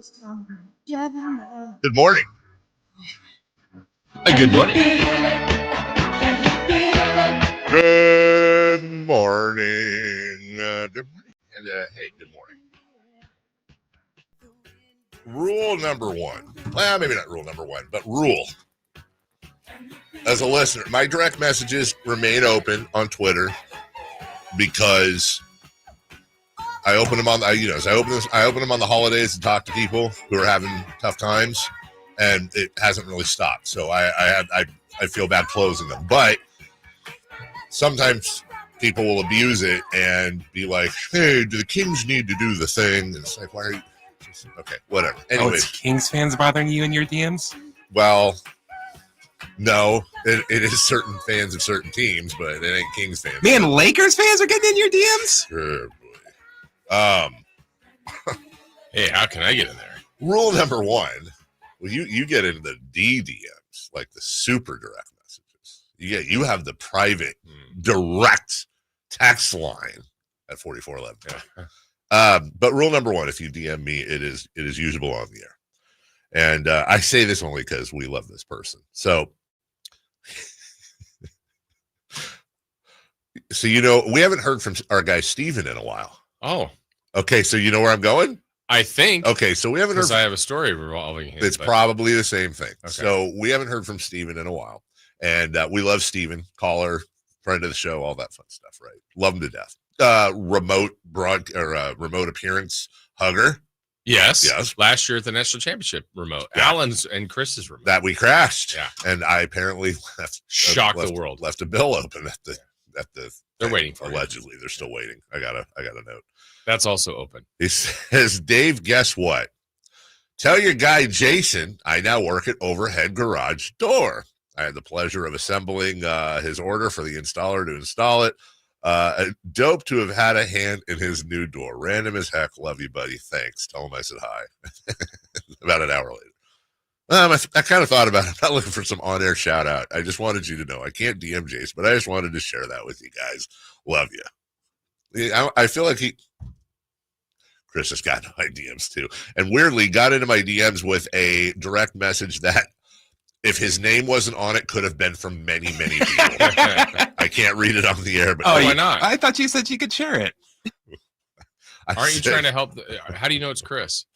Good morning. Good morning. Good morning. Good morning. And hey, good morning. Rule number one. Well, maybe not rule number one, but rule. As a listener, my direct messages remain open on Twitter because I open them on. I open them on the holidays to talk to people who are having tough times, and it hasn't really stopped. So I feel bad closing them, but sometimes people will abuse it and be like, "Hey, do the Kings need to do the thing?" And it's like, why are you? Okay, whatever. Anyways, it's Kings fans bothering you in your DMs? Well, no, it is certain fans of certain teams, but it ain't Kings fans. Man, Lakers fans are getting in your DMs? Oh, boy. Hey, how can I get in there? Rule number one, well, you get into the DDMs, like the super direct messages. You have the private direct text line at 4411. Yeah. But rule number one, if you DM me, it is usable on the air. And I say this only because we love this person. So we haven't heard from our guy Steven in a while. Oh. Okay, so you know where I'm going? I think. Okay, so we haven't heard. Because I have a story revolving him. It's probably the same thing. Okay. So we haven't heard from Steven in a while. And we love Steven, caller, friend of the show, all that fun stuff, right? Love him to death. Remote appearance hugger. Yes. Yes. Last year at the national championship remote. Yeah. Alan's and Chris's remote. That we crashed. Yeah. And I apparently Shocked the world. Left a bill open at the They're waiting for allegedly. They're still waiting. I got a note. That's also open. He says, Dave, guess what? Tell your guy Jason I now work at Overhead Garage Door. I had the pleasure of assembling his order for the installer to install it. Dope to have had a hand in his new door. Random as heck. Love you, buddy. Thanks. Tell him I said hi. About an hour later. I kind of thought about it. I'm not looking for some on-air shout out. I just wanted you to know. I can't DM Jace, but I just wanted to share that with you guys. Love you. I feel like Chris has got my DMs too. And weirdly got into my DMs with a direct message that if his name wasn't on it, could have been from many, many people. I can't read it on the air, but why not? I thought you said you could share it. Aren't you trying to help? How do you know it's Chris?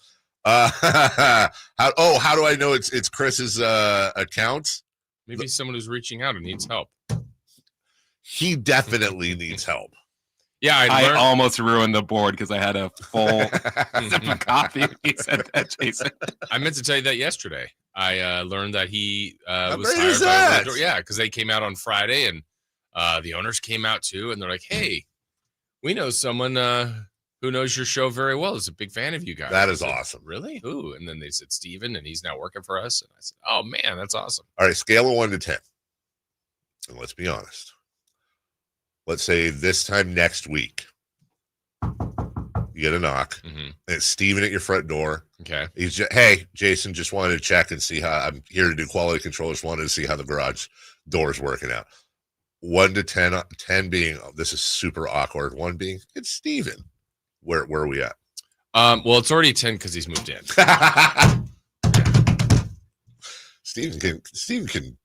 How do I know it's Chris's account? Maybe someone who's reaching out and needs help. He definitely needs help. Yeah, I almost ruined the board because I had a full sip of coffee when he said that, Jason. I meant to tell you that yesterday. I learned that he was great hired is by that? Overhead. Yeah, because they came out on Friday and the owners came out too, and they're like, "Hey, we know someone who knows your show very well. Is a big fan of you guys." That is I said, awesome. Really? Who? And then they said Steven, and he's now working for us. And I said, "Oh man, that's awesome." All right, scale of 1 to 10. And let's be honest. Let's say this time next week, you get a knock, and it's Steven at your front door. Okay. He's just, hey, Jason, just wanted to check and see how I'm here to do quality control. Just wanted to see how the garage door is working out. 1 to 10, 10 being, oh, this is super awkward. 1 being, it's Steven. Where are we at? Well, it's already 10 because he's moved in. Steven can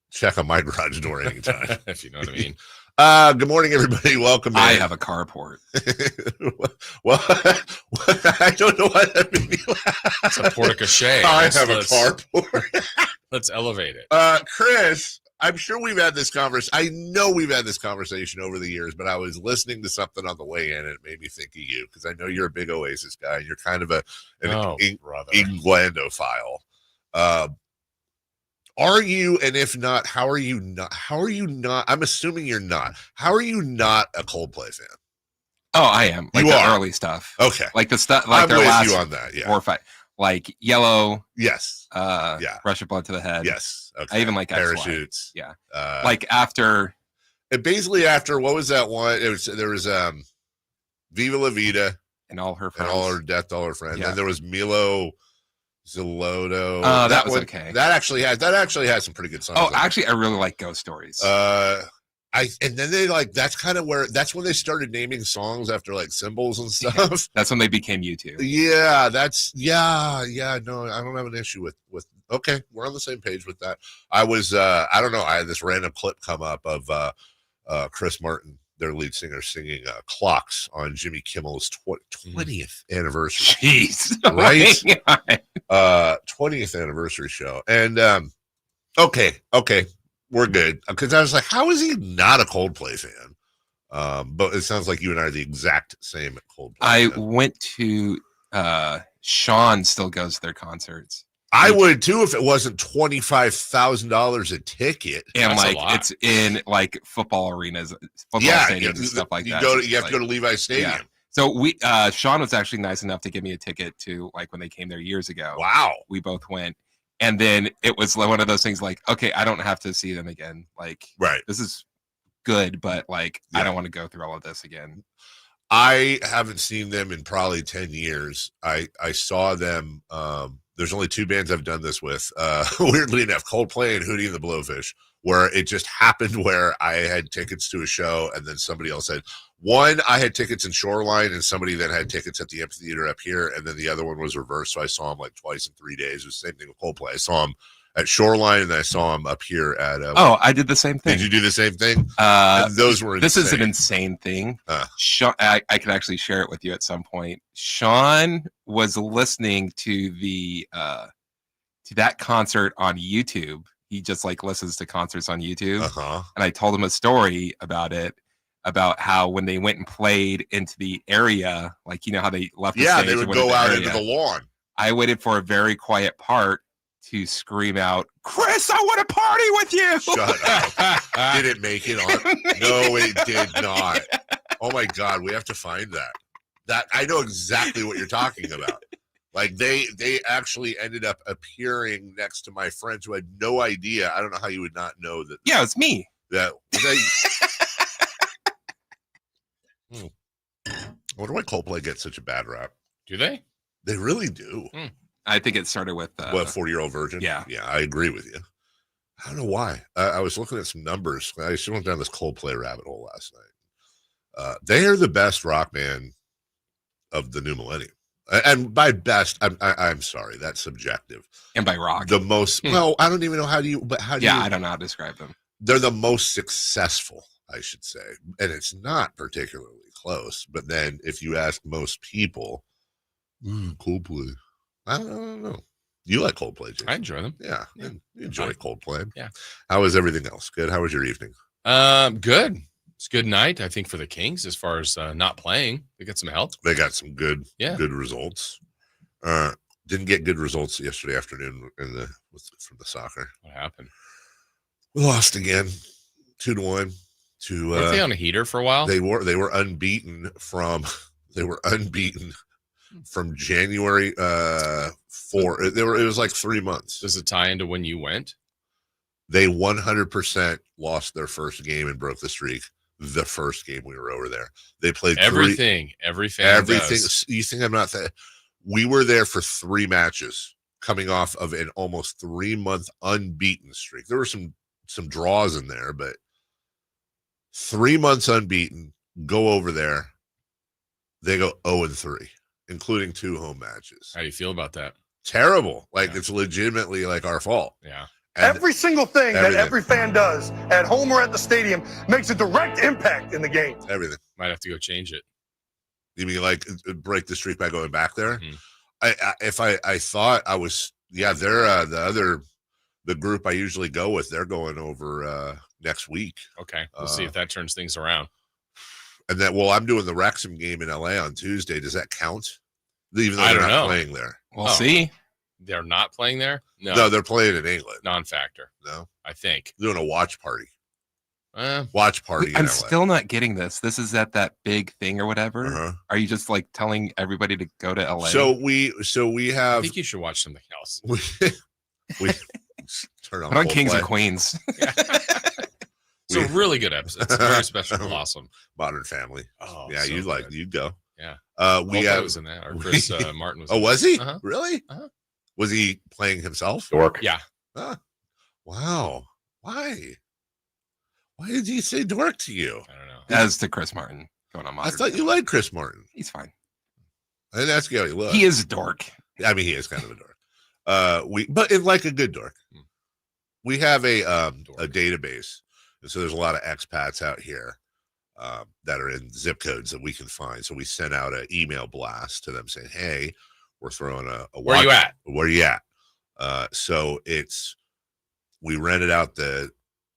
check on my garage door anytime. If you know what I mean. Good morning, everybody. Welcome. I have a carport. Well, I don't know why that made me laugh. It's a porte-cochere. I have a carport. Let's elevate it. Chris, I'm sure we've had this conversation. I know we've had this conversation over the years, but I was listening to something on the way in, and it made me think of you because I know you're a big Oasis guy. You're kind of an Englandophile. Are you, and if not, how are you not? I'm assuming you're not. How are you not a Coldplay fan? Oh, I am. Like you the are. early stuff. Okay. Like the stuff, like I'm their with last you on that, yeah. 4 or 5. Like Yellow. Yes. Yeah. Rush of Blood to the Head. Yes. Okay. I even like Parachutes. Yeah. Like after. Basically after, what was that one? There was Viva La Vida. And All Her Friends. And All Her Death, All Her Friends. Yeah. And there was Milo Zoloto. That was okay. That actually had some pretty good songs. Oh, actually, I really like Ghost Stories. And then they that's when they started naming songs after like symbols and stuff. That's when they became YouTube. Yeah, no, I don't have an issue with okay, we're on the same page with that. I was I don't know, I had this random clip come up of Chris Martin, their lead singer, singing Clocks on Jimmy Kimmel's 20th anniversary. Jeez. Right? 20th anniversary show. And okay, we're good. Because I was like, how is he not a Coldplay fan? But it sounds like you and I are the exact same Coldplay I fan. went to Sean still goes to their concerts. I would too if it wasn't $25,000 a ticket. And That's a like lot. it's in like football arenas, football stadiums and stuff like that. You have to go to Levi's Stadium. Yeah. So we Sean was actually nice enough to give me a ticket to like when they came there years ago. Wow. We both went. And then it was one of those things like, okay, I don't have to see them again. Like, Right. this is good, but like, Yeah. I don't want to go through all of this again. I haven't seen them in probably 10 years. I saw them. There's only two bands I've done this with. Weirdly enough, Coldplay and Hootie and the Blowfish, where it just happened where I had tickets to a show and then somebody else had one. I had tickets in Shoreline and somebody then had tickets at the amphitheater up here. And then the other one was reversed. So I saw them like twice in 3 days. It was the same thing with Coldplay. I saw them at Shoreline and I saw them up here at. I did the same thing. Did you do the same thing? And those were insane. This is an insane thing. Sean, I can actually share it with you at some point. Sean was listening to to that concert on YouTube. He just like listens to concerts on YouTube. And I told him a story about it, about how when they went and played into the area, like, you know, how they left the stage. They would go out into the lawn. I waited for a very quiet part to scream out, Chris, I want to party with you. Shut up. Did it make it on? No, it did not. Oh my God, we have to find that. I know exactly what you're talking about. Like they actually ended up appearing next to my friends who had no idea. I don't know how you would not know that. Yeah, it's me. I wonder why Coldplay gets such a bad rap. Do they? They really do. I think it started with 40-year-old virgin. Yeah, I agree with you. I don't know why. I was looking at some numbers. I just went down this Coldplay rabbit hole last night. They are the best rock band of the new millennium. And by best, I'm sorry, that's subjective. And by rock, the most. Well, I don't even know how do you. I don't know how to describe them. They're the most successful, I should say, and it's not particularly close. But then, if you ask most people, Coldplay, I don't know. You like Coldplay, Jason? I enjoy them. Yeah. You enjoy Coldplay. Yeah. How was everything else? Good. How was your evening? Good. It's a good night, I think, for the Kings as far as not playing. They got some help. They got some good results. Didn't get good results yesterday afternoon from the soccer. What happened? We lost again, 2-1. Were they on a heater for a while? They were unbeaten from January 4. It was like 3 months. Does it tie into when you went? They 100% lost their first game and broke the streak. The first game we were over there, they played everything. Everything. Does. You think I'm not that? We were there for 3 matches, coming off of an almost 3-month unbeaten streak. There were some draws in there, but 3 months unbeaten. Go over there, they go 0-3, including 2 home matches. How do you feel about that? Terrible. Like it's legitimately like our fault. Yeah. And every single thing that every fan does at home or at the stadium makes a direct impact in the game. Everything. Might have to go change it. You mean like break the streak by going back there? Mm-hmm. I thought I was, they're the group I usually go with. They're going over next week. Okay, we'll see if that turns things around. And then, I'm doing the Wrexham game in LA on Tuesday. Does that count? Even though they're not playing there. We'll see. They're not playing there? No, they're playing in England. Non-factor. No, I think. They're doing a watch party. Watch party. I'm still not getting this. This is at that big thing or whatever. Are you just like telling everybody to go to LA? So we have. I think you should watch something else. We turn on Kings and Queens. It's a really good episode. It's very special and awesome. Modern Family. Oh, yeah, so you'd go. Yeah. Coldplay was in that. Or Chris Martin was. Oh, was he? Uh-huh. Really? Uh-huh. Was he playing himself? Dork. Yeah. Wow. Why? Why did he say dork to you? I don't know. As to Chris Martin going on. I thought you liked Chris Martin. He's fine. I didn't ask you how he looked. He is a dork. I mean, he is kind of a dork. But like a good dork. We have a database, and so there's a lot of expats out here that are in zip codes that we can find. So we sent out an email blast to them saying, "Hey, we're throwing a Where you at? Where you at?" So we rented out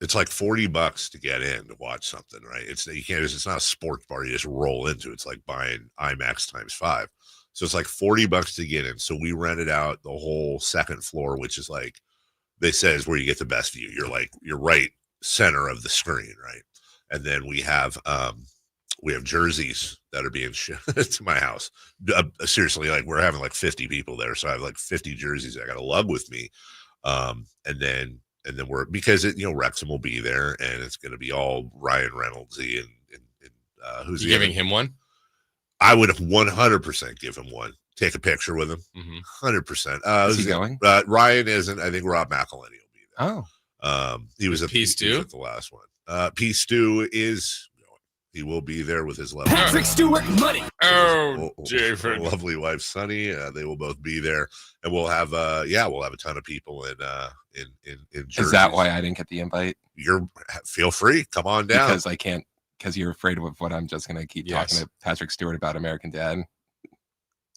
it's like $40 to get in to watch something, right? It's not a sports bar you just roll into. It's like buying IMAX times 5. So it's like $40 to get in. So we rented out the whole second floor, which is like they say is where you get the best view. You're right center of the screen, right? And then we have jerseys that are being shipped to my house. Seriously, like we're having like 50 people there, so I have like 50 jerseys I got to lug with me. And then we're because Wrexham will be there, and it's going to be all Ryan Reynoldsy and who's giving him one? I would have 100% give him one. Take a picture with him. 100%. Is he going? Ryan isn't. I think Rob McElhenney will be there. He was at the last one. P. Stew is going. He will be there with his lovely Patrick Stewart money. Jafer. lovely wife Sunny. They will both be there, and we'll have a ton of people in jerseys. Is that why I didn't get the invite? Feel free, come on down. Because I can't. Because you're afraid of what I'm just going to keep talking to Patrick Stewart about American Dad.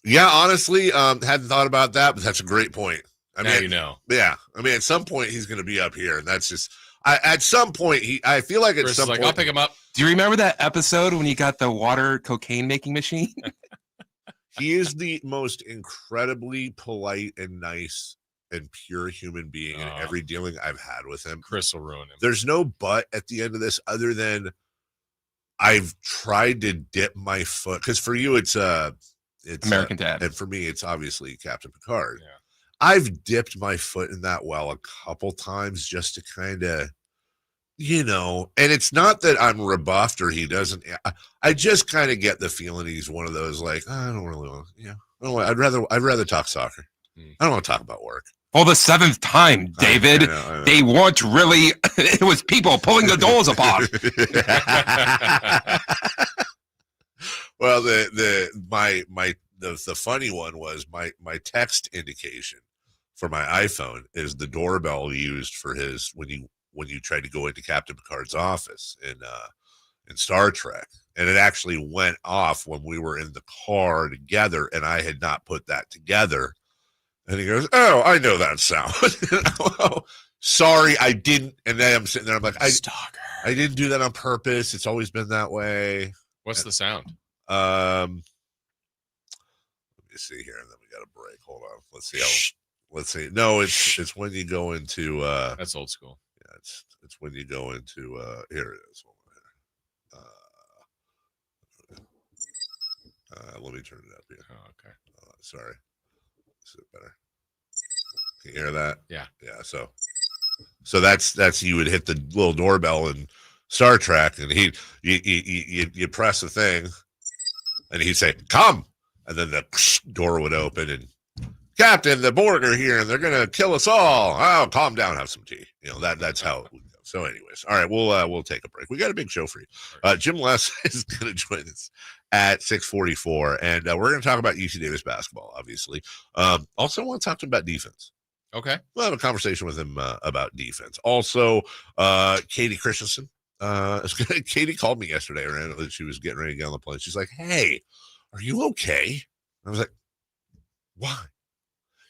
Yeah, honestly, hadn't thought about that, but that's a great point. Now you know. Yeah, I mean, at some point he's going to be up here, and that's just. At some point, I feel like at Chris some point I'll pick him up. Do you remember that episode when you got the water cocaine making machine? He is the most incredibly polite and nice and pure human being in every dealing I've had with him. Chris will ruin him. There's no but at the end of this other than I've tried to dip my foot because for you it's American Dad, and for me it's obviously Captain Picard. Yeah. I've dipped my foot in that well a couple times just to kind of, and it's not that I'm rebuffed or he doesn't. I just kind of get the feeling he's one of those like I don't really want. I'd rather talk soccer. I don't want to talk about work. Well, the 7th time, David. I know. They weren't really. It was people pulling the doors apart. Well, the funny one was my text indication for my iPhone is the doorbell used for his when you tried to go into Captain Picard's office in Star Trek, and it actually went off when we were in the car together, and I had not put that together. And he goes, "Oh, I know that sound." Oh, sorry, I didn't. And then I'm sitting there, I'm like, Stalker. I didn't do that on purpose. It's always been that way. What's the sound? Let me see here, and then we got a break. Hold on. Let's see. No, it's when you go into that's old school. Yeah, it's when you go into here it is. Hold on here. Let me turn it up here. Oh, okay. Sorry. Is it better? Can you hear that? Yeah. Yeah. So that's you would hit the little doorbell in Star Trek, and you press the thing, and he'd say, "Come," and then the door would open, and Captain, the Borg are here, and they're gonna kill us all. Oh, calm down, have some tea. That's how it would go. So, anyways, all right, we'll take a break. We got a big show for you. Jim Les is gonna join us at 6:44, and we're gonna talk about UC Davis basketball, obviously. Also, I want to talk to him about defense. Okay, we'll have a conversation with him about defense. Also, Katie Christensen. Katie called me yesterday around that she was getting ready to get on the plane. She's like, "Hey, are you okay?" I was like, "Why?"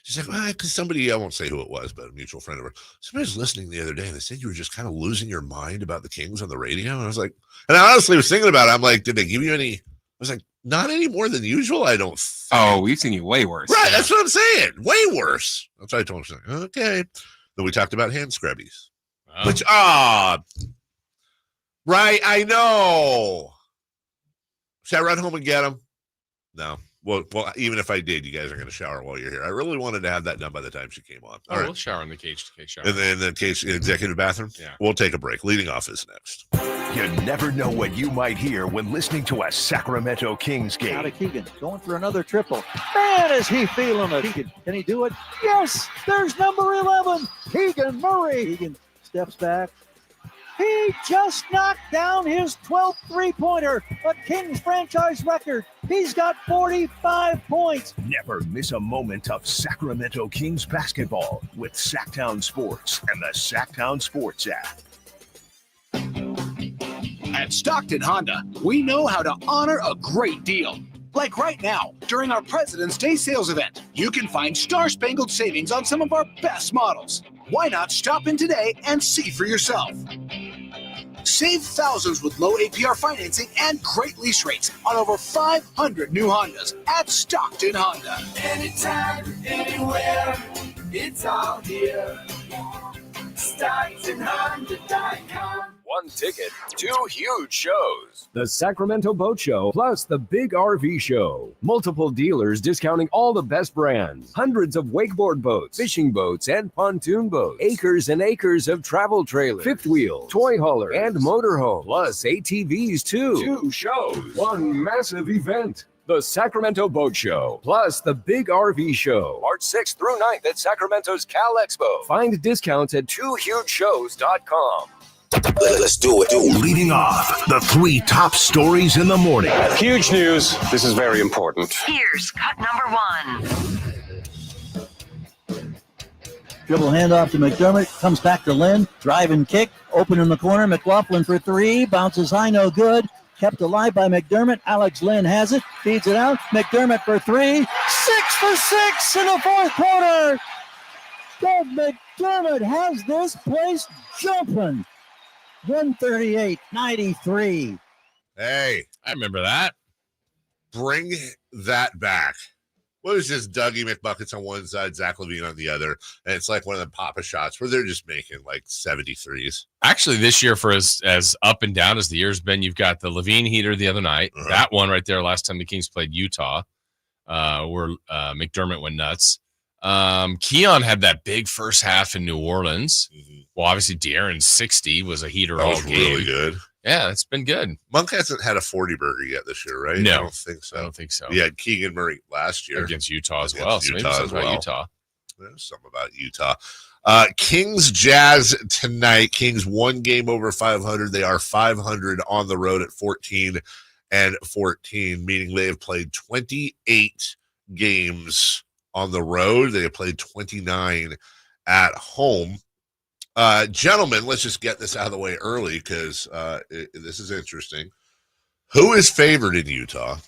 She's like, "Well, because somebody, I won't say who it was, but a mutual friend of hers, somebody was listening the other day and they said you were just kind of losing your mind about the Kings on the radio." And I was like, and I honestly was thinking about it. I'm like, did they give you any? I was like, not any more than usual, I don't think. Oh, we've seen you way worse. Right, that's what I'm saying. Way worse. That's what I told her. Like, okay. Then we talked about hand scrubbies. Oh. Which, right, I know. Should I run home and get them? No. Well, even if I did, you guys are going to shower while you're here. I really wanted to have that done by the time she came on. All right. We'll shower in the cage shower. And then the cage executive bathroom? Yeah. We'll take a break. Leading off is next. You never know what you might hear when listening to a Sacramento Kings game. Out of Keegan, going for another triple. Man, is he feeling it. Keegan, can he do it? Yes, there's number 11, Keegan Murray. Keegan steps back, He just knocked down his 12th three-pointer, a Kings franchise record. He's got 45 points. Never miss a moment of Sacramento Kings basketball with Sacktown Sports and the Sacktown Sports app. At Stockton Honda, we know how to honor a great deal. Like right now, during our President's Day sales event, you can find star-spangled savings on some of our best models. Why not stop in today and see for yourself? Save thousands with low APR financing and great lease rates on over 500 new Hondas at Stockton Honda. Anytime, anywhere, it's all here. StocktonHonda.com. One ticket, 2 huge shows. The Sacramento Boat Show plus the Big RV Show. Multiple dealers discounting all the best brands. Hundreds of wakeboard boats, fishing boats, and pontoon boats. Acres and acres of travel trailers, fifth wheel, toy hauler, and motorhome. Plus ATVs too. 2 shows. One massive event. The Sacramento Boat Show, plus the Big RV Show, March 6th through 9th at Sacramento's Cal Expo. Find discounts at 2hugeshows.com. Let's do it. Leading off, the 3 top stories in the morning. Huge news. This is very important. Here's cut number 1. Dribble handoff to McDermott. Comes back to Lynn. Drive and kick. Open in the corner. McLaughlin for 3. Bounces high. No good. Kept alive by McDermott. Alex Lynn has it. Feeds it out. McDermott for 3. 6 for 6 in the fourth quarter. Doug McDermott has this place jumping. 138-93. Hey, I remember that. Bring that back. What is this? Dougie McBuckets on one side, Zach LaVine on the other, and it's like one of the Papa shots where they're just making like 73s. Actually, this year, for as up and down as the year's been, you've got the LaVine heater the other night. That one right there, last time the Kings played Utah, where McDermott went nuts. Keon had that big first half in New Orleans. Well, obviously, De'Aaron's 60 was a heater all game. Really good. Yeah, it's been good. Monk hasn't had a 40 burger yet this year, right? No. I don't think so. I don't think so. He had Keegan Murray last year. Against Utah as well. So maybe something about Utah. There's something about Utah. Kings Jazz tonight. Kings 1 game over 500. They are 500 on the road at 14-14, meaning they have played 28 games on the road. They have played 29 at home. Gentlemen, let's just get this out of the way early because this is interesting. Who is favored in Utah?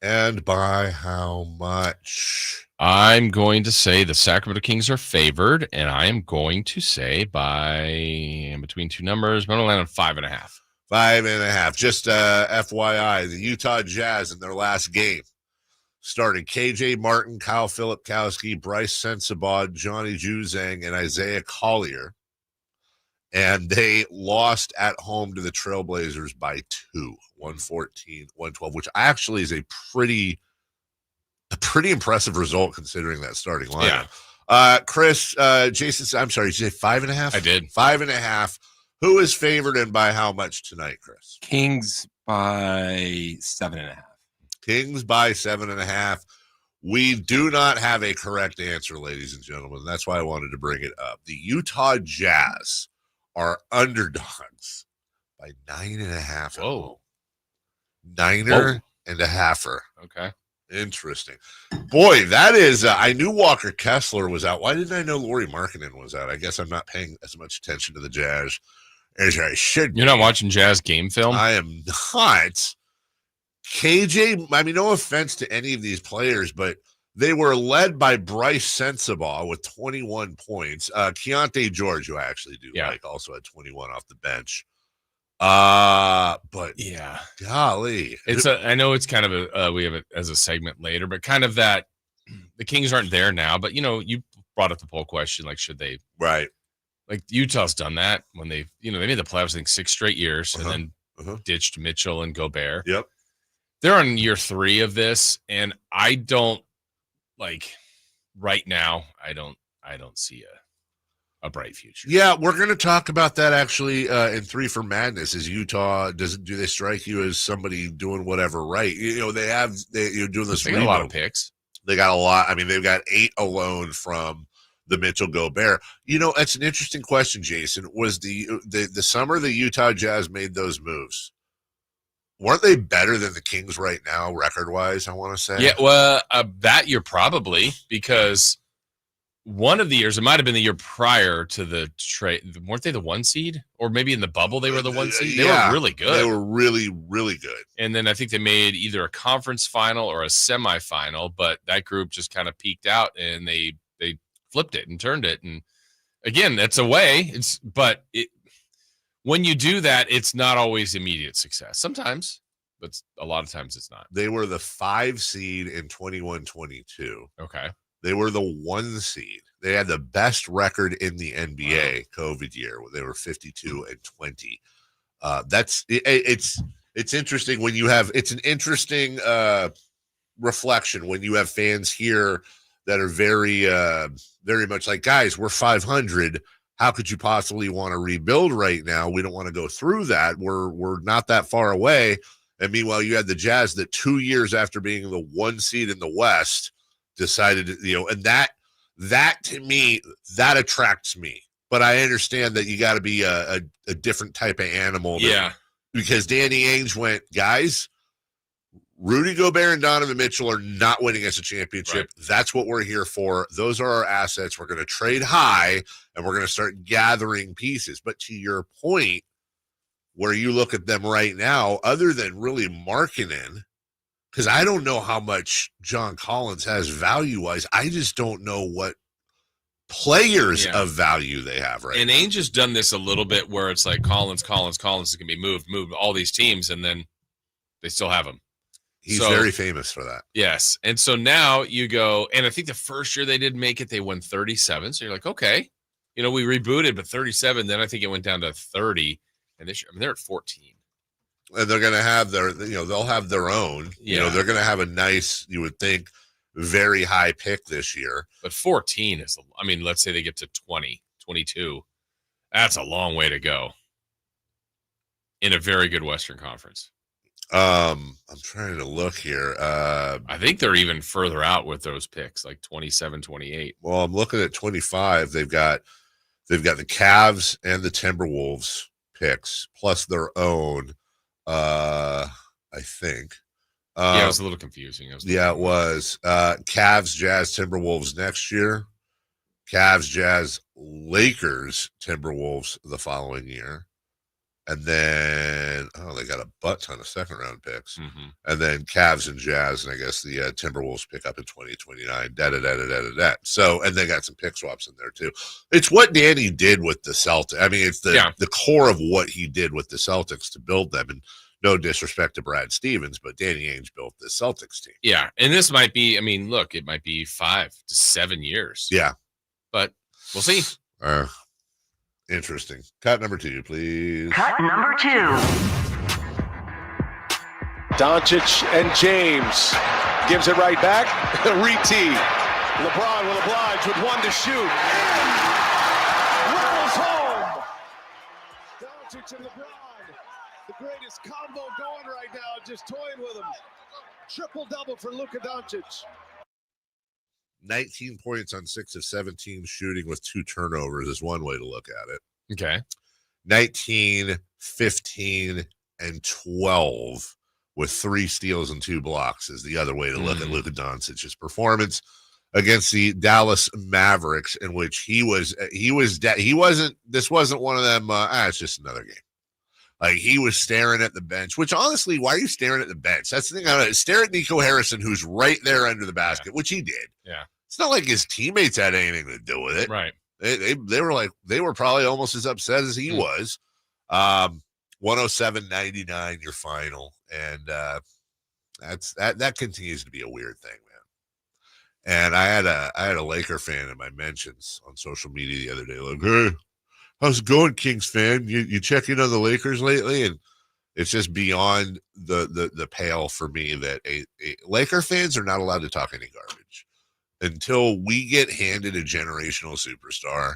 And by how much? I'm going to say the Sacramento Kings are favored, and I am going to say by between 2 numbers, I'm going to land on 5.5. 5.5. Just FYI, the Utah Jazz in their last game started KJ Martin, Kyle Filipkowski, Bryce Sensabaugh, Johnny Juzang, and Isaiah Collier. And they lost at home to the Trailblazers by 2, 114-112, which actually is a pretty impressive result considering that starting lineup. Yeah. Chris, Jason, I'm sorry, did you say 5.5? I did. 5.5. Who is favored and by how much tonight, Chris? Kings by 7.5. Kings by 7.5. We do not have a correct answer, ladies and gentlemen. That's why I wanted to bring it up. The Utah Jazz are underdogs by 9.5. Whoa. Niner and a halfer. Okay. Interesting. Boy, that is, I knew Walker Kessler was out. Why didn't I know Lauri Markkanen was out? I guess I'm not paying as much attention to the Jazz as I should. You're not watching Jazz game film? I am not. KJ, I mean, no offense to any of these players, but they were led by Bryce Sensabaugh with 21 points. Keontae George, who I actually do like, also had 21 off the bench. But yeah, golly, I know it's kind of we have it as a segment later, but kind of that the Kings aren't there now. But you brought up the poll question, like should they? Right. Like Utah's done that when they made the playoffs, I think 6 straight years, and then ditched Mitchell and Gobert. Yep. They're on year 3 of this, and I don't right now. I don't see a bright future. Yeah, we're going to talk about that actually in 3 for Madness. Is Utah do they strike you as somebody doing whatever right? You're doing this. They got a lot of picks. They got a lot. I mean, they've got 8 alone from the Mitchell Gobert. That's an interesting question, Jason. Was the summer the Utah Jazz made those moves, weren't they better than the Kings right now, record-wise, I want to say? Yeah, well, that year probably, because one of the years, it might have been the year prior to the trade. Weren't they the 1 seed? Or maybe in the bubble they were the 1 seed? They were really good. They were really, really good. And then I think they made either a conference final or a semifinal, but that group just kind of peaked out and they flipped it and turned it. And again, that's a way. When you do that, it's not always immediate success. Sometimes, but a lot of times it's not. They were the 5 seed in 21-22. Okay. They were the 1 seed. They had the best record in the NBA COVID year where they were 52-20. It's interesting when you have, it's an interesting reflection when you have fans here that are very, very much like, guys, we're 500. How could you possibly want to rebuild right now? We don't want to go through that. We're not that far away. And meanwhile, you had the Jazz that 2 years after being the 1 seed in the West decided, and that to me, that attracts me. But I understand that you got to be a different type of animal. Because Danny Ainge went, guys, Rudy Gobert and Donovan Mitchell are not winning us a championship. Right. That's what we're here for. Those are our assets. We're going to trade high, and we're going to start gathering pieces. But to your point, where you look at them right now, other than really Markkanen, because I don't know how much John Collins has value-wise. I just don't know what players of value they have right and now. Ainge has done this a little bit where it's like Collins is going to be moved all these teams, and then they still have him. He's very famous for that. Yes. And so now you go, and I think the first year they did make it, they won 37. So you're like, okay, we rebooted, but 37. Then I think it went down to 30. And this year, they're at 14. And they're going to have they'll have their own. They're going to have a nice, you would think, very high pick this year. But 14 is, let's say they get to 20, 22. That's a long way to go in a very good Western Conference. I'm trying to look here. I think they're even further out with those picks, like 27, 28. Well, I'm looking at 25. They've got the Cavs and the Timberwolves picks plus their own. I think. It was a little confusing. It was. Cavs, Jazz, Timberwolves next year. Cavs, Jazz, Lakers, Timberwolves the following year. And then, they got a butt ton of second-round picks. Mm-hmm. And then Cavs and Jazz, and I guess the Timberwolves pick up in 2029. So, and they got some pick swaps in there, too. It's what Danny did with the Celtics. It's the core of what he did with the Celtics to build them. And no disrespect to Brad Stevens, but Danny Ainge built the Celtics team. Yeah, and this might be, it might be 5 to 7 years. Yeah. But we'll see. Interesting. Cut number 2, please. Cut number 2. Doncic and James. Gives it right back. Re-tee. LeBron will oblige with 1 to shoot. Rattles home. Doncic and LeBron. The greatest combo going right now. Just toying with him. Triple-double for Luka Doncic. 19 points on 6 of 17 shooting with 2 turnovers is one way to look at it. Okay. 19, 15, and 12 with 3 steals and 2 blocks is the other way to look at Luka Doncic's performance against the Dallas Mavericks, in which this wasn't one of them. It's just another game. Like, he was staring at the bench, which honestly, why are you staring at the bench? That's the thing. Stare at Nico Harrison, who's right there under the basket, which he did. Yeah. It's not like his teammates had anything to do with it. Right. They were probably almost as upset as he was. 107-99, your final. And that continues to be a weird thing, man. And I had a Laker fan in my mentions on social media the other day, like, hey, how's it going, Kings fan? You checking on the Lakers lately? And it's just beyond the pale for me that Laker fans are not allowed to talk any garbage until we get handed a generational superstar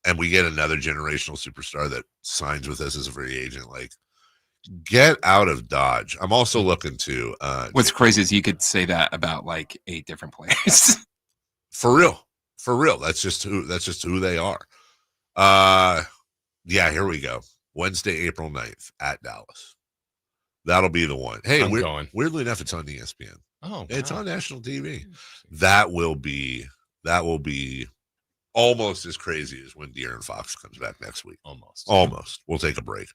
and we get another generational superstar that signs with us as a free agent. Like, get out of Dodge. I'm also looking to what's crazy is you could say that about like 8 different players. For real. For real. That's just who they are. Yeah, here we go. Wednesday, April 9th at Dallas. That'll be the one. Hey, weirdly enough, it's on ESPN. Oh, it's on national TV. That will be almost as crazy as when De'Aaron Fox comes back next week. Almost. We'll take a break.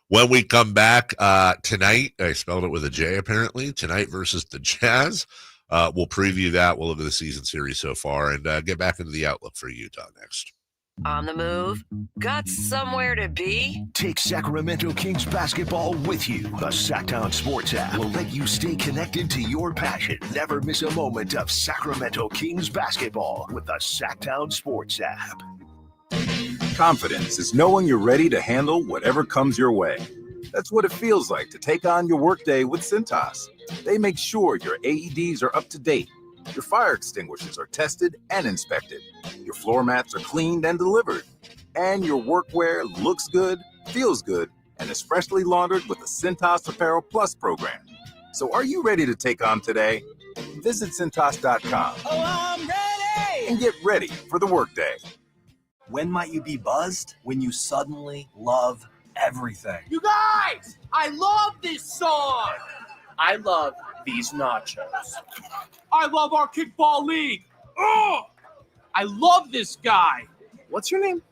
When we come back tonight, I spelled it with a J apparently, tonight versus the Jazz. We'll preview that. We'll look at the season series so far and get back into the outlook for Utah next. On the move? Got somewhere to be? Take Sacramento Kings basketball with you. The Sacktown Sports app will let you stay connected to your passion. Never miss a moment of Sacramento Kings basketball with the Sacktown Sports app. Confidence is knowing you're ready to handle whatever comes your way. That's what it feels like to take on your workday with Cintas. They make sure your AEDs are up to date, your fire extinguishers are tested and inspected, your floor mats are cleaned and delivered, and your workwear looks good, feels good, and is freshly laundered with the Cintas Apparel Plus program. So are you ready to take on today? Visit Cintas.com. Oh, I'm ready! And get ready for the workday. When might you be buzzed? When you suddenly love everything. You guys, I love this song. I love these nachos. I love our kickball league. Oh, I love this guy. What's your name?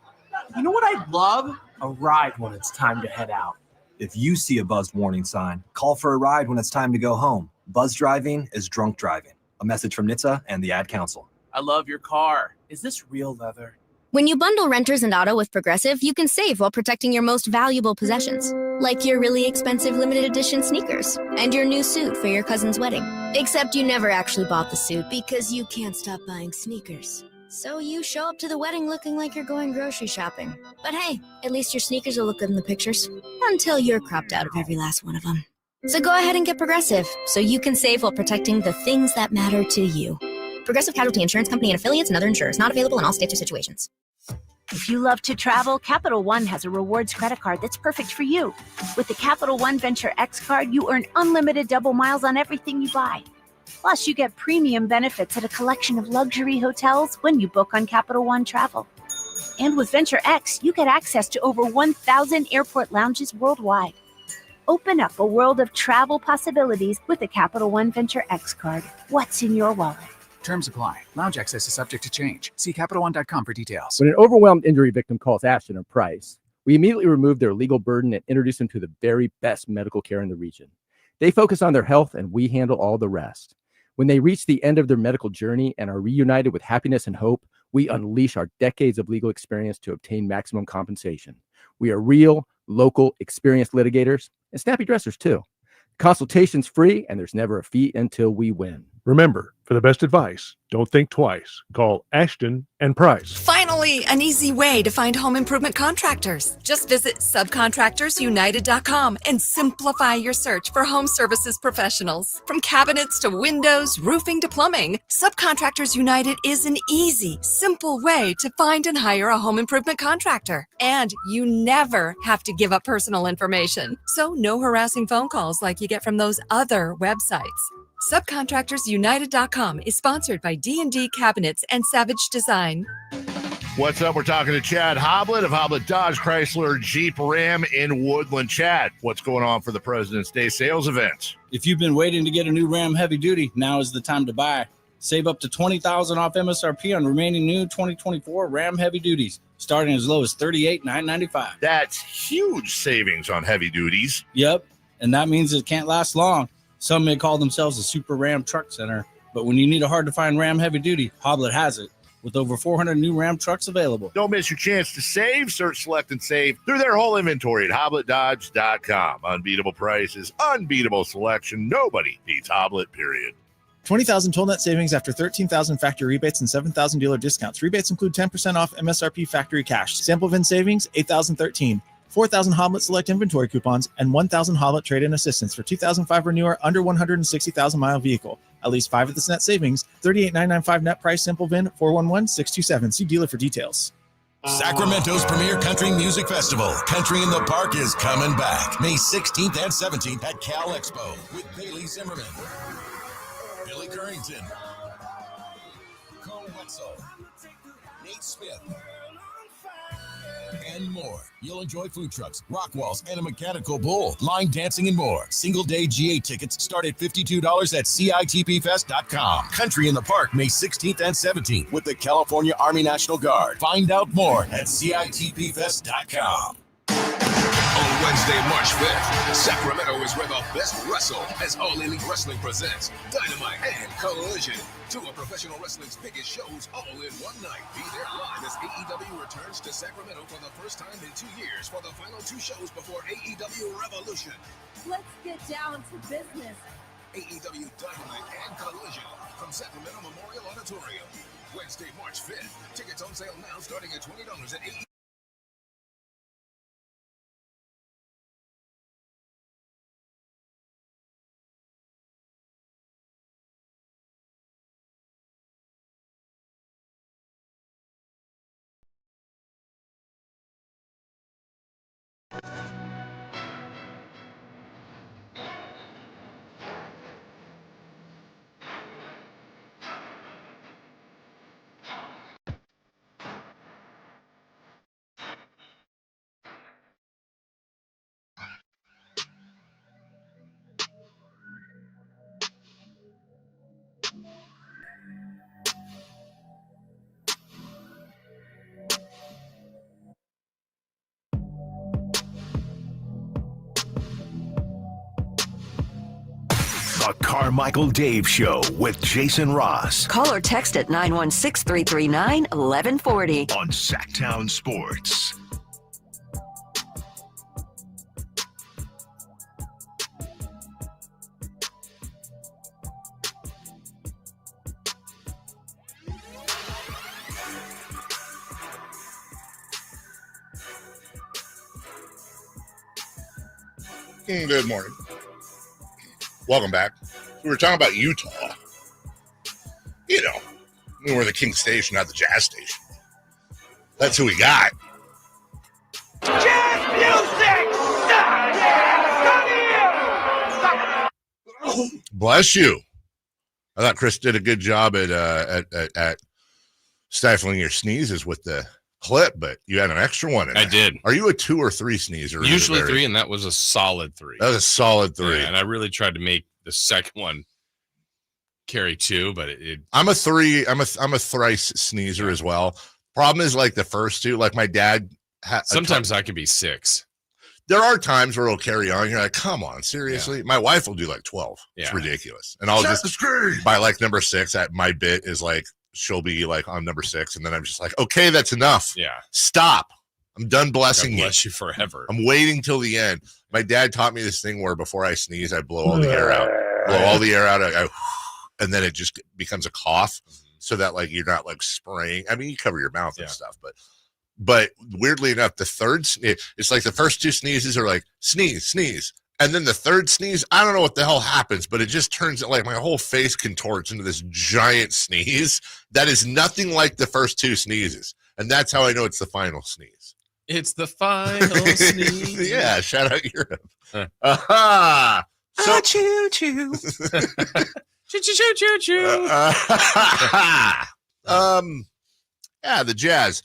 You know what I love? A ride when it's time to head out. If you see a buzzed warning sign, call for a ride when it's time to go home. Buzz driving is drunk driving. A message from NHTSA and the Ad Council. I love your car. Is this real leather? When you bundle renters and auto with Progressive, you can save while protecting your most valuable possessions, like your really expensive limited edition sneakers and your new suit for your cousin's wedding. Except you never actually bought the suit because you can't stop buying sneakers. So you show up to the wedding looking like you're going grocery shopping. But hey, at least your sneakers will look good in the pictures, until you're cropped out of every last one of them. So go ahead and get Progressive, so you can save while protecting the things that matter to you. Progressive Casualty Insurance Company and affiliates and other insurers. Not available in all states or situations. If you love to travel, Capital One has a rewards credit card that's perfect for you. With the Capital One Venture X card, you earn unlimited double miles on everything you buy. Plus, you get premium benefits at a collection of luxury hotels when you book on Capital One Travel. And with Venture X, you get access to over 1,000 airport lounges worldwide. Open up a world of travel possibilities with the Capital One Venture X card. What's in your wallet? Terms apply. Lounge access is subject to change. See CapitalOne.com for details. When an overwhelmed injury victim calls Ashton or Price, we immediately remove their legal burden and introduce them to the very best medical care in the region. They focus on their health and we handle all the rest. When they reach the end of their medical journey and are reunited with happiness and hope, we unleash our decades of legal experience to obtain maximum compensation. We are real, local, experienced litigators and snappy dressers too. Consultation's free and there's never a fee until we win. Remember, for the best advice, don't think twice. Call Ashton and Price. Finally, an easy way to find home improvement contractors. Just visit subcontractorsunited.com and simplify your search for home services professionals. From cabinets to windows, roofing to plumbing, Subcontractors United is an easy, simple way to find and hire a home improvement contractor. And you never have to give up personal information. So no harassing phone calls like you get from those other websites. Subcontractorsunited.com is sponsored by D&D Cabinets and Savage Design. What's up? We're talking to Chad Hoblet of Hoblet Dodge Chrysler Jeep Ram in Woodland. Chad, what's going on for the President's Day sales event? If you've been waiting to get a new Ram Heavy Duty, now is the time to buy. Save up to $20,000 off MSRP on remaining new 2024 Ram Heavy Duties, starting as low as $38,995. That's huge savings on heavy duties. Yep, and that means it can't last long. Some may call themselves a Super Ram Truck Center, but when you need a hard-to-find Ram Heavy Duty, Hoblet has it, with over 400 new Ram trucks available. Don't miss your chance to save. Search, select, and save through their whole inventory at HobletDodge.com. Unbeatable prices, unbeatable selection. Nobody beats Hoblet, period. 20,000 total net savings after 13,000 factory rebates and 7,000 dealer discounts. Rebates include 10% off MSRP factory cash. Sample VIN savings, 8,013. 4,000 Hoblet Select inventory coupons, and 1,000 Hoblet trade-in assistance for 2005 or newer under 160,000-mile vehicle. At least 5 of this net savings. $38,995 net price. Simple VIN 411627. See dealer for details. Sacramento's premier country music festival, Country in the Park, is coming back May 16th and 17th at Cal Expo with Bailey Zimmerman, Billy Currington, Cole Wetzel, Nate Smith, and more. You'll enjoy food trucks, rock walls, and a mechanical bull, line dancing, and more. Single-day GA tickets start at $52 at CITPFest.com. Country in the Park, May 16th and 17th with the California Army National Guard. Find out more at CITPFest.com. On Wednesday, March 5th, Sacramento is where the best wrestle as All Elite Wrestling presents Dynamite and Collision. Two of professional wrestling's biggest shows all in one night. Be there live as AEW returns to Sacramento for the first time in 2 years for the final 2 shows before AEW Revolution. Let's get down to business. AEW Dynamite and Collision from Sacramento Memorial Auditorium. Wednesday, March 5th. Tickets on sale now starting at $20 at AEW. The Carmichael Dave Show with Jason Ross. Call or text at 916-339-1140. On Sacktown Sports. Good morning. Welcome back. We were talking about Utah. You know, we're the King Station, not the Jazz Station. That's who we got. Jazz music! Bless you. I thought Chris did a good job at stifling your sneezes with the clip, but you had an extra one in I there. did. Are you a 2 or 3 sneezer? Usually 3, and that was a solid 3. That was a solid 3. Yeah, and I really tried to make the second one carry 2, but I'm a 3. I'm a thrice sneezer as well. Problem is, like the first 2, like my dad. Sometimes I can be 6. There are times where it'll carry on. You're like, come on, seriously? Yeah. My wife will do like 12. Yeah. It's ridiculous. And I'll just by like number 6. My bit is like she'll be like on number 6, and then I'm just like, okay, that's enough. Yeah, stop. I'm done blessing you. Bless you forever. I'm waiting till the end. My dad taught me this thing where before I sneeze, I blow all the air out. And then it just becomes a cough, so that like you're not like spraying. I mean, you cover your mouth and stuff, but weirdly enough, the third it's like the first 2 sneezes are like sneeze, and then the third sneeze, I don't know what the hell happens, but it just turns like my whole face contorts into this giant sneeze that is nothing like the first 2 sneezes, and that's how I know it's the final sneeze. It's the final sneeze. Yeah, shout out Europe. Aha! So choo choo. Choo choo choo choo. Yeah, the Jazz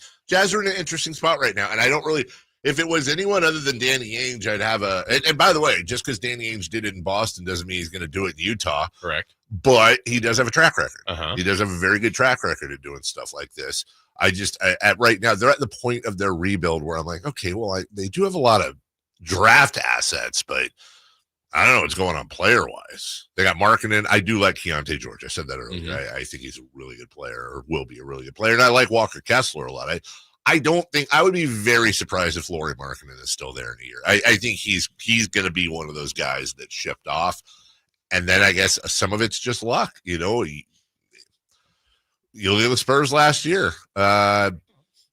are in an interesting spot right now, and I don't really. If it was anyone other than Danny Ainge, I'd have a. And by the way, just because Danny Ainge did it in Boston doesn't mean he's going to do it in Utah. Correct. But he does have a track record. Uh-huh. He does have a very good track record of doing stuff like this. At right now, they're at the point of their rebuild where I'm like, okay, well, they do have a lot of draft assets, but I don't know what's going on player-wise. They got Markkanen. I do like Keontae George. I said that earlier. Mm-hmm. I think he's a really good player, or will be a really good player. And I like Walker Kessler a lot. I don't think I would be very surprised if Lauri Markkanen is still there in a year. I think he's going to be one of those guys that shipped off. And then I guess some of it's just luck. You know, you look at the Spurs last year.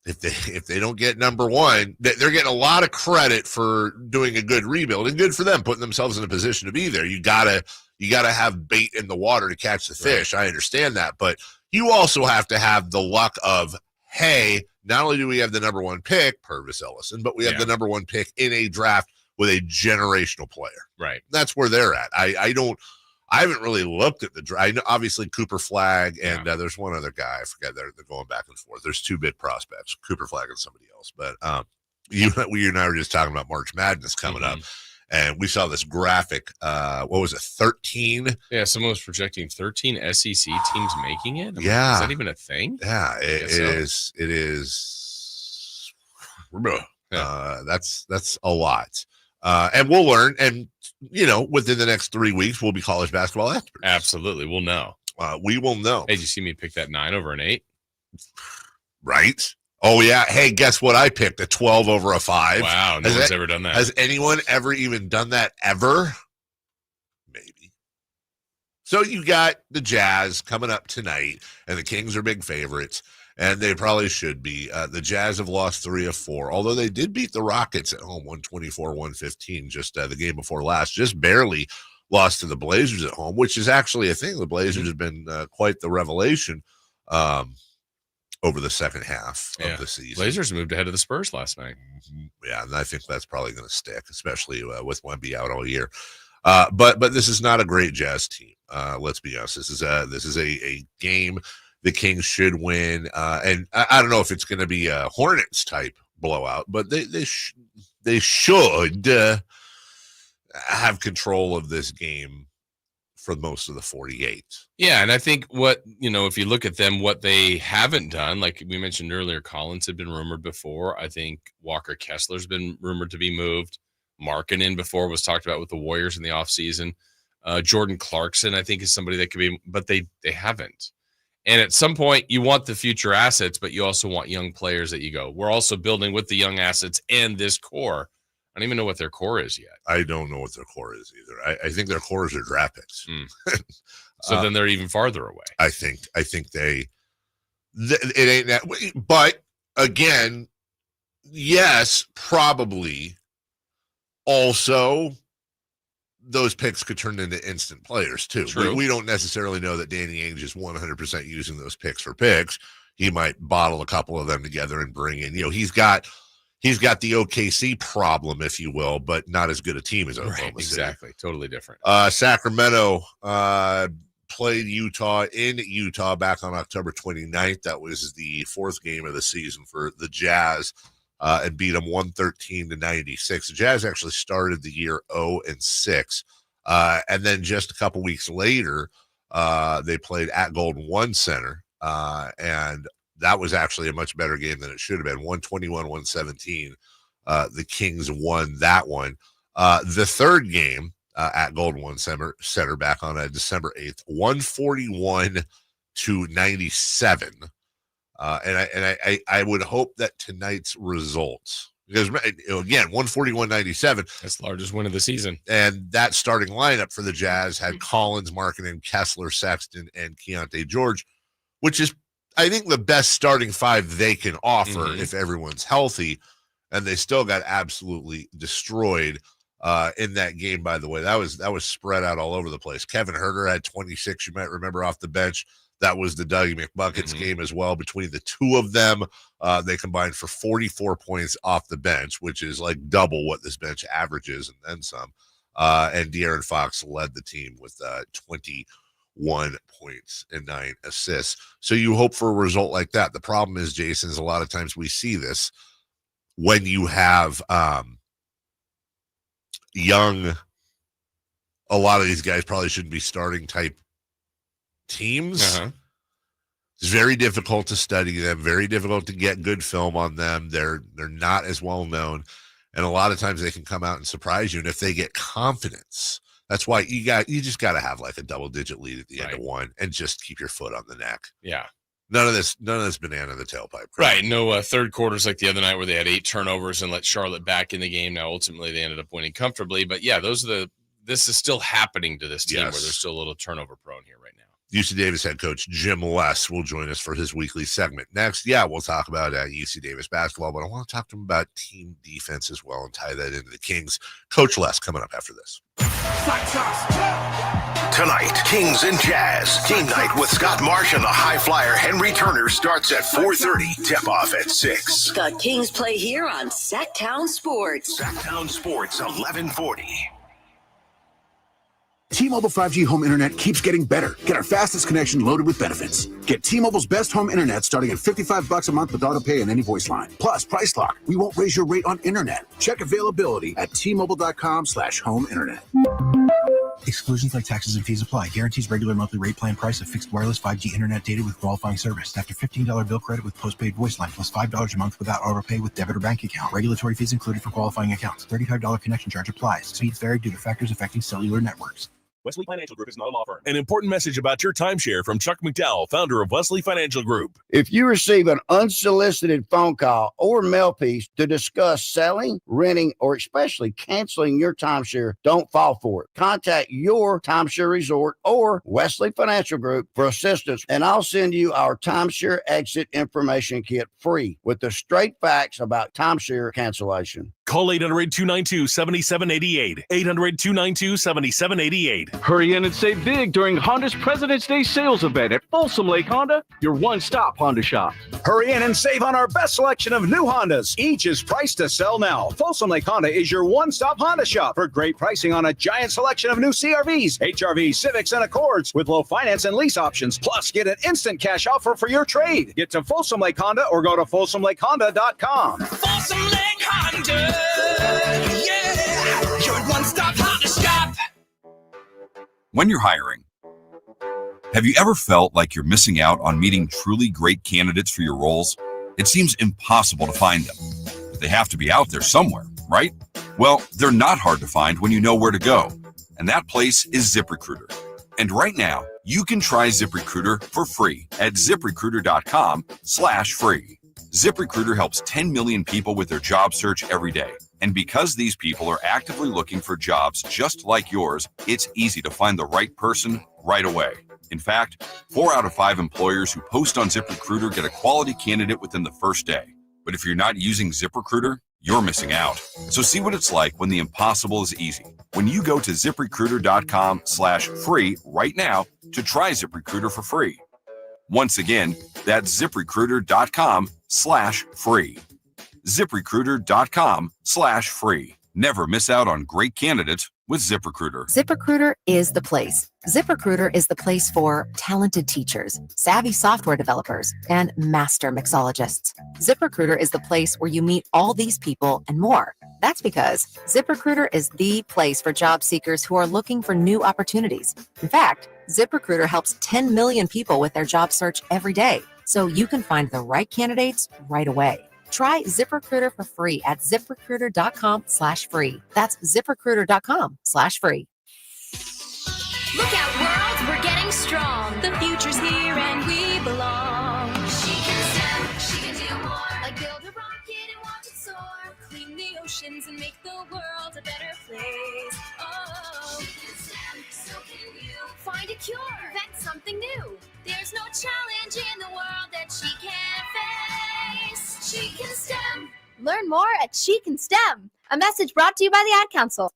If they don't get number 1, they're getting a lot of credit for doing a good rebuild, and good for them putting themselves in a position to be there. You gotta have bait in the water to catch the fish. Right. I understand that, but you also have to have the luck of, hey, not only do we have the number 1 pick, Purvis Ellison, but we have the number 1 pick in a draft with a generational player. Right. That's where they're at. I haven't really looked at the draft. I know obviously Cooper Flagg and there's one other guy. I forget. They're going back and forth. There's two big prospects, Cooper Flagg and somebody else. But you and I were just talking about March Madness coming up, and we saw this graphic. What was it? 13? Yeah, someone was projecting 13 SEC teams making it. Yeah, is that even a thing? Yeah, it is. It is. That's a lot. And we'll learn. And within the next 3 weeks, we'll be college basketball experts. Absolutely, we'll know. We will know. Hey, did you see me pick that 9 over an 8? Right. Oh, yeah. Hey, guess what I picked? A 12 over a 5. Wow, no one's ever done that. Has anyone ever even done that ever? Maybe. So you got the Jazz coming up tonight, and the Kings are big favorites, and they probably should be. The Jazz have lost 3 of 4, although they did beat the Rockets at home 124-115, just the game before last, just barely lost to the Blazers at home, which is actually a thing. The Blazers have been quite the revelation over the second half of the season. Blazers moved ahead of the Spurs last night. Yeah, and I think that's probably going to stick, especially with Wemby out all year. But this is not a great Jazz team. Let's be honest. This is a game the Kings should win, and I don't know if it's going to be a Hornets type blowout, but they should have control of this game for most of the 48. Yeah, and I think if you look at them, what they haven't done, like we mentioned earlier, Collins had been rumored before. I think Walker Kessler's been rumored to be moved. Markkanen before was talked about with the Warriors in the offseason. Jordan Clarkson, I think, is somebody that could be, but they haven't. And at some point, you want the future assets, but you also want young players that you go, we're also building with the young assets and this core. I don't even know what their core is yet. I don't know what their core is either. I think their cores are draft picks. So then they're even farther away. I think it ain't that. But again, yes, probably. Also, those picks could turn into instant players too. We don't necessarily know that Danny Ainge is 100% using those picks for picks. He might bottle a couple of them together and bring in. He's got the OKC problem, if you will, but not as good a team as Oklahoma City. Exactly. Totally different. Sacramento played Utah in Utah back on October 29th. That was the 4th game of the season for the Jazz, and beat them 113-96. The Jazz actually started the year 0-6. And then just a couple weeks later, they played at Golden One Center, and that was actually a much better game than it should have been. 121-117. The Kings won that one. The third game at Golden One Center back on December 8th, 141-97. And I would hope that tonight's results, because again, 141-97, that's the largest win of the season. And that starting lineup for the Jazz had Collins, Markkanen, Kessler, Sexton, and Keontae George, which is, I think, the best starting 5 they can offer if everyone's healthy. And they still got absolutely destroyed in that game, by the way. That was spread out all over the place. Kevin Huerter had 26, you might remember, off the bench. That was the Dougie McBuckets game as well. Between the two of them, they combined for 44 points off the bench, which is like double what this bench averages and then some. And De'Aaron Fox led the team with 21 points and 9 assists. So you hope for a result like that. The problem is, Jason, is a lot of times we see this when you have young, a lot of these guys probably shouldn't be starting type teams. It's very difficult to study them, very difficult to get good film on them. They're not as well known, and a lot of times they can come out and surprise you. And if they get confidence, that's why you just got to have like a double-digit lead at the end of one and just keep your foot on the neck. Yeah. None of this banana in the tailpipe. Right. No third quarters like the other night where they had 8 turnovers and let Charlotte back in the game. Now, ultimately, they ended up winning comfortably. But yeah, this is still happening to this team where they're still a little turnover prone here right now. UC Davis head coach Jim Les will join us for his weekly segment. Next, we'll talk about UC Davis basketball, but I want to talk to him about team defense as well and tie that into the Kings. Coach Les coming up after this. Tonight, Kings and Jazz. Game night with Scott Marsh and the high flyer Henry Turner starts at 4:30. Tip off at 6. The Kings play here on Sacktown Sports. Sacktown Sports, 1140. T-Mobile 5G home internet keeps getting better. Get our fastest connection loaded with benefits. Get T-Mobile's best home internet starting at $55 a month with auto pay and any voice line. Plus, Price Lock. We won't raise your rate on internet. Check availability at T-Mobile.com/home internet. Exclusions like taxes and fees apply. Guarantees regular monthly rate plan price of fixed wireless 5G internet data with qualifying service. After $15 bill credit with postpaid voice line plus $5 a month without auto pay with debit or bank account. Regulatory fees included for qualifying accounts. $35 connection charge applies. Speeds vary due to factors affecting cellular networks. Wesley Financial Group is not a law firm. An important message about your timeshare from Chuck McDowell, founder of Wesley Financial Group. If you receive an unsolicited phone call or mail piece to discuss selling, renting, or especially canceling your timeshare, don't fall for it. Contact your timeshare resort or Wesley Financial Group for assistance, and I'll send you our timeshare exit information kit free with the straight facts about timeshare cancellation. Call 800-292-7788. 800-292-7788. Hurry in and save big during Honda's President's Day sales event at Folsom Lake Honda, your one-stop Honda shop. Hurry in and save on our best selection of new Hondas. Each is priced to sell now. Folsom Lake Honda is your one-stop Honda shop for great pricing on a giant selection of new CRVs, HRVs, Civics, and Accords with low finance and lease options. Plus, get an instant cash offer for your trade. Get to Folsom Lake Honda or go to FolsomLakeHonda.com. Folsom Lake Honda, yeah, your one-stop Honda shop. When you're hiring, have you ever felt like you're missing out on meeting truly great candidates for your roles? It seems impossible to find them, but they have to be out there somewhere, right? Well, they're not hard to find when you know where to go, and that place is ZipRecruiter. And right now, you can try ZipRecruiter for free at ZipRecruiter.com/free. ZipRecruiter helps 10 million people with their job search every day. And because these people are actively looking for jobs just like yours, it's easy to find the right person right away. In fact, 4 out of 5 employers who post on ZipRecruiter get a quality candidate within the first day. But if you're not using ZipRecruiter, you're missing out. So see what it's like when the impossible is easy. When you go to ZipRecruiter.com/free right now to try ZipRecruiter for free. Once again, that's ZipRecruiter.com/free. ZipRecruiter.com/free. Never miss out on great candidates with ZipRecruiter. ZipRecruiter is the place. ZipRecruiter is the place for talented teachers, savvy software developers, and master mixologists. ZipRecruiter is the place where you meet all these people and more. That's because ZipRecruiter is the place for job seekers who are looking for new opportunities. In fact, ZipRecruiter helps 10 million people with their job search every day, so you can find the right candidates right away. Try ZipRecruiter for free at ZipRecruiter.com/free. That's ZipRecruiter.com/free. Look out, world, we're getting strong. The future's here and we belong. She can stand, she can do more. Like build a rocket and watch it soar. Clean the oceans and make the world a better place. Oh, she can stand, so can you. Find a cure, invent something new. There's no challenge in the world that she can't face. She can STEM. Learn more at She Can STEM. A message brought to you by the Ad Council.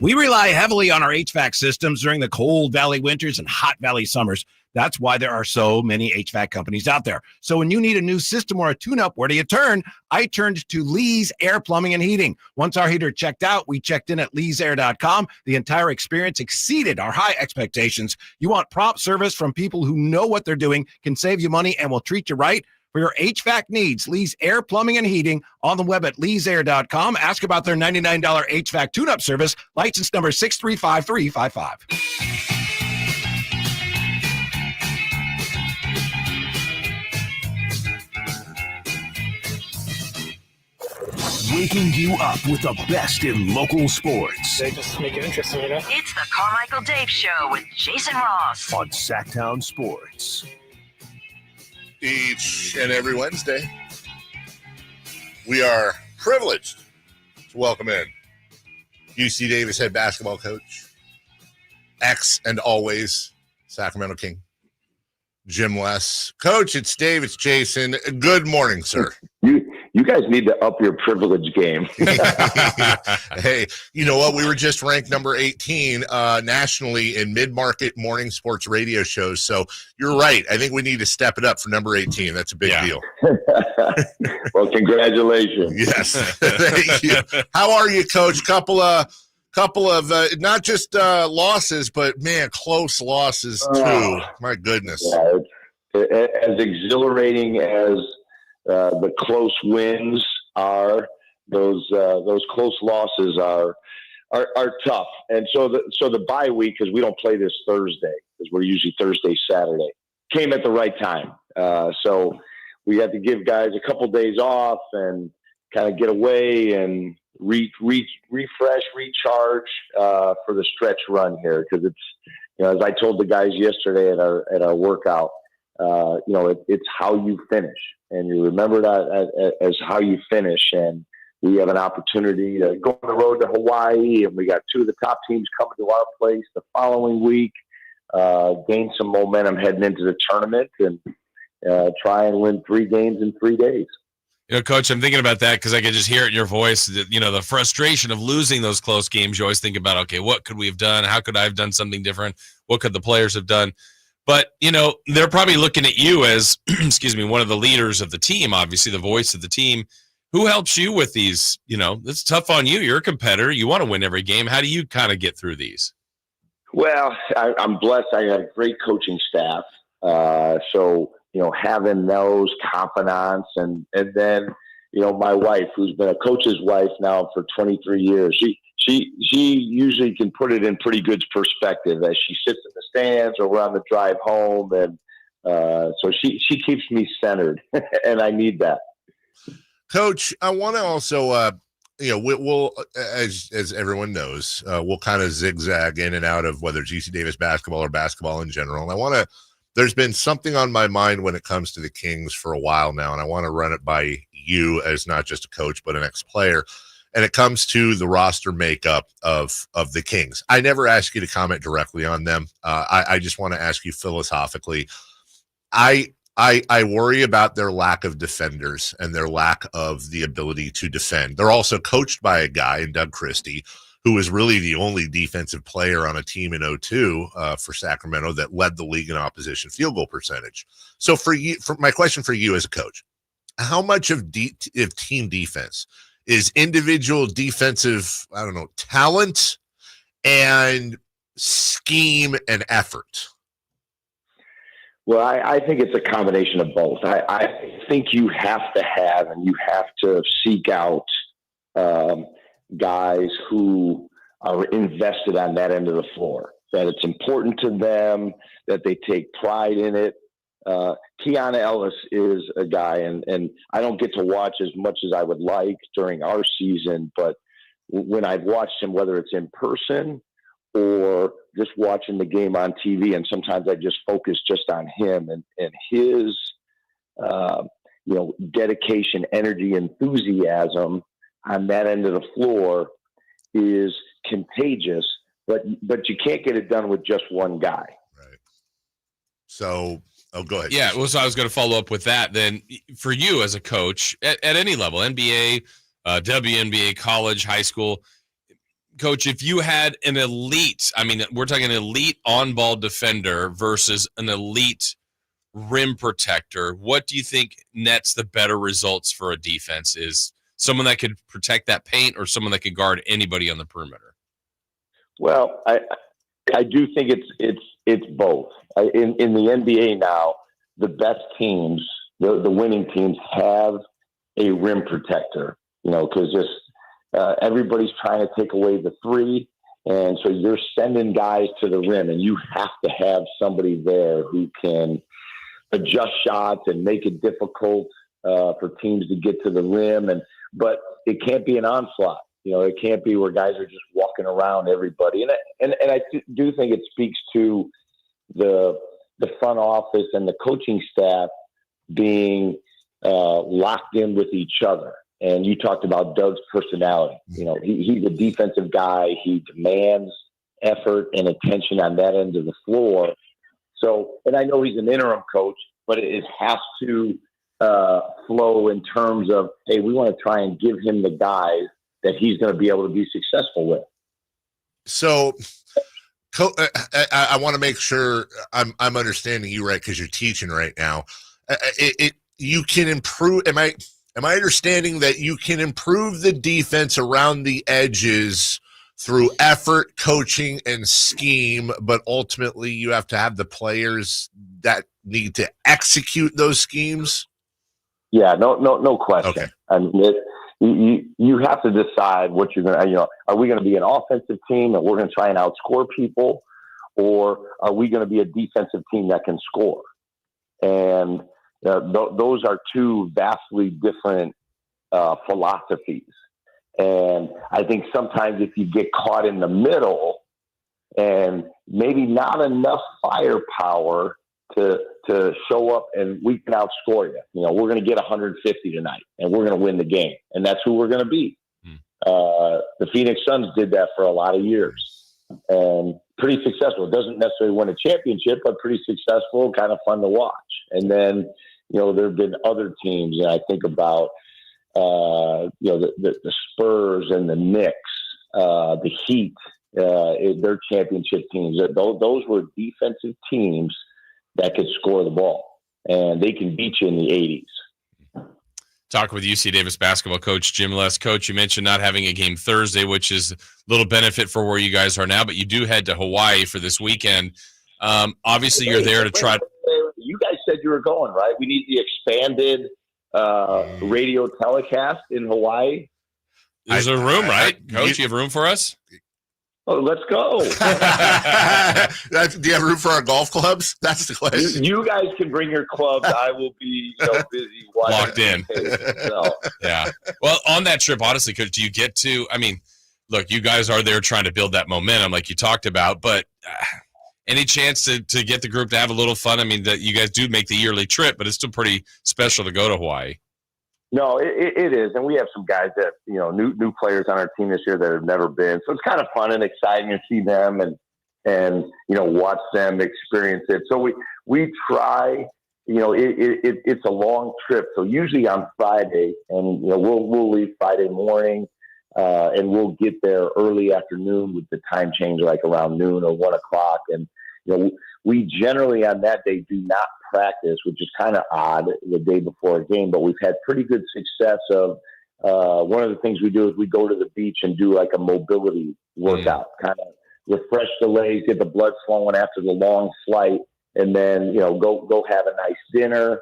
We rely heavily on our HVAC systems during the cold valley winters and hot valley summers. That's why there are so many HVAC companies out there. So when you need a new system or a tune-up, where do you turn? I turned to Lee's Air Plumbing and Heating. Once our heater checked out, we checked in at leesair.com. The entire experience exceeded our high expectations. You want prompt service from people who know what they're doing, can save you money, and will treat you right? For your HVAC needs, Lee's Air Plumbing and Heating on the web at leesair.com. Ask about their $99 HVAC tune-up service, license number 635355. Waking you up with the best in local sports. They just make it interesting, you know? It's the Carmichael Dave Show with Jason Ross on Sacktown Sports. Each and every Wednesday, we are privileged to welcome in UC Davis head basketball coach, ex and always Sacramento King, Jim Less. Coach, it's Dave, it's Jason. Good morning, sir. You guys need to up your privilege game. Hey, you know what? We were just ranked number 18 nationally in mid-market morning sports radio shows. So you're right. I think we need to step it up for number 18. That's a big deal. Well, congratulations. Yes. Thank you. How are you, Coach? Couple couple of not just losses, but man, close losses too. My goodness. Yeah, as exhilarating as the close wins are, those close losses are tough. And so the bye week, because we don't play this Thursday, because we're usually Thursday, Saturday, came at the right time. So we had to give guys a couple days off and kind of get away and refresh, recharge for the stretch run here. Because it's, as I told the guys yesterday at our workout, it's how you finish, and you remember that as how you finish. And we have an opportunity to go on the road to Hawaii, and we got 2 of the top teams coming to our place the following week, gain some momentum heading into the tournament, and try and win 3 games in 3 days. Coach, I'm thinking about that because I could just hear it in your voice, that, the frustration of losing those close games. You always think about, okay, what could we have done? How could I have done something different? What could the players have done? But, they're probably looking at you as, one of the leaders of the team, obviously the voice of the team. Who helps you with these? It's tough on you. You're a competitor. You want to win every game. How do you kind of get through these? Well, I'm blessed. I have a great coaching staff. So, having those confidants and then, my wife, who's been a coach's wife now for 23 years, she usually can put it in pretty good perspective as she sits in the stands or we're on the drive home. And so she keeps me centered, and I need that. Coach, I want to also, we'll as everyone knows, we'll kind of zigzag in and out of whether it's UC Davis basketball or basketball in general. And there's been something on my mind when it comes to the Kings for a while now, and I want to run it by you as not just a coach, but an ex-player. And it comes to the roster makeup of the Kings. I never ask you to comment directly on them. I just want to ask you philosophically. I worry about their lack of defenders and their lack of the ability to defend. They're also coached by a guy in Doug Christie, who was really the only defensive player on a team in 2002 for Sacramento that led the league in opposition field goal percentage. So for my question for you as a coach, how much of team defense is individual defensive, talent and scheme and effort? Well, I think it's a combination of both. I think you have to have and you have to seek out guys who are invested on that end of the floor, that it's important to them, that they take pride in it. Keanu Ellis is a guy, and I don't get to watch as much as I would like during our season, but when I've watched him, whether it's in person or just watching the game on TV, and sometimes I just focus just on him and his, dedication, energy, enthusiasm on that end of the floor is contagious, but you can't get it done with just one guy. Right. So, go ahead. Yeah, so I was going to follow up with that. Then for you as a coach at any level, NBA, WNBA, college, high school, Coach, if you had an elite, we're talking an elite on-ball defender versus an elite rim protector, what do you think nets the better results for a defense? Is someone that could protect that paint or someone that could guard anybody on the perimeter? Well, I do think it's both. In the NBA now, the best teams, the winning teams, have a rim protector. Because just everybody's trying to take away the three, and so you're sending guys to the rim, and you have to have somebody there who can adjust shots and make it difficult for teams to get to the rim. But it can't be an onslaught. It can't be where guys are just walking around everybody. And I do think it speaks to the front office and the coaching staff being locked in with each other. And you talked about Doug's personality. He's a defensive guy. He demands effort and attention on that end of the floor. So, and I know he's an interim coach, but it has to flow in terms of, hey, we want to try and give him the guys that he's going to be able to be successful with. So I want to make sure I'm understanding you right, because you're teaching right now. You can improve. Am I understanding that you can improve the defense around the edges through effort, coaching, and scheme, but ultimately you have to have the players that need to execute those schemes? Yeah, no question. Okay. I mean, you have to decide what you're going to, are we going to be an offensive team and we're going to try and outscore people, or are we going to be a defensive team that can score? And those are two vastly different philosophies. And I think sometimes if you get caught in the middle and maybe not enough firepower to show up and we can outscore you. We're going to get 150 tonight and we're going to win the game. And that's who we're going to beat. The Phoenix Suns did that for a lot of years and pretty successful. It doesn't necessarily win a championship, but pretty successful, kind of fun to watch. And then, there have been other teams. I think about, the Spurs and the Knicks, the Heat, their championship teams. Those were defensive teams that could score the ball, and they can beat you in the 80s. Talk with UC Davis basketball coach Jim Les. Coach, you mentioned not having a game Thursday, which is a little benefit for where you guys are now, but you do head to Hawaii for this weekend. Obviously, you're there to try. You guys said you were going, right? We need the expanded radio telecast in Hawaii. There's a room, right? Coach, you have room for us? Oh, let's go. Do you have room for our golf clubs? That's the question. You guys can bring your clubs. I will be busy locked in. So. Yeah. Well, on that trip, honestly, Coach, do you get to, look, you guys are there trying to build that momentum like you talked about, but any chance to get the group to have a little fun? That you guys do make the yearly trip, but it's still pretty special to go to Hawaii. No, it is. And we have some guys that, new players on our team this year that have never been. So it's kind of fun and exciting to see them and watch them experience it. So we try, it's a long trip. So usually on Friday, and, we'll leave Friday morning and we'll get there early afternoon with the time change, like around noon or 1 o'clock. And, we generally on that day do not practice, which is kind of odd the day before a game, but we've had pretty good success of one of the things we do is we go to the beach and do like a mobility workout, kind of refresh the legs, get the blood flowing after the long flight, and then, go have a nice dinner.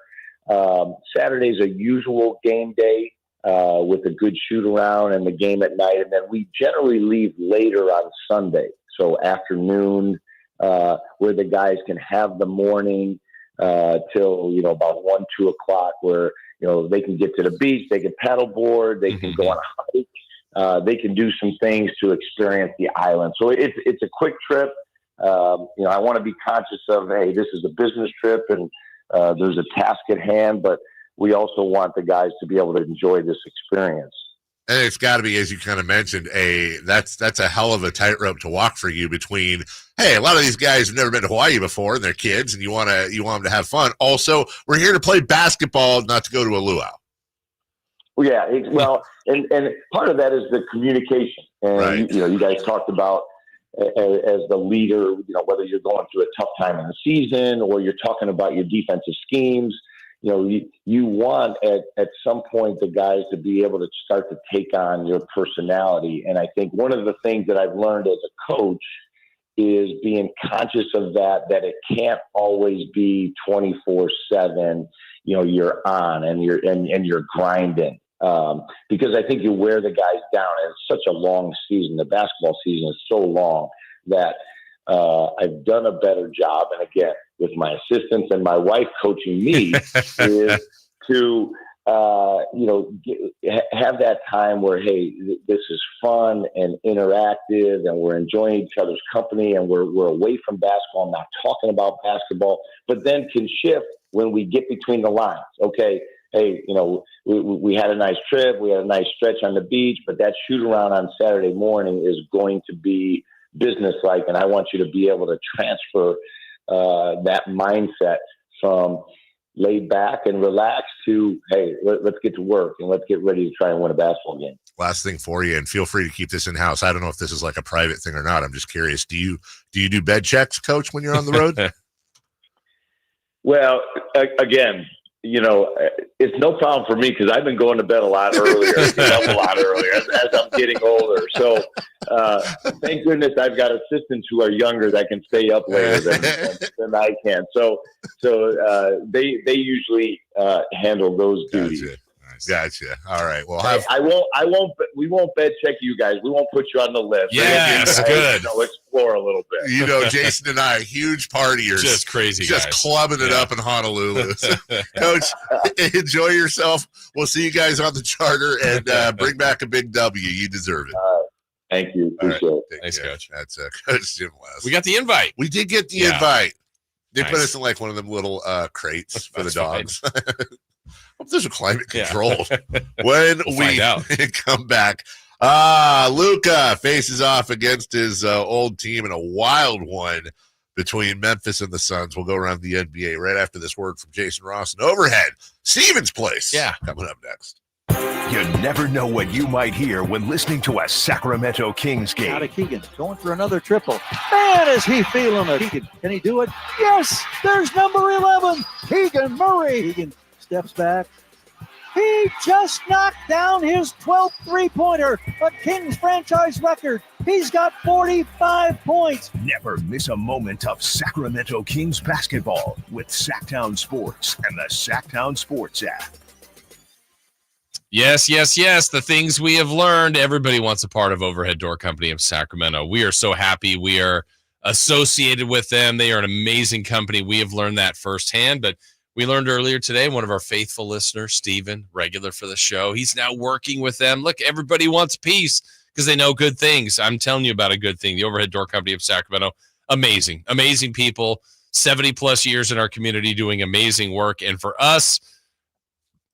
Saturday's a usual game day with a good shoot around and the game at night. And then we generally leave later on Sunday. So afternoon, where the guys can have the morning till about 1, 2 o'clock, where they can get to the beach, they can paddleboard, they can go on a hike, they can do some things to experience the island. So it's a quick trip. I want to be conscious of, hey, this is a business trip and there's a task at hand, but we also want the guys to be able to enjoy this experience. And it's got to be, as you kind of mentioned, that's a hell of a tightrope to walk for you between, hey, a lot of these guys have never been to Hawaii before and they're kids and you want them to have fun. Also, we're here to play basketball, not to go to a luau. Yeah, well, and part of that is the communication. And, right. You guys talked about as the leader, whether you're going through a tough time in the season or you're talking about your defensive schemes, you want at some point the guys to be able to start to take on your personality. And I think one of the things that I've learned as a coach is being conscious of that it can't always be 24/7, you're on and you're grinding. Because I think you wear the guys down. And it's such a long season. The basketball season is so long that I've done a better job. And again, with my assistants and my wife coaching me is to, have that time where, hey, this is fun and interactive and we're enjoying each other's company and we're away from basketball, not talking about basketball, but then can shift when we get between the lines. Okay. Hey, we had a nice trip. We had a nice stretch on the beach, but that shoot around on Saturday morning is going to be business-like. And I want you to be able to transfer that mindset from laid back and relaxed to, hey, let's get to work and let's get ready to try and win a basketball game. Last thing for you, and feel free to keep this in-house. I don't know if this is like a private thing or not. I'm just curious. Do you do bed checks, Coach, when you're on the road? Well, again, it's no problem for me because I've been going to bed a lot earlier, getting up a lot earlier as I'm getting older. So thank goodness I've got assistants who are younger that can stay up later than I can. So they usually handle those duties. Gotcha. All right. Well, we won't bed check you guys. We won't put you on the list. Yes, good. Explore a little bit. Jason and I, huge partiers, just crazy, just guys. clubbing it up in Honolulu. Coach, enjoy yourself. We'll see you guys on the charter and bring back a big W. You deserve it. Thank you. Appreciate it. Thanks, Coach. That's Coach Jim West. We got the invite. We did get the invite. They put us in like one of them little crates for the dogs. Hope those are climate controlled. When we come back, Luka faces off against his old team in a wild one between Memphis and the Suns. We'll go around the NBA right after this word from Jason Ross and Overhead. Stevens Place. Coming up next. You never know what you might hear when listening to a Sacramento Kings game. Out of Keegan, going for another triple. Man, is he feeling it. Keegan, can he do it? Yes, there's number 11, Keegan Murray. Keegan steps back. He just knocked down his 12th three-pointer, a Kings franchise record. He's got 45 points. Never miss a moment of Sacramento Kings basketball with Sacktown Sports and the Sacktown Sports app. Yes. The things we have learned. Everybody wants a part of Overhead Door Company of Sacramento. We are so happy we are associated with them. They are an amazing company. We have learned that firsthand, but we learned earlier today, one of our faithful listeners, Steven, regular for the show, he's now working with them. Look, everybody wants a piece because they know good things. I'm telling you about a good thing. The Overhead Door Company of Sacramento, amazing people, 70-plus years in our community doing amazing work. And for us,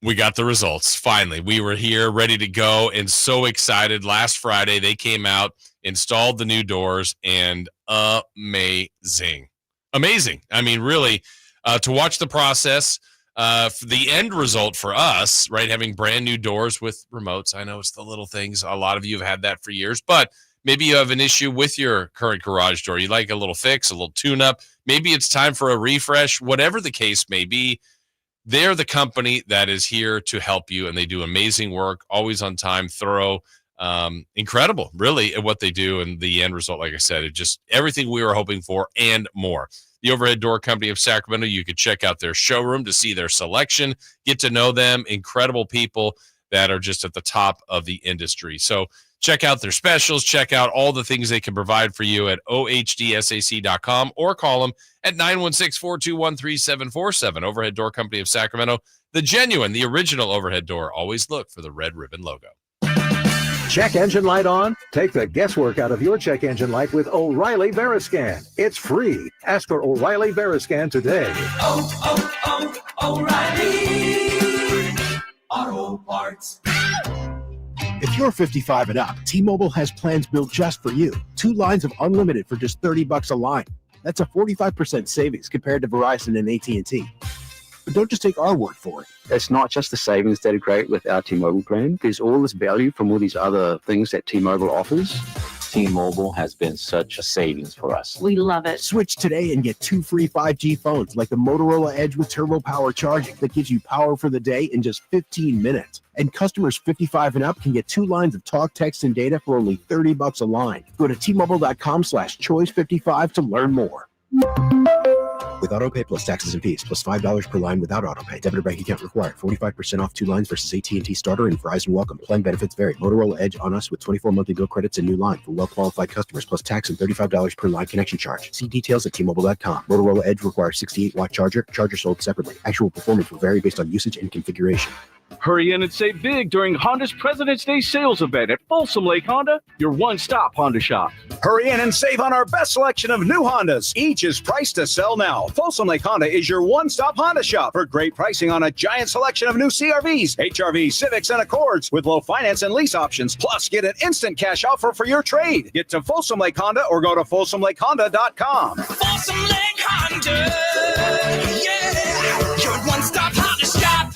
we got the results. Finally, we were here ready to go and so excited. Last Friday, they came out, installed the new doors, and amazing. I mean, really, to watch the process, the end result for us, right, having brand new doors with remotes. I know it's the little things. A lot of you have had that for years, but maybe you have an issue with your current garage door. You like a little fix, a little tune-up. Maybe it's time for a refresh. Whatever the case may be, they're the company that is here to help you, and they do amazing work, always on time, thorough, incredible, really, at what they do. And the end result, like I said, it just everything we were hoping for and more. The Overhead Door Company of Sacramento, you could check out their showroom to see their selection, get to know them, incredible people that are just at the top of the industry. So check out their specials, check out all the things they can provide for you at ohdsac.com or call them at 916-421-3747. Overhead Door Company of Sacramento, the genuine, the original Overhead Door. Always look for the red ribbon logo. Check engine light on? Take the guesswork out of your check engine light with O'Reilly Veriscan. It's free. Ask for O'Reilly Veriscan today. O'Reilly Auto Parts. If you're 55 and up, T-Mobile has plans built just for you. 2 lines of unlimited for just $30 a line. That's a 45% savings compared to Verizon and AT&T. But don't just take our word for it. It's not just the savings that are great with our T-Mobile plan. There's all this value from all these other things that T-Mobile offers. T-Mobile has been such a savings for us. We love it. Switch today and get 2 free 5G phones like the Motorola Edge with Turbo Power charging that gives you power for the day in just 15 minutes. And customers 55 and up can get 2 lines of talk, text, and data for only $30 a line. Go to T-Mobile.com/choice55 to learn more. With AutoPay plus taxes and fees, plus $5 per line without AutoPay. Debit or bank account required. 45% off 2 lines versus AT&T Starter and Verizon Welcome. Plan benefits vary. Motorola Edge on us with 24 monthly bill credits and new line for well-qualified customers, plus tax and $35 per line connection charge. See details at T-Mobile.com. Motorola Edge requires 68-watt charger. Charger sold separately. Actual performance will vary based on usage and configuration. Hurry in and save big during Honda's President's Day sales event at Folsom Lake Honda, your one-stop Honda shop. Hurry in and save on our best selection of new Hondas. Each is priced to sell now. Folsom Lake Honda is your one-stop Honda shop for great pricing on a giant selection of new CRVs, HRVs, Civics, and Accords with low finance and lease options. Plus, get an instant cash offer for your trade. Get to Folsom Lake Honda or go to FolsomLakeHonda.com. Folsom Lake Honda, yeah, your one-stop Honda shop.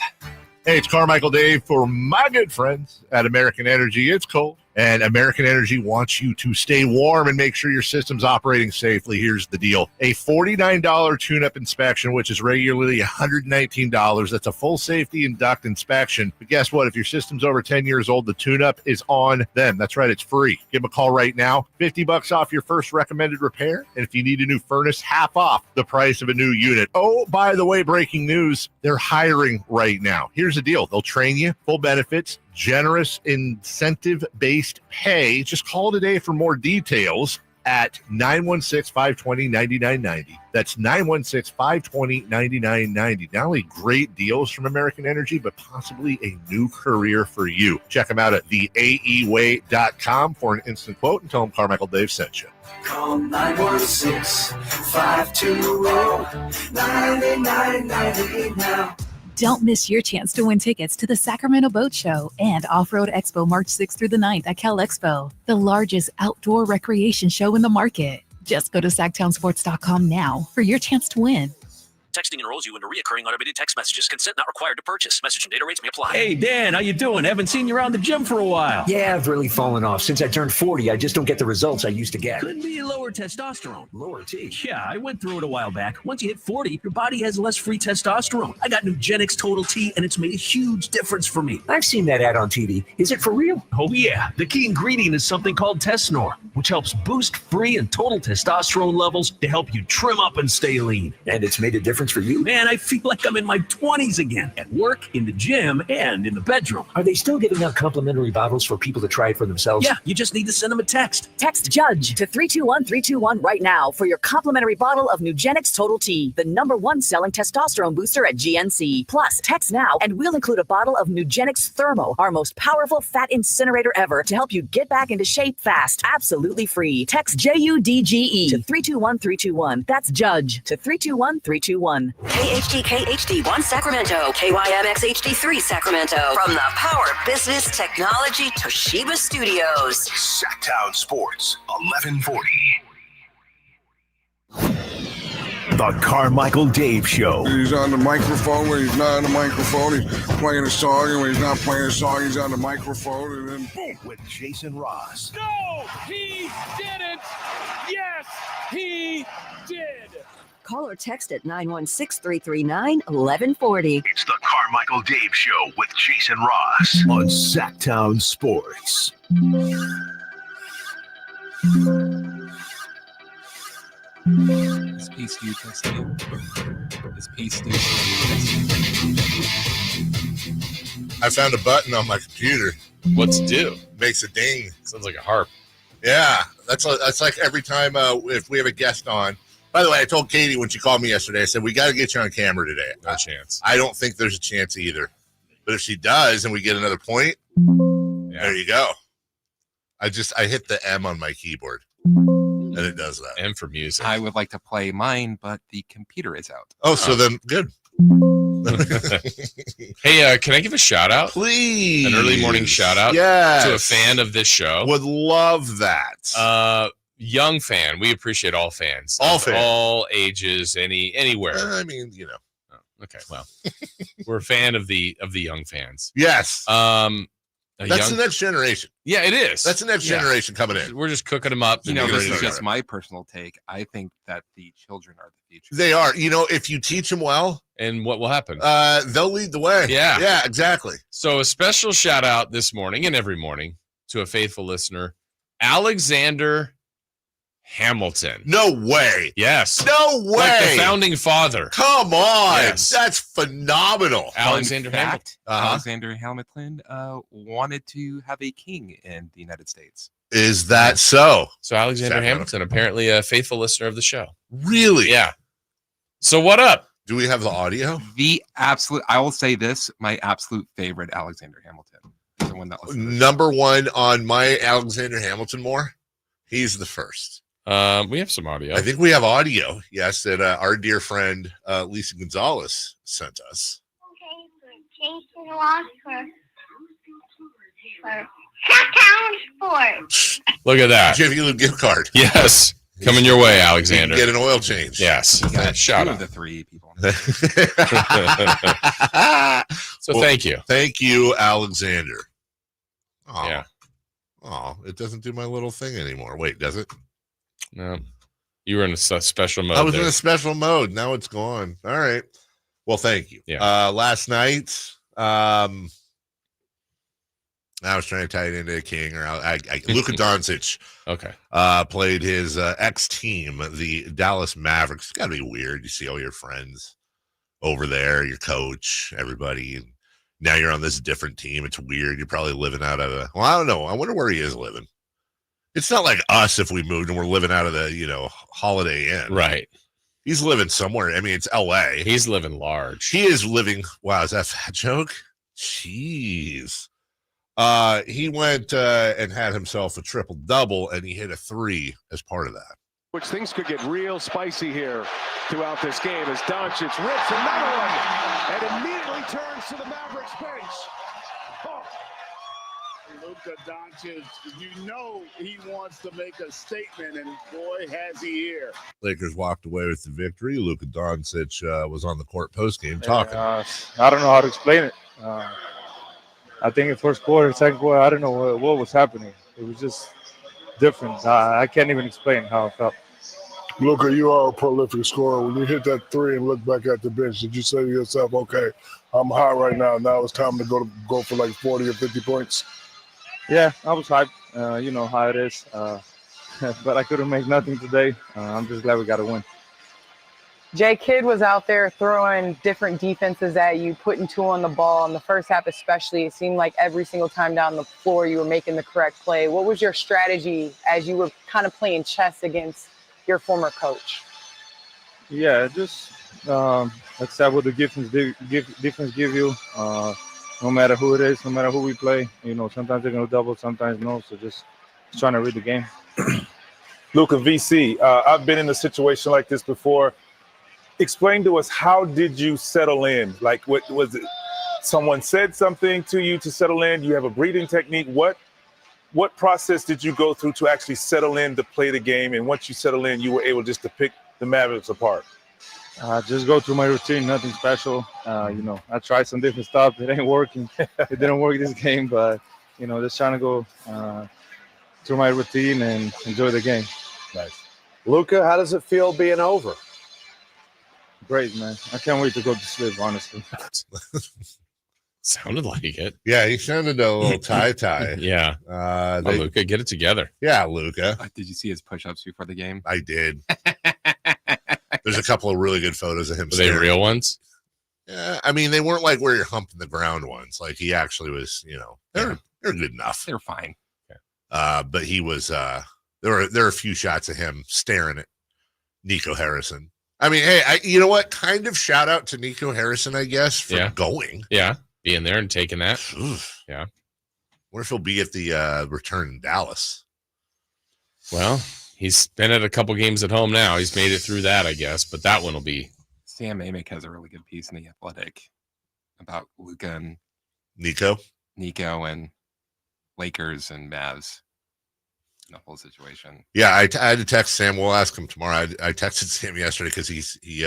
Hey, it's Carmichael Dave for my good friends at American Energy. It's cold, And American Energy wants you to stay warm and make sure your system's operating safely. Here's the deal. A $49 tune-up inspection, which is regularly $119. That's a full safety and duct inspection. But guess what? If your system's over 10 years old, the tune-up is on them. That's right. It's free. Give them a call right now. $50 off your first recommended repair. And if you need a new furnace, half off the price of a new unit. Oh, by the way, breaking news. They're hiring right now. Here's the deal. They'll train you, full benefits, generous incentive-based pay. Just call today for more details at 916-520-9990. That's 916-520-9990. Not only great deals from American Energy, but possibly a new career for you. Check them out at theaeway.com for an instant quote and tell them Carmichael Dave sent you. Call 916-520-9990 now. Don't miss your chance to win tickets to the Sacramento Boat Show and Off-Road Expo March 6th through the 9th at Cal Expo, the largest outdoor recreation show in the market. Just go to sacktownsports.com now for your chance to win. Texting enrolls you into recurring automated text messages. Consent not required to purchase. Message and data rates may apply. Hey, Dan, how you doing? Haven't seen you around the gym for a while. Yeah, I've really fallen off. Since I turned 40, I just don't get the results I used to get. Could be lower testosterone. Lower T? Yeah, I went through it a while back. Once you hit 40, your body has less free testosterone. I got Nugenix Total T, and it's made a huge difference for me. I've seen that ad on TV. Is it for real? Oh, yeah. The key ingredient is something called Tesnor, which helps boost free and total testosterone levels to help you trim up and stay lean. And it's made a difference for you? Man, I feel like I'm in my 20s again, at work, in the gym, and in the bedroom. Are they still giving out complimentary bottles for people to try it for themselves? Yeah, you just need to send them a text. Text JUDGE to 321-321 right now for your complimentary bottle of Nugenix Total T, the #1 selling testosterone booster at GNC. Plus, text now and we'll include a bottle of Nugenix Thermo, our most powerful fat incinerator ever, to help you get back into shape fast. Absolutely free. Text JUDGE to 321-321. That's JUDGE to 321-321. KHD1 Sacramento, KYMX HD3 Sacramento. From the Power Business Technology Toshiba Studios. Sacktown Sports, 1140. The Carmichael Dave Show. He's on the microphone when he's not on the microphone. He's playing a song, and when he's not playing a song, he's on the microphone, and then boom. With Jason Ross. No, he didn't. Yes, he did. Call or text at 916-339-1140. It's the Carmichael Dave Show with Jason Ross on Sacktown Sports. Is P-Stu texting? Is P-Stu texting? I found a button on my computer. What's it do? Makes a ding. Sounds like a harp. Yeah, that's like every time if we have a guest on. By the way, I told Katie when she called me yesterday, I said, we got to get you on camera today. No chance. I don't think there's a chance either. But if she does and we get another point, there you go. I hit the M on my keyboard, and it does that. M for music. I would like to play mine, but the computer is out. Oh, so then good. Hey, can I give a shout out? Please. An early morning shout out to a fan of this show. Would love that. Young fan. We appreciate all fans. All fans. All ages, anywhere. I mean, you know. Oh, okay, well. We're a fan of the young fans. Yes. That's the next generation. Yeah, it is. That's the next generation coming in. We're just cooking them up. You know, this is just my personal take. I think that the children are the future. They are. You know, if you teach them well. And what will happen? They'll lead the way. Yeah. Yeah, exactly. So a special shout out this morning and every morning to a faithful listener, Alexander Hamilton. No way. Yes. No way. Like the founding father. Come on. Yes. That's phenomenal. Alexander Hamilton. Alexander Hamilton wanted to have a king in the United States. Is that so? So Alexander Hamilton, apparently a faithful listener of the show. Really? Yeah. So what up? Do we have the audio? I will say this, my absolute favorite Alexander Hamilton. The one that number one on my Alexander Hamilton more. He's the first. We have some audio. I think we have audio. Yes, that our dear friend Lisa Gonzalez sent us. Okay, for Jason Ross for Sacktown Sports. Look at that. Jiffy Lube gift card. Yes. Coming your way, Alexander. Get an oil change. Yes. Shout out. The three people. So thank you. Thank you, Alexander. Oh. Yeah. Oh, it doesn't do my little thing anymore. Wait, does it? No. You were in a special mode. I was in a special mode. Now it's gone. All right. Well, thank you. Yeah. Last night, I was trying to tie it into a king, or Luka Doncic. Okay. Played his ex-team, the Dallas Mavericks. It's got to be weird. You see all your friends over there, your coach, everybody, and now you're on this different team. It's weird. You're probably living out of well, I don't know. I wonder where he is living. It's not like us if we moved and we're living out of the, Holiday Inn. Right. He's living somewhere. I mean, it's L.A. He's living large. He is living. Wow, is that a fat joke? Jeez. He went and had himself a triple-double, and he hit a 3 as part of that. Which things could get real spicy here throughout this game as Doncic rips another one and immediately turns to the Mavericks bench. Oh. Luka Doncic, he wants to make a statement, and boy, has he here. Lakers walked away with the victory. Luka Doncic was on the court postgame talking. I don't know how to explain it. I think in first quarter, second quarter, I don't know what was happening. It was just different. I can't even explain how I felt. Luka, you are a prolific scorer. When you hit that 3 and look back at the bench, did you say to yourself, okay, I'm hot right now. Now it's time to go for like 40 or 50 points? Yeah, I was hyped. You know how it is. But I couldn't make nothing today. I'm just glad we got a win. Jay Kidd was out there throwing different defenses at you, putting 2 on the ball. In the first half especially, it seemed like every single time down the floor you were making the correct play. What was your strategy as you were kind of playing chess against your former coach? Yeah, just accept what the defense give you. No matter who it is, no matter who we play. Sometimes they're going to double, sometimes no. So just trying to read the game. Luka, VC, I've been in a situation like this before. Explain to us, how did you settle in? Like, what was it? Someone said something to you to settle in? Do you have a breathing technique? What process did you go through to actually settle in to play the game? And once you settle in, you were able just to pick the Mavericks apart? Just go through my routine, nothing special. I tried some different stuff. It ain't working. It didn't work this game, but, just trying to go through my routine and enjoy the game. Nice. Luka, how does it feel being over? Great, man. I can't wait to go to sleep, honestly. Sounded like it. Yeah, he sounded a little tie. Yeah. Luka, get it together. Yeah, Luka. Did you see his push-ups before the game? I did. There's a couple of really good photos of him. Were they real ones? Yeah, I mean, they weren't like where you're humping the ground ones. Like, he actually was, they're good enough. They're fine. But he was, there are a few shots of him staring at Nico Harrison. I mean, hey, you know what? Kind of shout out to Nico Harrison, I guess, for going. Yeah, being there and taking that. Yeah. Wonder if he'll be at the return in Dallas. Well, he's been at a couple games at home now. He's made it through that, I guess, but that one will be. Sam Amick has a really good piece in The Athletic about Luka and Nico and Lakers and Mavs. The whole situation. Yeah, I had to text Sam. We'll ask him tomorrow. I texted Sam yesterday because he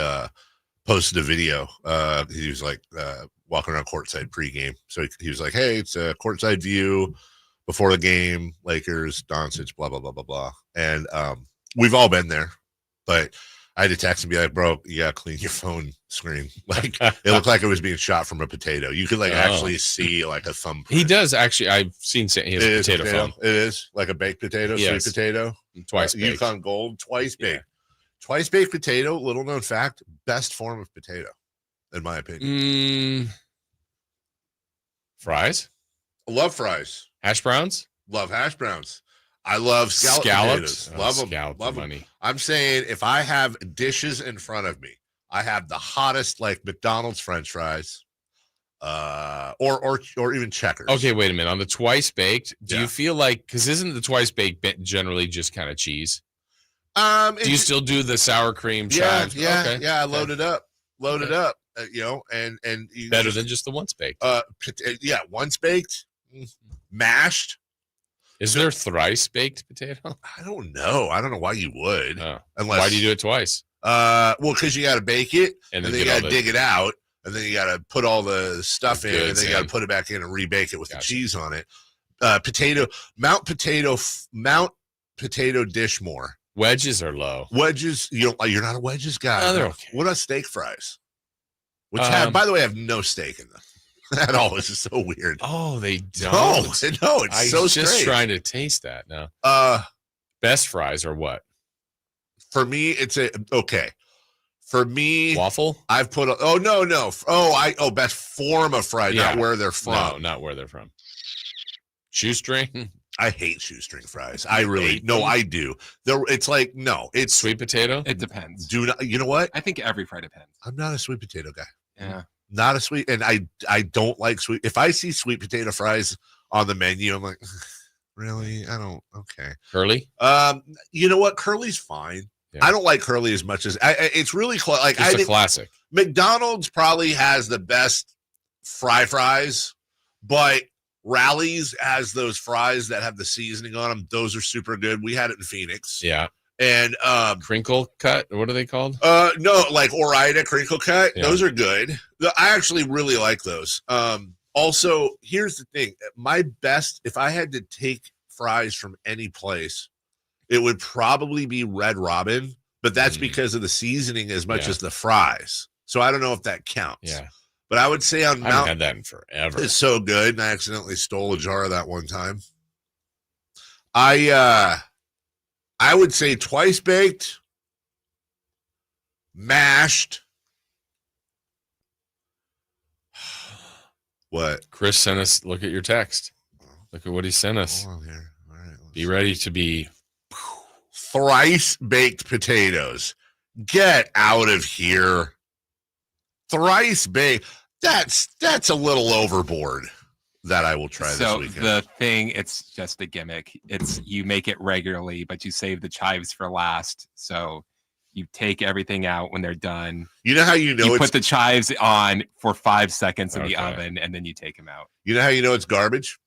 posted a video. He was like walking around courtside pregame. So he was like, "Hey, it's a courtside view before the game. Lakers, Doncic, blah blah blah blah blah." And we've all been there, but I had to text and be like, "Bro, you gotta clean your phone screen. Like, it looked like it was being shot from a potato. You could actually see like a thumbprint." He does actually. I've seen his potato phone. It is like a baked potato, yes. Sweet potato, twice baked. Yukon Gold, twice baked. Twice baked potato. Little known fact: best form of potato, in my opinion. Fries. I love fries. Hash browns. Love hash browns. I love scallops. Love them. Love them. I'm saying if I have dishes in front of me, I have the hottest, like McDonald's French fries, or even Checkers. Okay, wait a minute. On the twice baked, do you feel like, because isn't the twice baked generally just kind of cheese? Do you still do the sour cream chives? Yeah. Okay. Yeah. Load it up. And better than just the once baked. Once baked, mashed. Is there thrice baked potato? I don't know. I don't know why you would. Why do you do it twice? Well, because you got to bake it, and then you got to dig it out, and then you got to put all the stuff in, and then you got to put it back in and rebake it with the cheese on it. Mount potato dish more. Wedges are low. Wedges, you're not a wedges guy. No, they're okay. What about steak fries? Which by the way, have no steak in them. That always is so weird. Oh, they don't. No, it's so just strange. trying to taste that now. Best fries are what? For me, it's okay. For me, waffle. I've put. Best form of fry, not where they're from. No, not where they're from. Shoestring. I hate shoestring fries. I do. It's like it's sweet potato. It depends. Do not. You know what? I think every fry depends. I'm not a sweet potato guy. Yeah. Not a sweet, and I don't like sweet. If I see sweet potato fries on the menu, I'm like, really? I don't. Okay. Curly. You know what? Curly's fine. Yeah. I don't like curly as much as it's really like it's a classic. McDonald's probably has the best fries, but Rally's has those fries that have the seasoning on them. Those are super good. We had it in Phoenix. Yeah. And crinkle cut, what are they called? No, like Ore-Ida crinkle cut. Yeah. Those are good. I actually really like those. Also, here's the thing. My best, if I had to take fries from any place, it would probably be Red Robin, but that's because of the seasoning as much as the fries. So I don't know if that counts. Yeah. But I would say on I haven't had that in forever. It's so good, and I accidentally stole a jar of that one time. I would say twice baked, mashed. What? Chris sent us. Look at your text. Look at what he sent us. Hold on here. All right. Be ready to be thrice baked potatoes. Get out of here. Thrice baked. That's a little overboard. That I will try this weekend. So the thing, it's just a gimmick. It's you make it regularly, but you save the chives for last. So you take everything out when they're done. You know how you put the chives on for 5 seconds in the oven, and then you take them out. You know how you know it's garbage?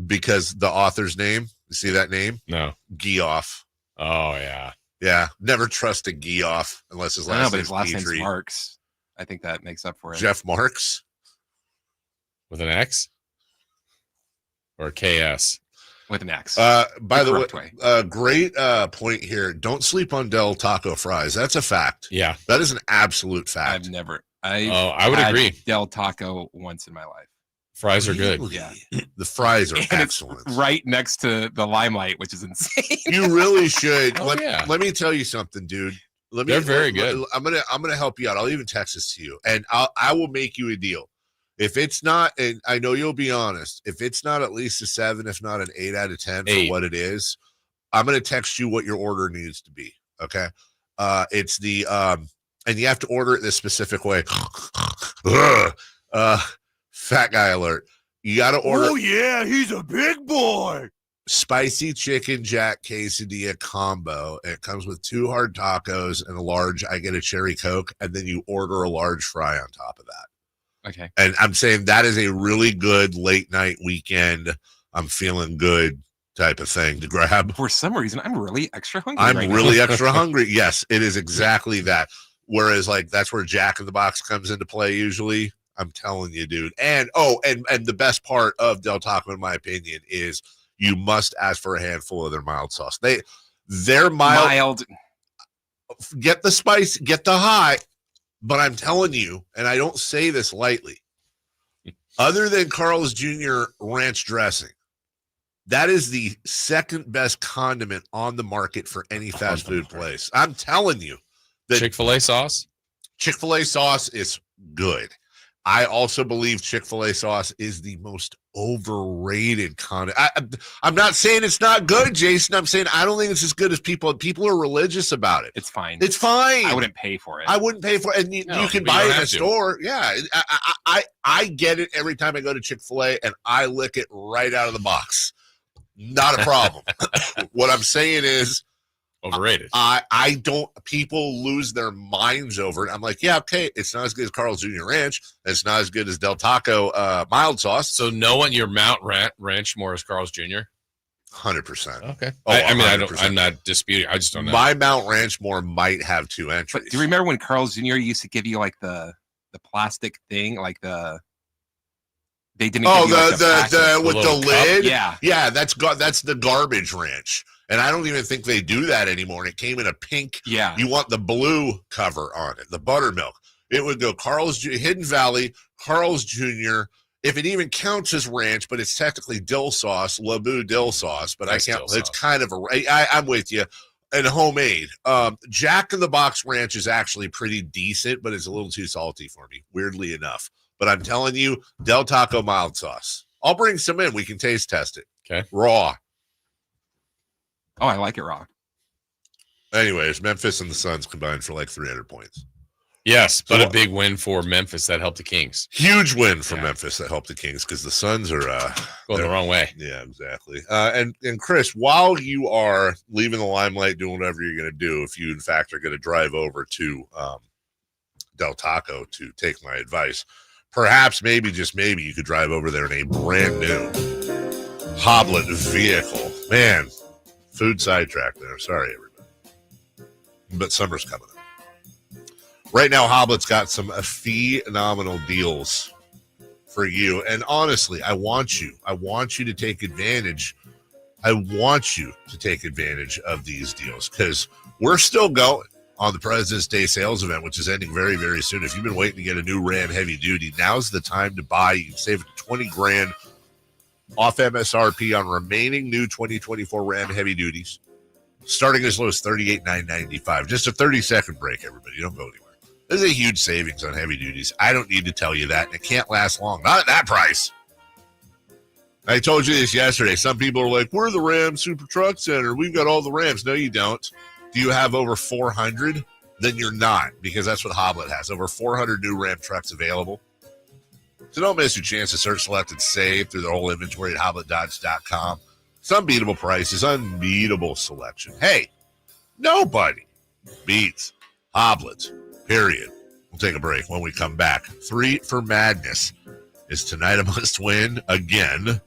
Because the author's name. You see that name? No. Geoff. Oh yeah. Yeah. Never trust a Geoff unless his last name's Marks. I think that makes up for it. Jeff Marks with an X. Or KS with an X. By the way, great point here. Don't sleep on Del Taco fries. That's a fact. Yeah, that is an absolute fact. I would agree. Del Taco once in my life. Fries are good. Yeah, the fries are and excellent. It's right next to the Limelight, which is insane. You really should. Yeah. Let me tell you something, dude. They're very good. I'm gonna help you out. I'll even text this to you, and I will make you a deal. If it's not, and I know you'll be honest, if it's not at least a 7, if not an 8 out of 10 for what it is, I'm going to text you what your order needs to be. Okay. It's the, and you have to order it this specific way. Fat guy alert. You got to order. Oh yeah, he's a big boy. Spicy chicken jack quesadilla combo. It comes with 2 hard tacos and a large, I get a cherry Coke, and then you order a large fry on top of that. Okay. And I'm saying that is a really good late night weekend. I'm feeling good type of thing to grab. For some reason, I'm really extra hungry. I'm really extra hungry. Yes, it is exactly that. Whereas like that's where Jack in the Box comes into play usually. I'm telling you, dude. And the best part of Del Taco, in my opinion, is you must ask for a handful of their mild sauce. They're mild. Get the spice, get the hot. But I'm telling you, and I don't say this lightly, other than Carl's Jr. ranch dressing, that is the second best condiment on the market for any fast food place. I'm telling you. That Chick-fil-A sauce? Chick-fil-A sauce is good. I also believe Chick-fil-A sauce is the most overrated condiment. I'm not saying it's not good, Jason. I'm saying I don't think it's as good as people. People are religious about it. It's fine. It's fine. I wouldn't pay for it. I wouldn't pay for it. And you can buy it in a store. Yeah. I get it every time I go to Chick-fil-A, and I lick it right out of the box. Not a problem. What I'm saying is, overrated. I don't. People lose their minds over it. I'm like, yeah, okay. It's not as good as Carl's Jr. Ranch. It's not as good as Del Taco mild sauce. So no one your Mount Ranch more as Carl's Jr. 100%. Okay. Oh, I'm not disputing. I just don't know. My Mount Ranchmore might have 2 entries. But do you remember when Carl's Jr. used to give you like the plastic thing, like the They didn't. Oh, give you, like, the with the lid. Yeah, that's the garbage ranch, and I don't even think they do that anymore. And it came in a pink. Yeah, you want the blue cover on it, the buttermilk. It would go Hidden Valley, Carl's Jr. If it even counts as ranch, but it's technically dill sauce, Laboo dill sauce. But I can't. It's kind of I'm with you. And homemade. Jack in the Box ranch is actually pretty decent, but it's a little too salty for me, weirdly enough. But I'm telling you, Del Taco mild sauce. I'll bring some in. We can taste test it. Okay. Raw. Oh, I like it raw. Anyways, Memphis and the Suns combined for like 300 points. Yes, but a big win for Memphis that helped the Kings. Huge win for Memphis that helped the Kings because the Suns are going the wrong way. Yeah, exactly. And Chris, while you are leaving the limelight, doing whatever you're going to do, if you in fact are going to drive over to Del Taco to take my advice, perhaps, maybe, just maybe, you could drive over there in a brand new Hoblet vehicle. Man, food sidetrack there. Sorry, everybody. But summer's coming up. Right now, Hoblet's got some phenomenal deals for you. And honestly, I want you to take advantage. I want you to take advantage of these deals because we're still going on the President's Day sales event, which is ending very, very soon. If you've been waiting to get a new Ram heavy duty, now's the time to buy. You can save $20,000 off MSRP on remaining new 2024 Ram heavy duties, starting as low as $38,995. Just a 30-second break, everybody. You don't go anywhere. There's a huge savings on heavy duties. I don't need to tell you that, and it can't last long. Not at that price. I told you this yesterday. Some people are like, we're the Ram Super Truck Center. We've got all the Rams. No, you don't. Do you have over 400? Then you're not, because that's what Hoblet has. Over 400 new Ram trucks available. So don't miss your chance to search, select, and save through their whole inventory at HobletDodge.com. Some unbeatable prices, unbeatable selection. Hey, nobody beats Hoblet. Period. We'll take a break. When we come back, 3 for Madness. Is tonight a must win again?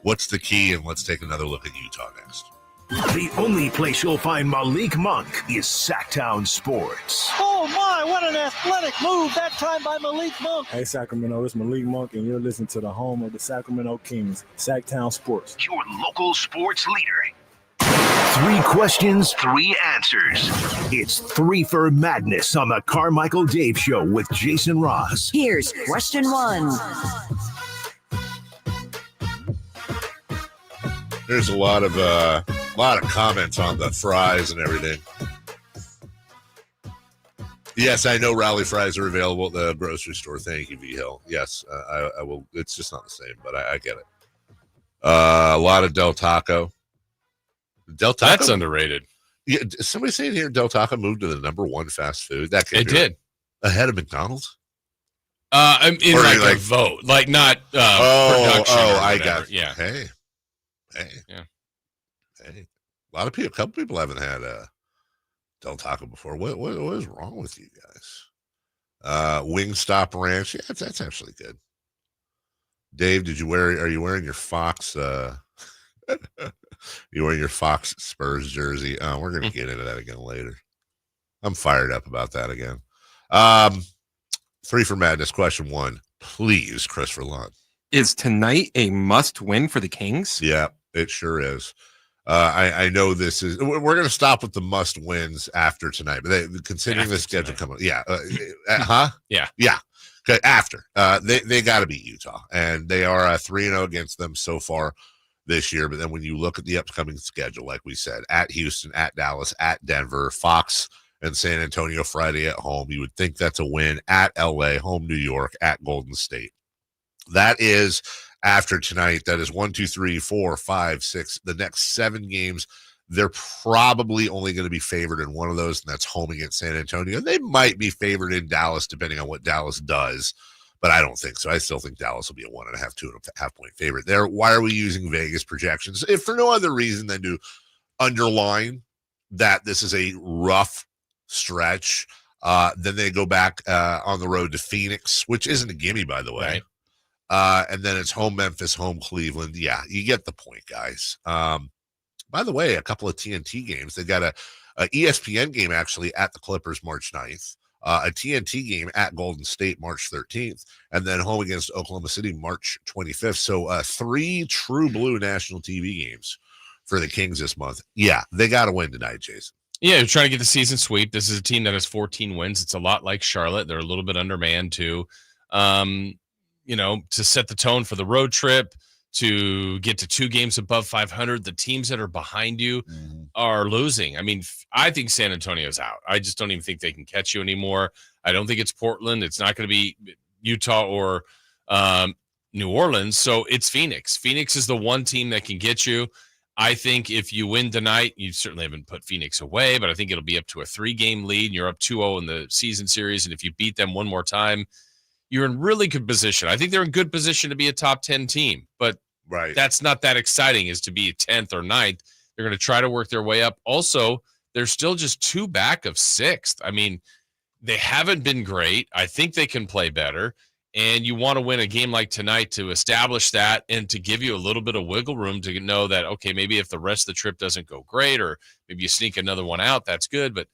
What's the key? And let's take another look at Utah next. The only place you'll find Malik Monk is Sacktown Sports. Oh my, what an athletic move that time by Malik Monk. Hey Sacramento, it's Malik Monk and you're listening to the home of the Sacramento Kings, Sacktown Sports. Your local sports leader. 3 questions, 3 answers. It's 3 for Madness on the Carmichael Dave Show with Jason Ross. Here's question 1. There's a lot of comments on the fries and everything. Yes, I know Rally fries are available at the grocery store. Thank you, V Hill. Yes, I will. It's just not the same, but I get it. A lot of Del Taco. Del Taco. That's underrated. Yeah, somebody saying here Del Taco moved to the #1 fast food. That it did ahead of McDonald's. In like a vote, like not production. I got it. Yeah. Hey. Yeah. Hey. A lot of people. A couple people haven't had Del Taco before. What is wrong with you guys? Wingstop Ranch. Yeah, that's actually good. Dave, are you wearing your Fox? You wearing your Fox Spurs jersey? We're gonna get into that again later. I'm fired up about that again. 3 for Madness. Question 1, please, Christopher Lund. Is tonight a must-win for the Kings? Yeah, it sure is. I know this is. We're going to stop with the must-wins after tonight, but considering after the schedule coming, yeah, yeah. Okay, after they got to beat Utah, and they are 3-0 against them so far this year. But then when you look at the upcoming schedule, like we said, at Houston, at Dallas, at Denver, Fox and San Antonio Friday at home, you would think that's a win. At LA, home New York, at Golden State. That is after tonight. That is 1, 2, 3, 4, 5, 6. The next 7 games, they're probably only going to be favored in one of those, and that's home against San Antonio. They might be favored in Dallas, depending on what Dallas does, but I don't think so. I still think Dallas will be a 1.5, 2.5 point favorite there. Why are we using Vegas projections? If for no other reason than to underline that this is a rough stretch. Then they go back on the road to Phoenix, which isn't a gimme, by the way. Right. And then it's home Memphis, home Cleveland. Yeah, you get the point, guys. By the way, a couple of TNT games. They got a ESPN game actually at the Clippers March 9th. a TNT game at Golden State March 13th, and then home against Oklahoma City March 25th. So 3 true blue national TV games for the Kings this month. Yeah, they got to win tonight, Jason. Yeah, you're trying to get the season sweep. This is a team that has 14 wins. It's a lot like Charlotte. They're a little bit undermanned too. To set the tone for the road trip, to get to 2 games above 500, the teams that are behind you are losing. I mean, I think San Antonio's out. I just don't even think they can catch you anymore. I don't think it's Portland. It's not going to be Utah or New Orleans. So it's Phoenix. Phoenix is the one team that can get you. I think if you win tonight, you certainly haven't put Phoenix away, but I think it'll be up to a 3-game lead. And you're up 2-0 in the season series. And if you beat them one more time, you're in really good position. I think they're in good position to be a top 10 team, but that's not that exciting as to be 10th or 9th. They're going to try to work their way up. Also, they're still just 2 back of 6th. I mean, they haven't been great. I think they can play better. And you want to win a game like tonight to establish that and to give you a little bit of wiggle room to know that, okay, maybe if the rest of the trip doesn't go great or maybe you sneak another one out, that's good. But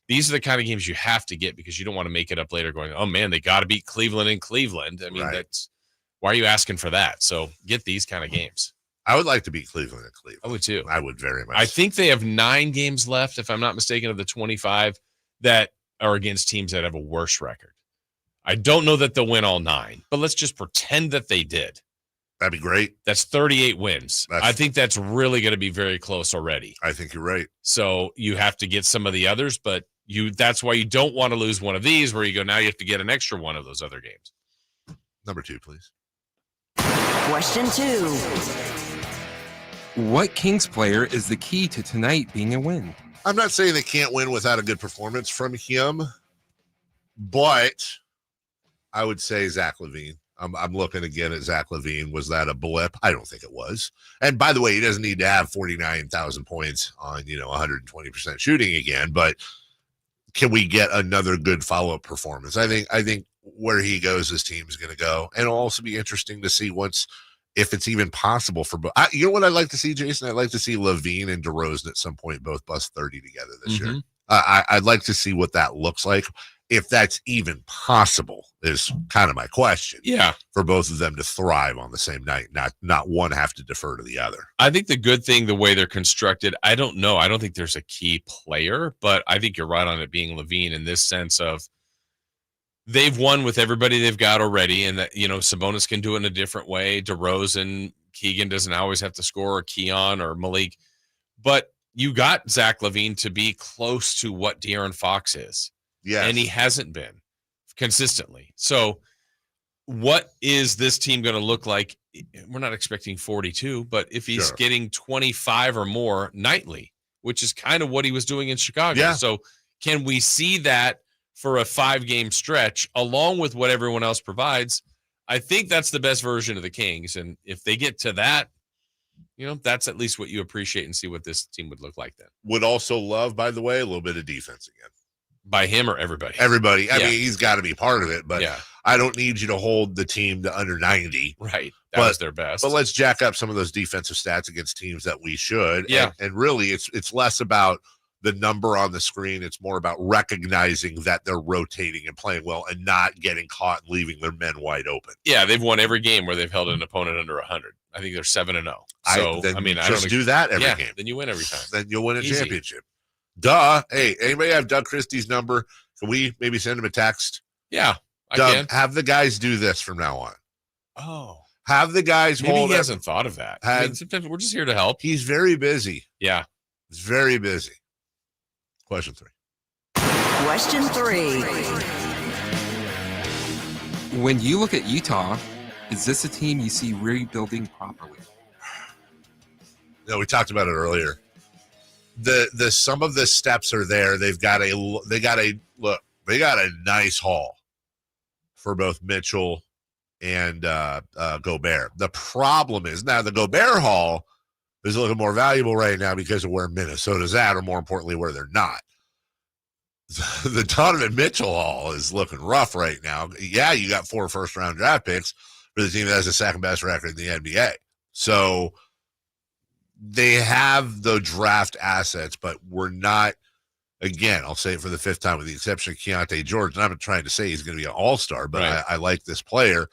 these are the kind of games you have to get because you don't want to make it up later going, oh, man, they got to beat Cleveland in Cleveland. I mean, that's why are you asking for that? So get these kind of games. I would like to beat Cleveland in Cleveland. I would too. I would very much. I think they have 9 games left, if I'm not mistaken, of the 25 that are against teams that have a worse record. I don't know that they'll win all 9, but let's just pretend that they did. That'd be great. That's 38 wins. I think that's really going to be very close already. I think you're right. So you have to get some of the others, but that's why you don't want to lose one of these where you go, now you have to get an extra one of those other games. Number 2, please. Question 2. What Kings player is the key to tonight being a win? I'm not saying they can't win without a good performance from him, but I would say Zach LaVine. I'm looking again at Zach LaVine. Was that a blip? I don't think it was. And by the way, he doesn't need to have 49,000 points on 120% shooting again. But can we get another good follow-up performance? I think where he goes, his team is going to go, and it'll also be interesting to see if it's even possible for both. You know what I'd like to see, Jason? I'd like to see LaVine and DeRozan at some point both bust 30 together this year. I'd like to see what that looks like. If that's even possible is kind of my question. Yeah. For both of them to thrive on the same night, not one have to defer to the other. I think the good thing, the way they're constructed, I don't know. I don't think there's a key player, but I think you're right on it being LaVine in this sense of they've won with everybody they've got already. And that, Sabonis can do it in a different way. DeRozan, Keegan doesn't always have to score, or Keon or Malik, but you got Zach LaVine to be close to what De'Aaron Fox is. Yes. And he hasn't been consistently. So what is this team going to look like? We're not expecting 42, but if he's getting 25 or more nightly, which is kind of what he was doing in Chicago. Yeah. So can we see that for a 5-game stretch along with what everyone else provides? I think that's the best version of the Kings. And if they get to that, that's at least what you appreciate and see what this team would look like then. Would also love, by the way, a little bit of defense again. By him or everybody? Everybody. I mean, he's got to be part of it, but yeah. I don't need you to hold the team to under 90. Right. That was their best. But let's jack up some of those defensive stats against teams that we should. Yeah. And really, it's less about the number on the screen. It's more about recognizing that they're rotating and playing well and not getting caught and leaving their men wide open. Yeah, they've won every game where they've held an opponent under 100. I think they're 7-0. So, I don't do that every game. Then you win every time. Then you'll win a championship. Duh. Hey, anybody have Doug Christie's number? Can we maybe send him a text? Yeah, Doug, I can. Have the guys do this from now on. Oh. Have the guys Maybe hold he hasn't thought of that. Sometimes we're just here to help. He's very busy. Yeah. He's very busy. Question 3. Question 3. When you look at Utah, is this a team you see rebuilding properly? No, we talked about it earlier. The some of the steps are there. They got a nice haul for both Mitchell and Gobert. The problem is now the Gobert haul is a little more valuable right now because of where Minnesota's at, or more importantly, where they're not. The Donovan Mitchell haul is looking rough right now. Yeah, you got 4 first-round draft picks for the team that has the second best record in the NBA. So they have the draft assets, but we're not again, I'll say it for the fifth time, with the exception of Keontae George, and I'm not trying to say he's going to be an all-star, but Right. I like this player.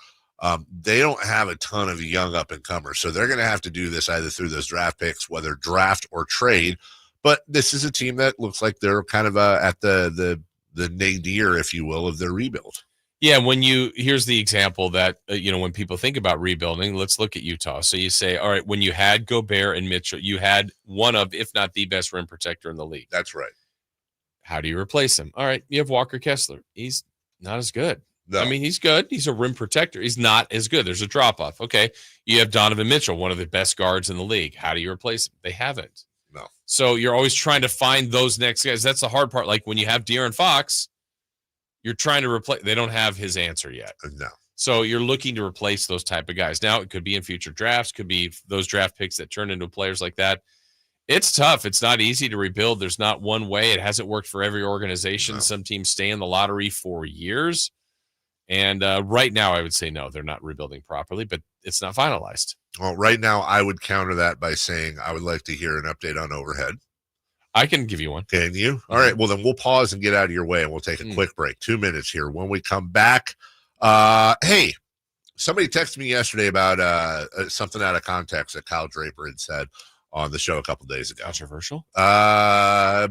They don't have a ton of young up-and-comers, so they're going to have to do this either through those draft picks, whether draft or trade. But this is a team that looks like they're kind of at the nadir, if you will, of their rebuild. Yeah, here's the example that, when people think about rebuilding, let's look at Utah. So you say, all right, when you had Gobert and Mitchell, you had one of, if not the best rim protector in the league. That's right. How do you replace him? All right, you have Walker Kessler. He's not as good. No. I mean, he's good. He's a rim protector. He's not as good. There's a drop-off. Okay, you have Donovan Mitchell, one of the best guards in the league. How do you replace him? They haven't. No. So you're always trying to find those next guys. That's the hard part. Like when you have De'Aaron Fox, you're trying to replace. They don't have his answer yet. No. So you're looking to replace those type of guys. Now it could be in future drafts, could be those draft picks that turn into players like that. It's tough. It's not easy to rebuild. There's not one way. It hasn't worked for every organization. No. Some teams stay in the lottery for years. And right now I would say no, they're not rebuilding properly, but it's not finalized. Well, right now I would counter that by saying I would like to hear an update on overhead. I can give you one. Can you? All right. Well, then we'll pause and get out of your way, and we'll take a quick break. 2 minutes here. When we come back, hey, somebody texted me yesterday about something out of context that Kyle Draper had said on the show a couple days ago. Controversial? I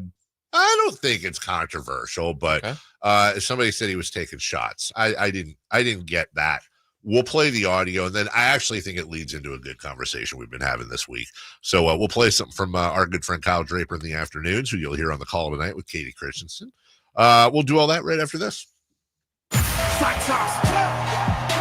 don't think it's controversial, but Okay. Somebody said he was taking shots. I didn't get that. We'll play the audio, and then I actually think it leads into a good conversation we've been having this week. So we'll play something from our good friend Kyle Draper in the afternoons, who you'll hear on the call tonight with Katie Christensen. We'll do all that right after this.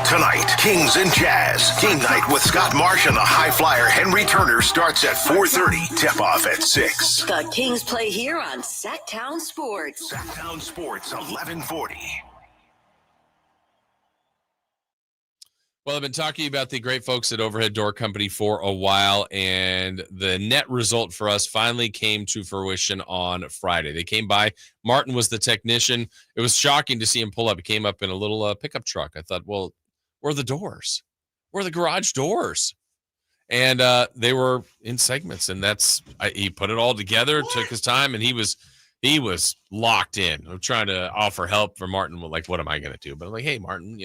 Tonight, Kings and Jazz. Game night with Scott Marsh and the high flyer Henry Turner starts at 4:30. Tip-off at 6. The Kings play here on Sacktown Sports. Sacktown Sports, 1140. Well, I've been talking about the great folks at Overhead Door Company for a while, and the net result for us finally came to fruition on Friday. They came by. Martin was the technician. It was shocking to see him pull up. He came up in a little pickup truck. I thought, well, where are the doors? Where are the garage doors? And they were in segments, and he put it all together, took his time, and he was locked in. I'm trying to offer help for Martin. Like, what am I going to do? But I'm like, hey, Martin,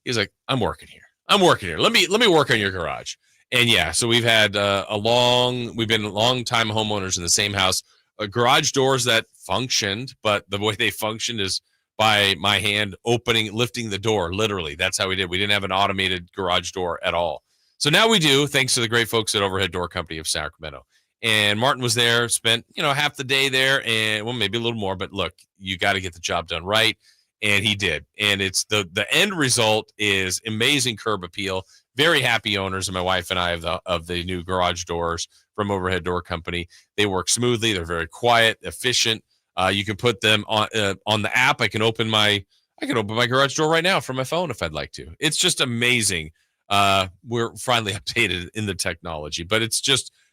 he's like, I'm working here. Let me work on your garage. And yeah, so we've had we've been long time homeowners in the same house. Garage doors that functioned, but the way they functioned is by my hand lifting the door. Literally, that's how we did. We didn't have an automated garage door at all. So now we do, thanks to the great folks at Overhead Door Company of Sacramento. And Martin was there, spent half the day there, and maybe a little more. But look, you got to get the job done right. And he did. And it's the end result is amazing curb appeal. Very happy owners, and my wife and I of the new garage doors from Overhead Door Company. They work smoothly. They're very quiet, efficient. You can put them on the app. I can open my garage door right now from my phone if I'd like to. It's just amazing. We're finally updated in the technology, but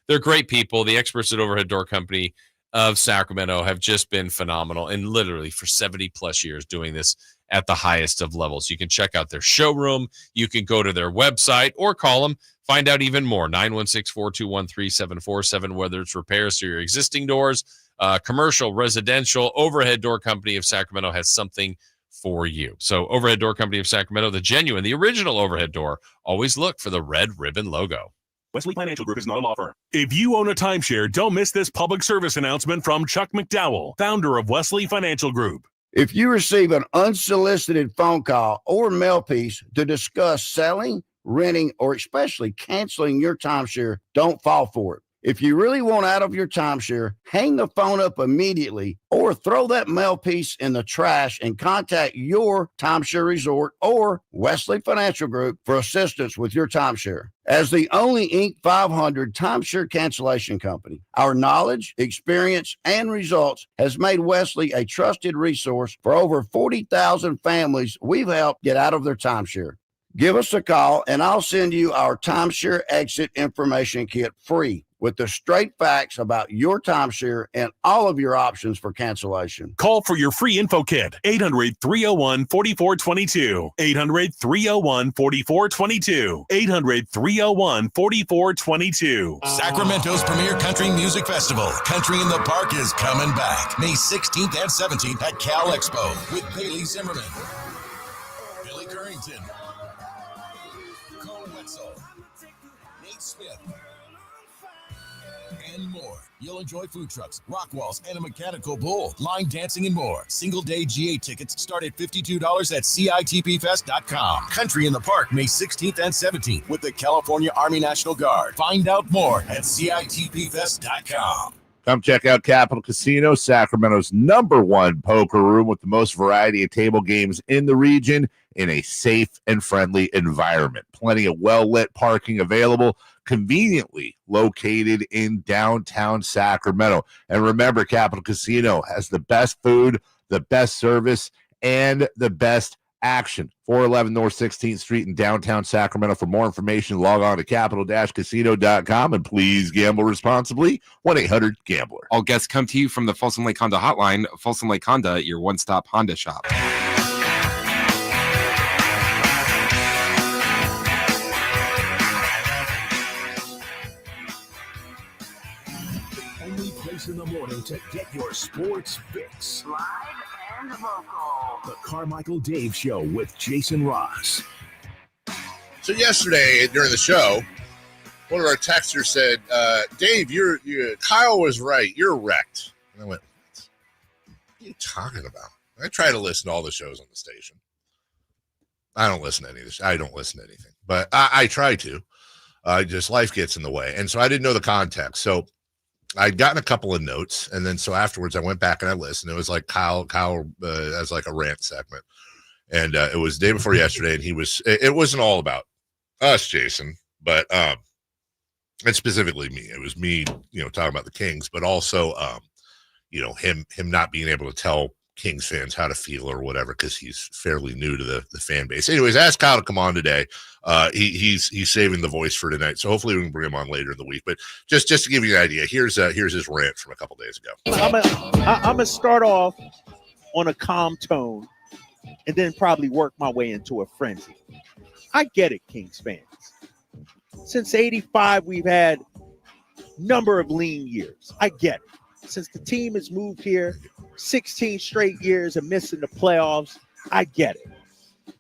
they're great people. The experts at Overhead Door Company of Sacramento have just been phenomenal, and literally for 70 plus years doing this at the highest of levels. You can check out their showroom. You can go to their website or call them, find out even more. 916-421-3747, whether it's repairs to your existing doors, commercial, residential. Overhead Door Company of Sacramento has something for you. So Overhead Door Company of Sacramento, the original overhead door. Always look for the red ribbon logo. Wesley Financial Group is not a law firm. If you own a timeshare, don't miss this public service announcement from Chuck McDowell, founder of Wesley Financial Group. If you receive an unsolicited phone call or mail piece to discuss selling, renting, or especially canceling your timeshare, don't fall for it. If you really want out of your timeshare, hang the phone up immediately or throw that mail piece in the trash and contact your timeshare resort or Wesley Financial Group for assistance with your timeshare. As the only Inc. 500 timeshare cancellation company, our knowledge, experience, and results has made Wesley a trusted resource for over 40,000 families we've helped get out of their timeshare. Give us a call, and I'll send you our timeshare exit information kit free. with the straight facts about your timeshare and all of your options for cancellation. Call for your free info kit. 800-301-4422. 800-301-4422. 800-301-4422. Sacramento's premier country music festival, Country in the Park, is coming back May 16th and 17th at Cal Expo with Bailey Zimmerman, Billy Currington, Cole Wetzel, Nate Smith, and more. You'll enjoy food trucks, rock walls, and a mechanical bull, line dancing, and more. Single-day GA tickets start at $52 at CITPFest.com. Country in the Park, May 16th and 17th with the California Army National Guard. Find out more at CITPFest.com. Come check out Capital Casino, Sacramento's #1 poker room with the most variety of table games in the region in a safe and friendly environment. Plenty of well-lit parking available, conveniently located in downtown Sacramento. And remember, Capital Casino has the best food, the best service, and the best action. 411 North 16th Street in downtown Sacramento. For more information, log on to capital-casino.com, and please gamble responsibly. 1-800-GAMBLER. All guests come to you from the Folsom Lake Honda hotline. Folsom Lake Honda, your one-stop Honda shop. Only place in the morning to get your sports fix. Live and vocal. The Carmichael Dave Show with Jason Ross. So yesterday during the show, one of our texters said, Dave, Kyle was right. You're wrecked. And I went, what are you talking about? I try to listen to all the shows on the station. I don't listen to any of this. I don't listen to anything, but I try to. Just life gets in the way. And so I didn't know the context. So I'd gotten a couple of notes, and then so afterwards I went back and I listened. It was like Kyle as like a rant segment, and it was the day before yesterday, and it wasn't all about us, Jason, but and specifically me. It was me, talking about the Kings, but also him not being able to tell Kings fans how to feel or whatever, because he's fairly new to the fan base. Anyways, ask Kyle to come on today. He's saving the voice for tonight, so hopefully we can bring him on later in the week. But just to give you an idea, here's his rant from a couple days ago. I'm gonna start off on a calm tone, and then probably work my way into a frenzy. I get it, Kings fans. Since '85, we've had number of lean years. I get it. Since the team has moved here, 16 straight years of missing the playoffs, I get it.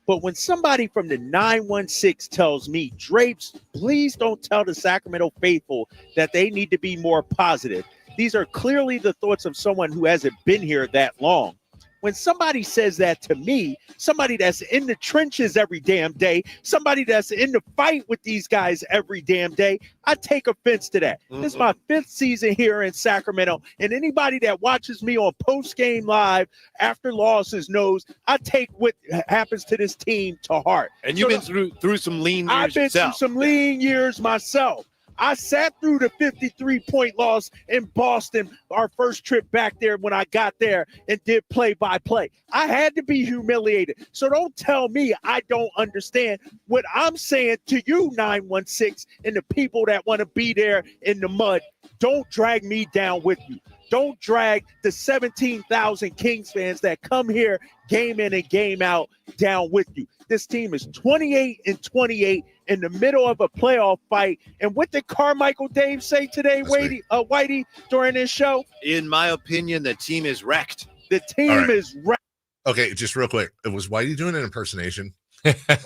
But when somebody from the 916 tells me, Drapes, please don't tell the Sacramento faithful that they need to be more positive. These are clearly the thoughts of someone who hasn't been here that long. When somebody says that to me, somebody that's in the trenches every damn day, somebody that's in the fight with these guys every damn day, I take offense to that. This is my 5th season here in Sacramento, and anybody that watches me on post-game live after losses knows I take what happens to this team to heart. And you've been through some lean years I've been yourself. through some lean years myself. I sat through the 53-point loss in Boston, our first trip back there when I got there and did play-by-play. I had to be humiliated. So don't tell me I don't understand what I'm saying to you, 916, and the people that want to be there in the mud. Don't drag me down with you. Don't drag the 17,000 Kings fans that come here game in and game out down with you. This team is 28-28 in the middle of a playoff fight. And what did Carmichael Dave say today, Whitey, during this show? In my opinion, the team is wrecked. The team is wrecked. Okay, just real quick. Was Whitey doing an impersonation?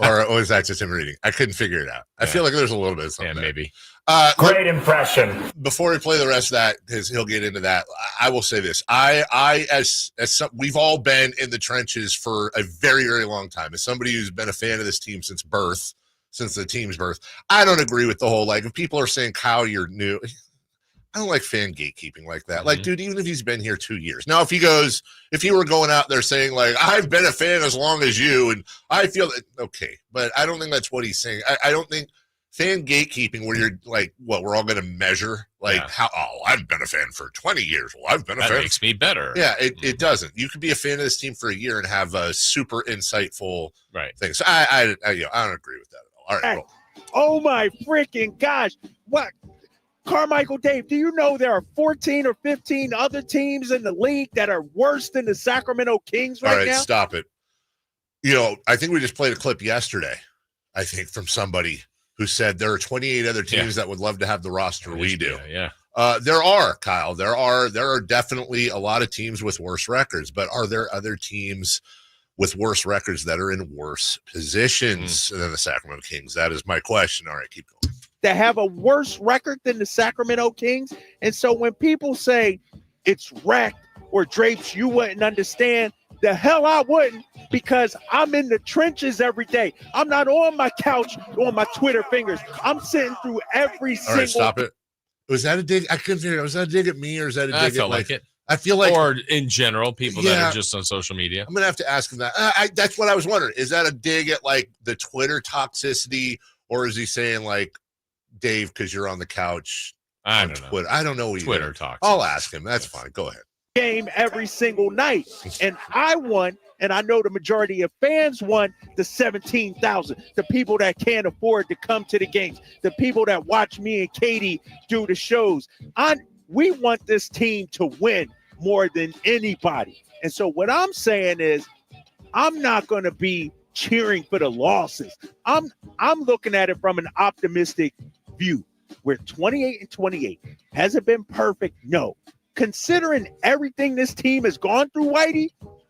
or was that just him reading? I couldn't figure it out. I feel like there's a little bit of something there. Maybe. Great impression. Before we play the rest of that, because he'll get into that, I will say this. We've all been in the trenches for a very, very long time. As somebody who's been a fan of this team since the team's birth, I don't agree with the whole, if people are saying, Kyle, you're new, I don't like fan gatekeeping like that. Like, dude, even if he's been here 2 years. Now, if he were going out there saying, I've been a fan as long as you, and I feel that, okay. But I don't think that's what he's saying. I don't think fan gatekeeping where you're we're all going to measure, I've been a fan for 20 years. Well, I've been a fan. That makes me better. Yeah, it doesn't. You could be a fan of this team for a year and have a super insightful thing. So I don't agree with that at all. All right, Oh, my freaking gosh. What? Carmichael Dave, do you know there are 14 or 15 other teams in the league that are worse than the Sacramento Kings All right, now? stop it. You know, I think we just played a clip yesterday, I think, from somebody who said there are 28 other teams that would love to have the roster we do. Yeah. There are, Kyle. There are definitely a lot of teams with worse records, but are there other teams with worse records that are in worse positions than the Sacramento Kings? That is my question. All right, keep going. That have a worse record than the Sacramento Kings. And so when people say it's wrecked or Drapes, you wouldn't understand, the hell I wouldn't, because I'm in the trenches every day. I'm not on my couch on my Twitter fingers. I'm sitting through every single. All right, stop it. Was that a dig? I couldn't figure it out. Was that a dig at me or is that a dig I at felt like it. I feel like, or in general, people that are just on social media. I'm gonna have to ask him that. That's what I was wondering. Is that a dig at like the Twitter toxicity, or is he saying like, Dave, because you're on the couch? I don't know. Twitter. I don't know. Twitter talks. I'll ask him. That's fine. Go ahead. Game every single night, and I won, and I know the majority of fans won. The 17,000, the people that can't afford to come to the games, the people that watch me and Katie do the shows. We want this team to win more than anybody, and so what I'm saying is, I'm not going to be cheering for the losses. I'm looking at it from an optimistic view. We're 28-28. Has it been perfect? No. Considering everything this team has gone through, Whitey,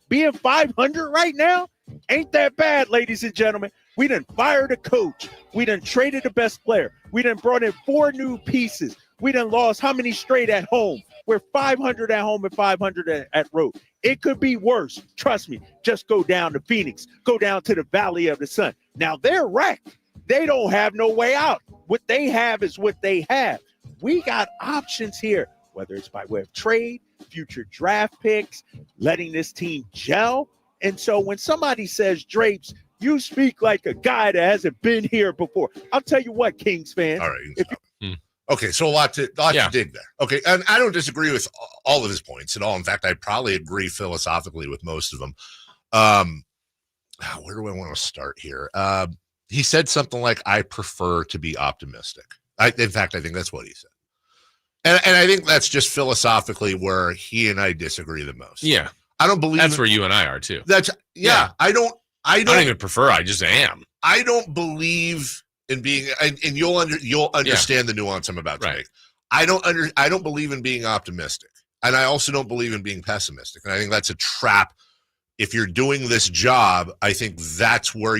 being 500 right now, ain't that bad, ladies and gentlemen. We done fired a coach. We done traded the best player. We done brought in 4 new pieces. We done lost how many straight at home? We're 500 at home and 500 at road. It could be worse. Trust me. Just go down to Phoenix. Go down to the Valley of the Sun. Now, they're wrecked. They don't have no way out. What they have is what they have. We got options here, whether it's by way of trade, future draft picks, letting this team gel. And so when somebody says, Drapes, you speak like a guy that hasn't been here before. I'll tell you what, Kings fans. All right. Okay, so a lot to dig there. Okay, and I don't disagree with all of his points at all. In fact, I probably agree philosophically with most of them. Where do I want to start here? He said something like, I prefer to be optimistic. In fact, I think that's what he said. And I think that's just philosophically where he and I disagree the most. Yeah. I don't believe that's where you and I are too. I don't even prefer. I just am. I don't believe in being, and you'll understand the nuance I'm about to make. I don't believe in being optimistic, and I also don't believe in being pessimistic. And I think that's a trap. If you're doing this job, I think that's where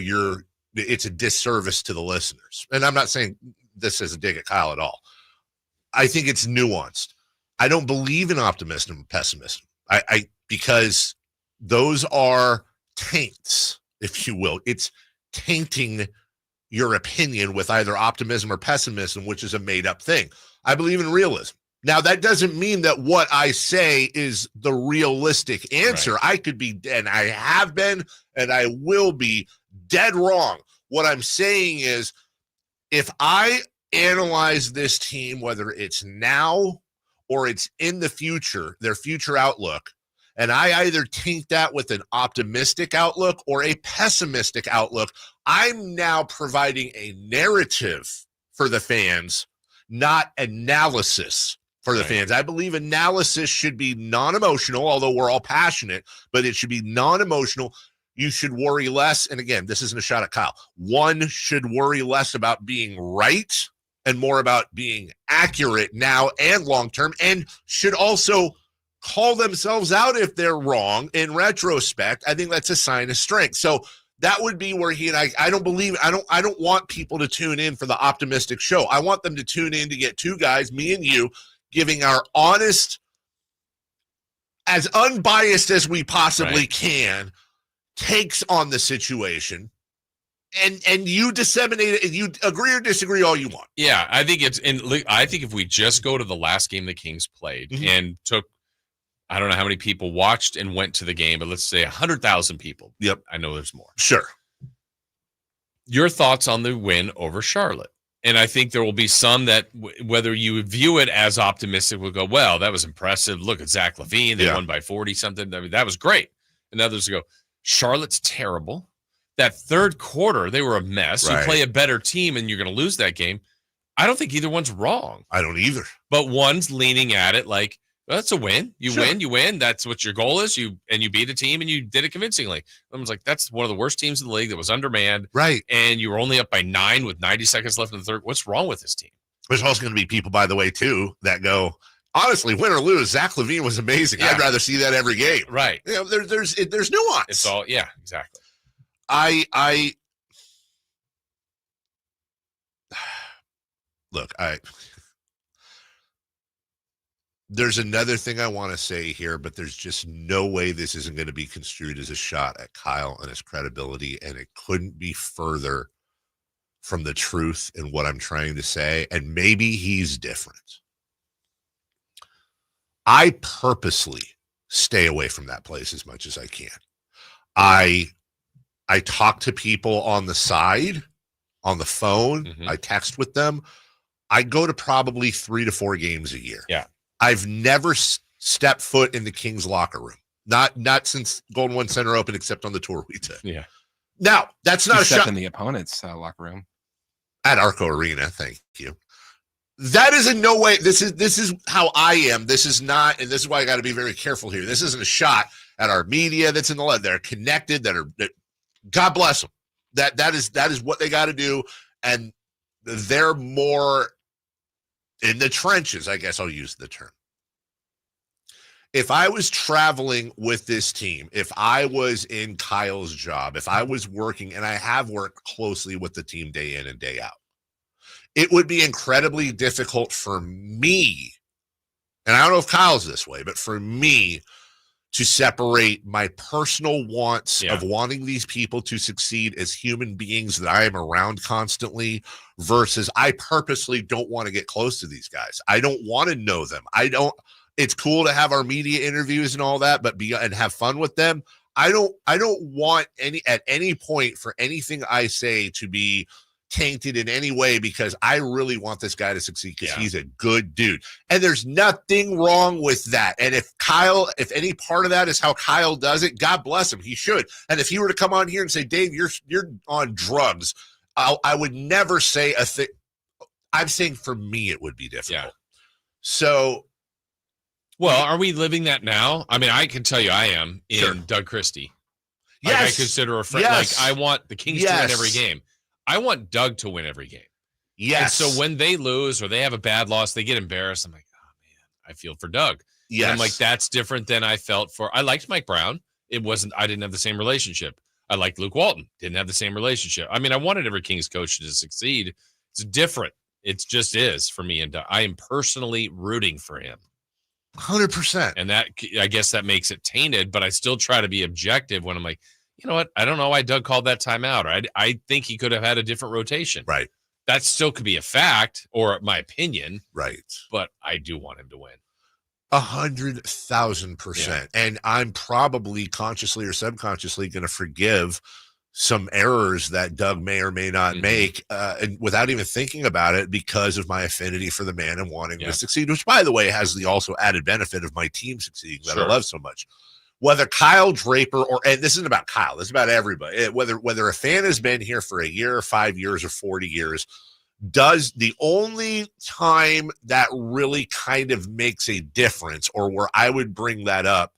it's a disservice to the listeners. And I'm not saying this as a dig at Kyle at all. I think it's nuanced. I don't believe in optimism or pessimism. Because those are taints, if you will. It's tainting your opinion with either optimism or pessimism, which is a made-up thing. I believe in realism. Now, that doesn't mean that what I say is the realistic answer. I could be, and I have been, and I will be dead wrong. What I'm saying is, if I analyze this team, whether it's now or it's in the future, their future outlook, and I either taint that with an optimistic outlook or a pessimistic outlook, I'm now providing a narrative for the fans, not analysis for the fans. I believe analysis should be non-emotional, although we're all passionate, but it should be non-emotional. You should worry less. And again, this isn't a shot at Kyle. One should worry less about being right and more about being accurate now and long-term, and should also call themselves out if they're wrong in retrospect. I think that's a sign of strength. So that would be where he and I don't want people to tune in for the optimistic show. I want them to tune in to get two guys, me and you, giving our honest, as unbiased as we possibly can, takes on the situation. And you disseminate it, and you agree or disagree all you want. Yeah, I think I think if we just go to the last game the Kings played and took, I don't know how many people watched and went to the game, but let's say 100,000 people. Yep. I know there's more. Sure. Your thoughts on the win over Charlotte. And I think there will be some that, whether you view it as optimistic, will go, well, that was impressive. Look at Zach LaVine. They won by 40-something. I mean, that was great. And others go, Charlotte's terrible. That third quarter, they were a mess. You play a better team and you're going to lose that game. I don't think either one's wrong. I don't either. But one's leaning at it like, well, that's a win. You win. That's what your goal is. You beat a team and you did it convincingly. I was like, that's one of the worst teams in the league that was undermanned. Right. And you were only up by 9 with 90 seconds left in the third. What's wrong with this team? There's also going to be people, by the way, too, that go, honestly, win or lose, Zach LaVine was amazing. Yeah. I'd rather see that every game. Right. You know, there's nuance. It's all, yeah, exactly. Look, there's another thing I want to say here, but there's just no way this isn't going to be construed as a shot at Kyle and his credibility, and it couldn't be further from the truth in what I'm trying to say, and maybe he's different. I purposely stay away from that place as much as I can. I talk to people on the side, on the phone. Mm-hmm. I text with them. I go to probably 3 to 4 games a year. Yeah. I've never stepped foot in the Kings locker room. Not since Golden One Center opened, except on the tour we did. Yeah. Now, that's not a shot in the opponent's locker room. At Arco Arena, thank you. That is in no way. This is how I am. This is not, and this is why I got to be very careful here. This isn't a shot at our media that's in the lead. They're connected. That God bless them. That is what they got to do, and they're more in the trenches, I guess I'll use the term. If I was traveling with this team, if I was in Kyle's job, if I was working, and I have worked closely with the team day in and day out, it would be incredibly difficult for me, and I don't know if Kyle's this way, but for me to separate my personal wants of wanting these people to succeed as human beings that I am around constantly versus I purposely don't want to get close to these guys. I don't want to know them. It's cool to have our media interviews and all that, but and have fun with them. I don't want at any point for anything I say to be tainted in any way, because I really want this guy to succeed because he's a good dude. And there's nothing wrong with that. And if any part of that is how Kyle does it, God bless him. He should. And if he were to come on here and say, Dave, you're on drugs, I would never say a thing. I'm saying for me, it would be difficult. Yeah. So. Well, are we living that now? I mean, I can tell you I am in Doug Christie. Like, I consider a friend. Like, I want the Kings to win every game. I want Doug to win every game. Yes. And so when they lose or they have a bad loss, they get embarrassed. I'm like, oh, man, I feel for Doug. Yes. And I'm like, that's different than I felt for. I liked Mike Brown. I didn't have the same relationship. I liked Luke Walton. Didn't have the same relationship. I mean, I wanted every Kings coach to succeed. It's different. It just is for me. And I am personally rooting for him. 100%. And that, I guess that makes it tainted, but I still try to be objective when I'm like, you know what? I don't know why Doug called that timeout. I think he could have had a different rotation. Right. That still could be a fact or my opinion. Right. But I do want him to win. 100,000%. Yeah. And I'm probably consciously or subconsciously going to forgive some errors that Doug may or may not make and without even thinking about it because of my affinity for the man and wanting to succeed, which, by the way, has the also added benefit of my team succeeding that I love so much. Whether Kyle Draper and this isn't about Kyle, this is about everybody. Whether a fan has been here for a year, 5 years, or 40 years, the only time that really kind of makes a difference, or where I would bring that up,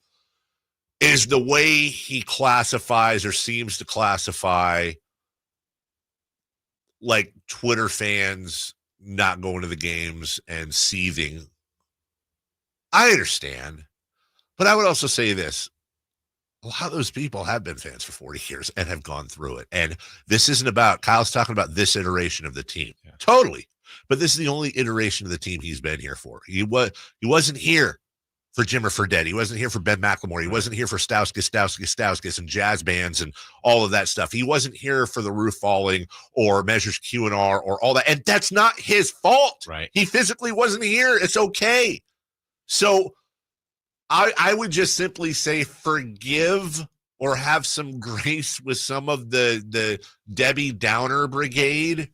is the way he classifies or seems to classify like Twitter fans not going to the games and seething. I understand, but I would also say this. A lot of those people have been fans for 40 years and have gone through it. And this isn't about, Kyle's talking about this iteration of the team. Yeah. Totally. But this is the only iteration of the team he's been here for. He wasn't here for Jimmer Fredette. He wasn't here for Ben McLemore. He wasn't here for Stauskas and jazz bands and all of that stuff. He wasn't here for the roof falling or Measures Q&R or all that. And that's not his fault. Right. He physically wasn't here. It's okay. So I would just simply say forgive or have some grace with some of the Debbie Downer brigade,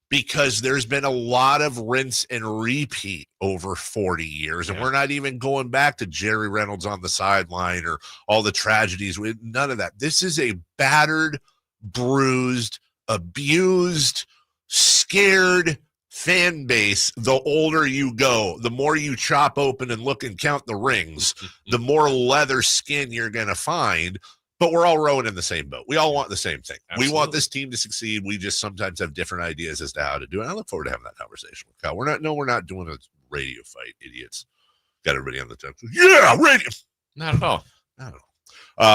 because there's been a lot of rinse and repeat over 40 years. And we're not even going back to Jerry Reynolds on the sideline or all the tragedies. None of that. This is a battered, bruised, abused, scared fan base, the older you go, the more you chop open and look and count the rings, the more leather skin you're going to find. But we're all rowing in the same boat. We all want the same thing. Absolutely. We want this team to succeed. We just sometimes have different ideas as to how to do it. I look forward to having that conversation with Kyle. We're not doing a radio fight, idiots. Got everybody on the text. Yeah, radio. Not at all. Not at all.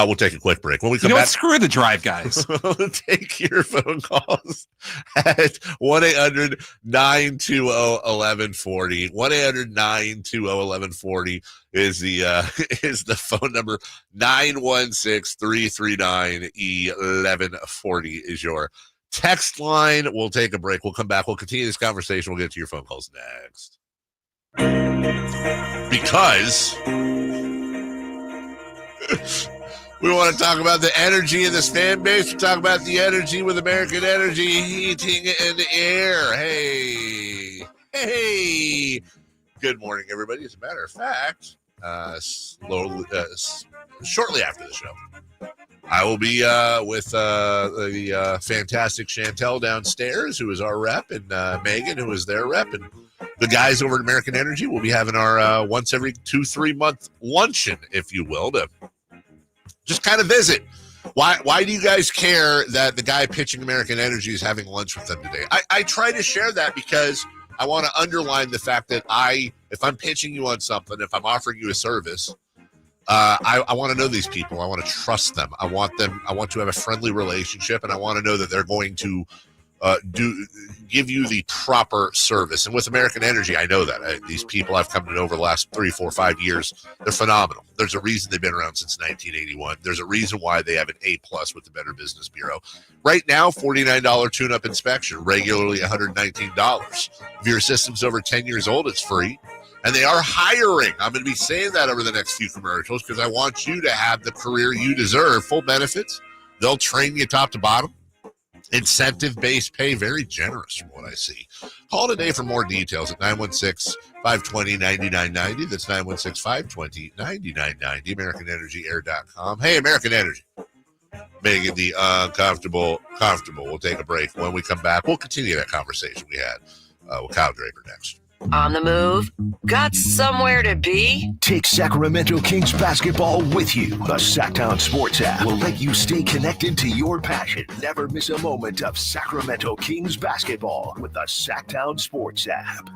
We'll take a quick break. When we come You know what? back, Screw the drive, guys. we'll take your phone calls at 1-800-920-1140. 1-800-920-1140 is the phone number. 916-339-1140 is your text line. We'll take a break. We'll come back. We'll continue this conversation. We'll get to your phone calls next. Because we want to talk about the energy in this fan base. We talk about the energy with American Energy Heating and Air. Hey. Good morning, everybody. As a matter of fact, shortly after the show, I will be with the fantastic Chantel downstairs, who is our rep, and Megan, who is their rep, and the guys over at American Energy will be having our once every 2-3 month luncheon, if you will, to just kind of visit. Why do you guys care that the guy pitching American Energy is having lunch with them today? I try to share that because I want to underline the fact that if I'm pitching you on something, if I'm offering you a service, I want to know these people. I want to trust them. I want to have a friendly relationship, and I want to know that they're going to give you the proper service. And with American Energy, I know that these people I've come to know over the last 3, 4, 5 years, they're phenomenal. There's a reason they've been around since 1981. There's a reason why they have an A+ with the Better Business Bureau. Right now, $49 tune-up inspection, regularly $119. If your system's over 10 years old, it's free. And they are hiring. I'm going to be saying that over the next few commercials because I want you to have the career you deserve. Full benefits. They'll train you top to bottom. Incentive-based pay, very generous from what I see. Call today for more details at 916-520-9990. That's 916-520-9990. AmericanEnergyAir.com. Hey, American Energy. Making the uncomfortable comfortable. We'll take a break. When we come back, we'll continue that conversation we had with Kyle Draper next. On the move? Got somewhere to be? Take Sacramento Kings basketball with you. The Sacktown Sports app will let you stay connected to your passion. Never miss a moment of Sacramento Kings basketball with the Sacktown Sports app.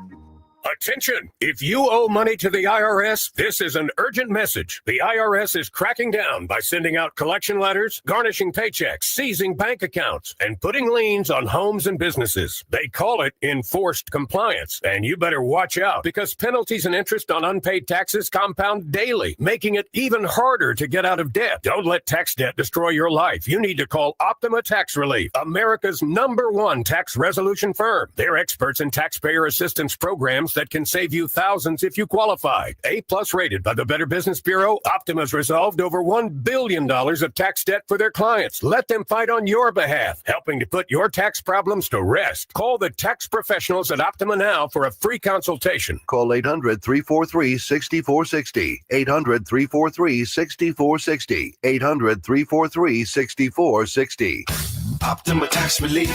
Attention! If you owe money to the IRS, this is an urgent message. The IRS is cracking down by sending out collection letters, garnishing paychecks, seizing bank accounts, and putting liens on homes and businesses. They call it enforced compliance, and you better watch out because penalties and interest on unpaid taxes compound daily, making it even harder to get out of debt. Don't let tax debt destroy your life. You need to call Optima Tax Relief, America's #1 tax resolution firm. They're experts in taxpayer assistance programs that can save you thousands if you qualify. A+ rated by the Better Business Bureau, Optima's resolved over $1 billion of tax debt for their clients. Let them fight on your behalf, helping to put your tax problems to rest. Call the tax professionals at Optima now for a free consultation. Call 800-343-6460. 800-343-6460. 800-343-6460. Optima Tax Relief.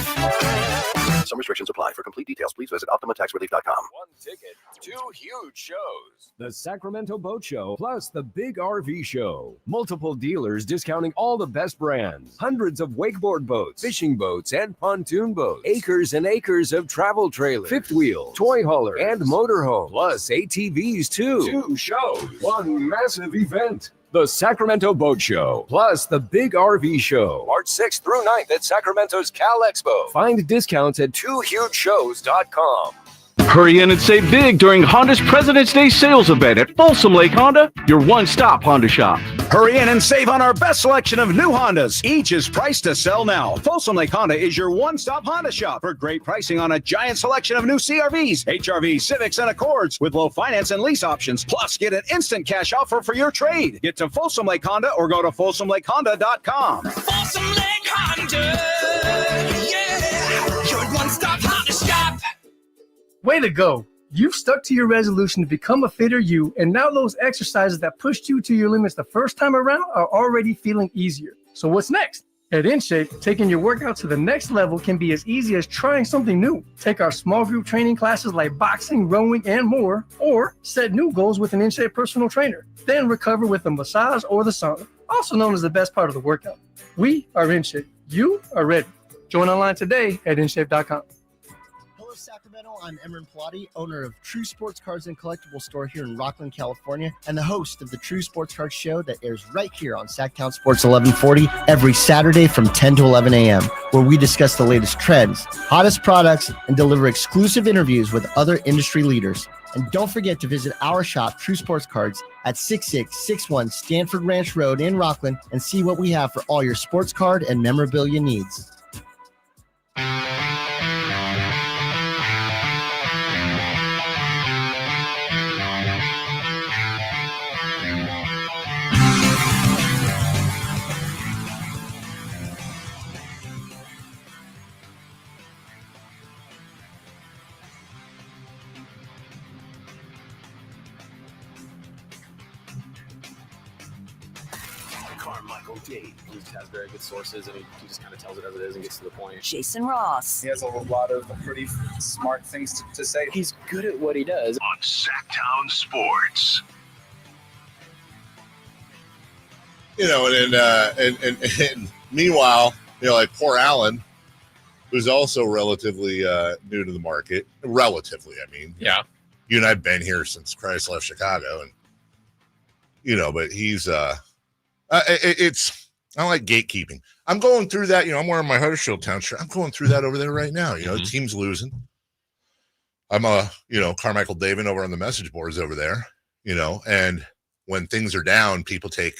Some restrictions apply. For complete details, please visit OptimaTaxRelief.com. One ticket, 2 huge shows. The Sacramento Boat Show plus the Big RV Show. Multiple dealers discounting all the best brands. Hundreds of wakeboard boats, fishing boats, and pontoon boats. Acres and acres of travel trailers, fifth wheel, toy hauler, and motorhome. Plus ATVs too. 2 shows, 1 massive event. The Sacramento Boat Show, plus the Big RV Show, March 6th through 9th at Sacramento's Cal Expo. Find discounts at 2hugeshows.com. Hurry in and save big during Honda's President's Day sales event at Folsom Lake Honda, your one-stop Honda shop. Hurry in and save on our best selection of new Hondas. Each is priced to sell now. Folsom Lake Honda is your one-stop Honda shop for great pricing on a giant selection of new CRVs, HRVs, Civics, and Accords with low finance and lease options. Plus, get an instant cash offer for your trade. Get to Folsom Lake Honda or go to FolsomLakeHonda.com. Folsom Lake Honda, yeah, your one-stop Honda shop. Way to go. You've stuck to your resolution to become a fitter you, and now those exercises that pushed you to your limits the first time around are already feeling easier. So what's next? At InShape, taking your workout to the next level can be as easy as trying something new. Take our small group training classes like boxing, rowing, and more, or set new goals with an InShape personal trainer. Then recover with a massage or the sauna, also known as the best part of the workout. We are InShape. You are ready. Join online today at InShape.com. Hello, Sacramento. I'm Emran Pilati, owner of True Sports Cards and Collectible Store here in Rockland, California, and the host of the True Sports Cards Show that airs right here on Sacktown Sports 1140 every Saturday from 10 to 11 a.m., where we discuss the latest trends, hottest products, and deliver exclusive interviews with other industry leaders. And don't forget to visit our shop, True Sports Cards, at 6661 Stanford Ranch Road in Rockland and see what we have for all your sports card and memorabilia needs. Carmichael Dave. He has very good sources, and he just kind of tells it as it is and gets to the point. Jason Ross. He has a lot of pretty smart things to say. He's good at what he does. On Sacktown Sports. You know, and meanwhile, you know, like poor Allen, who's also relatively new to the market. Relatively, I mean. Yeah. You and I've been here since Christ left Chicago, and you know, but he's it's I don't like gatekeeping. I'm going through that. You know, I'm wearing my Huddersfield Town shirt. I'm going through that over there right now. You know, the team's losing. I'm Carmichael Dave over on the message boards over there. You know, and when things are down, people take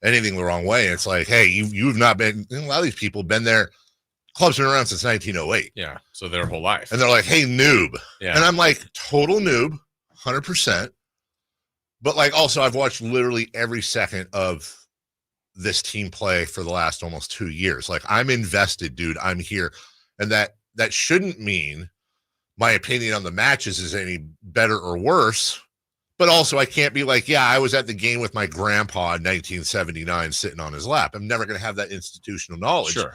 anything the wrong way. It's like, hey, you've not been. A lot of these people have been there. Club's been around since 1908. Yeah, so their whole life. And they're like, hey, noob. Yeah. And I'm like, total noob, 100%. But like, also, I've watched literally every second of this team play for the last almost 2 years. Like, I'm invested, dude. I'm here. And that shouldn't mean my opinion on the matches is any better or worse. But also, I can't be like, yeah, I was at the game with my grandpa in 1979 sitting on his lap. I'm never going to have that institutional knowledge. Sure.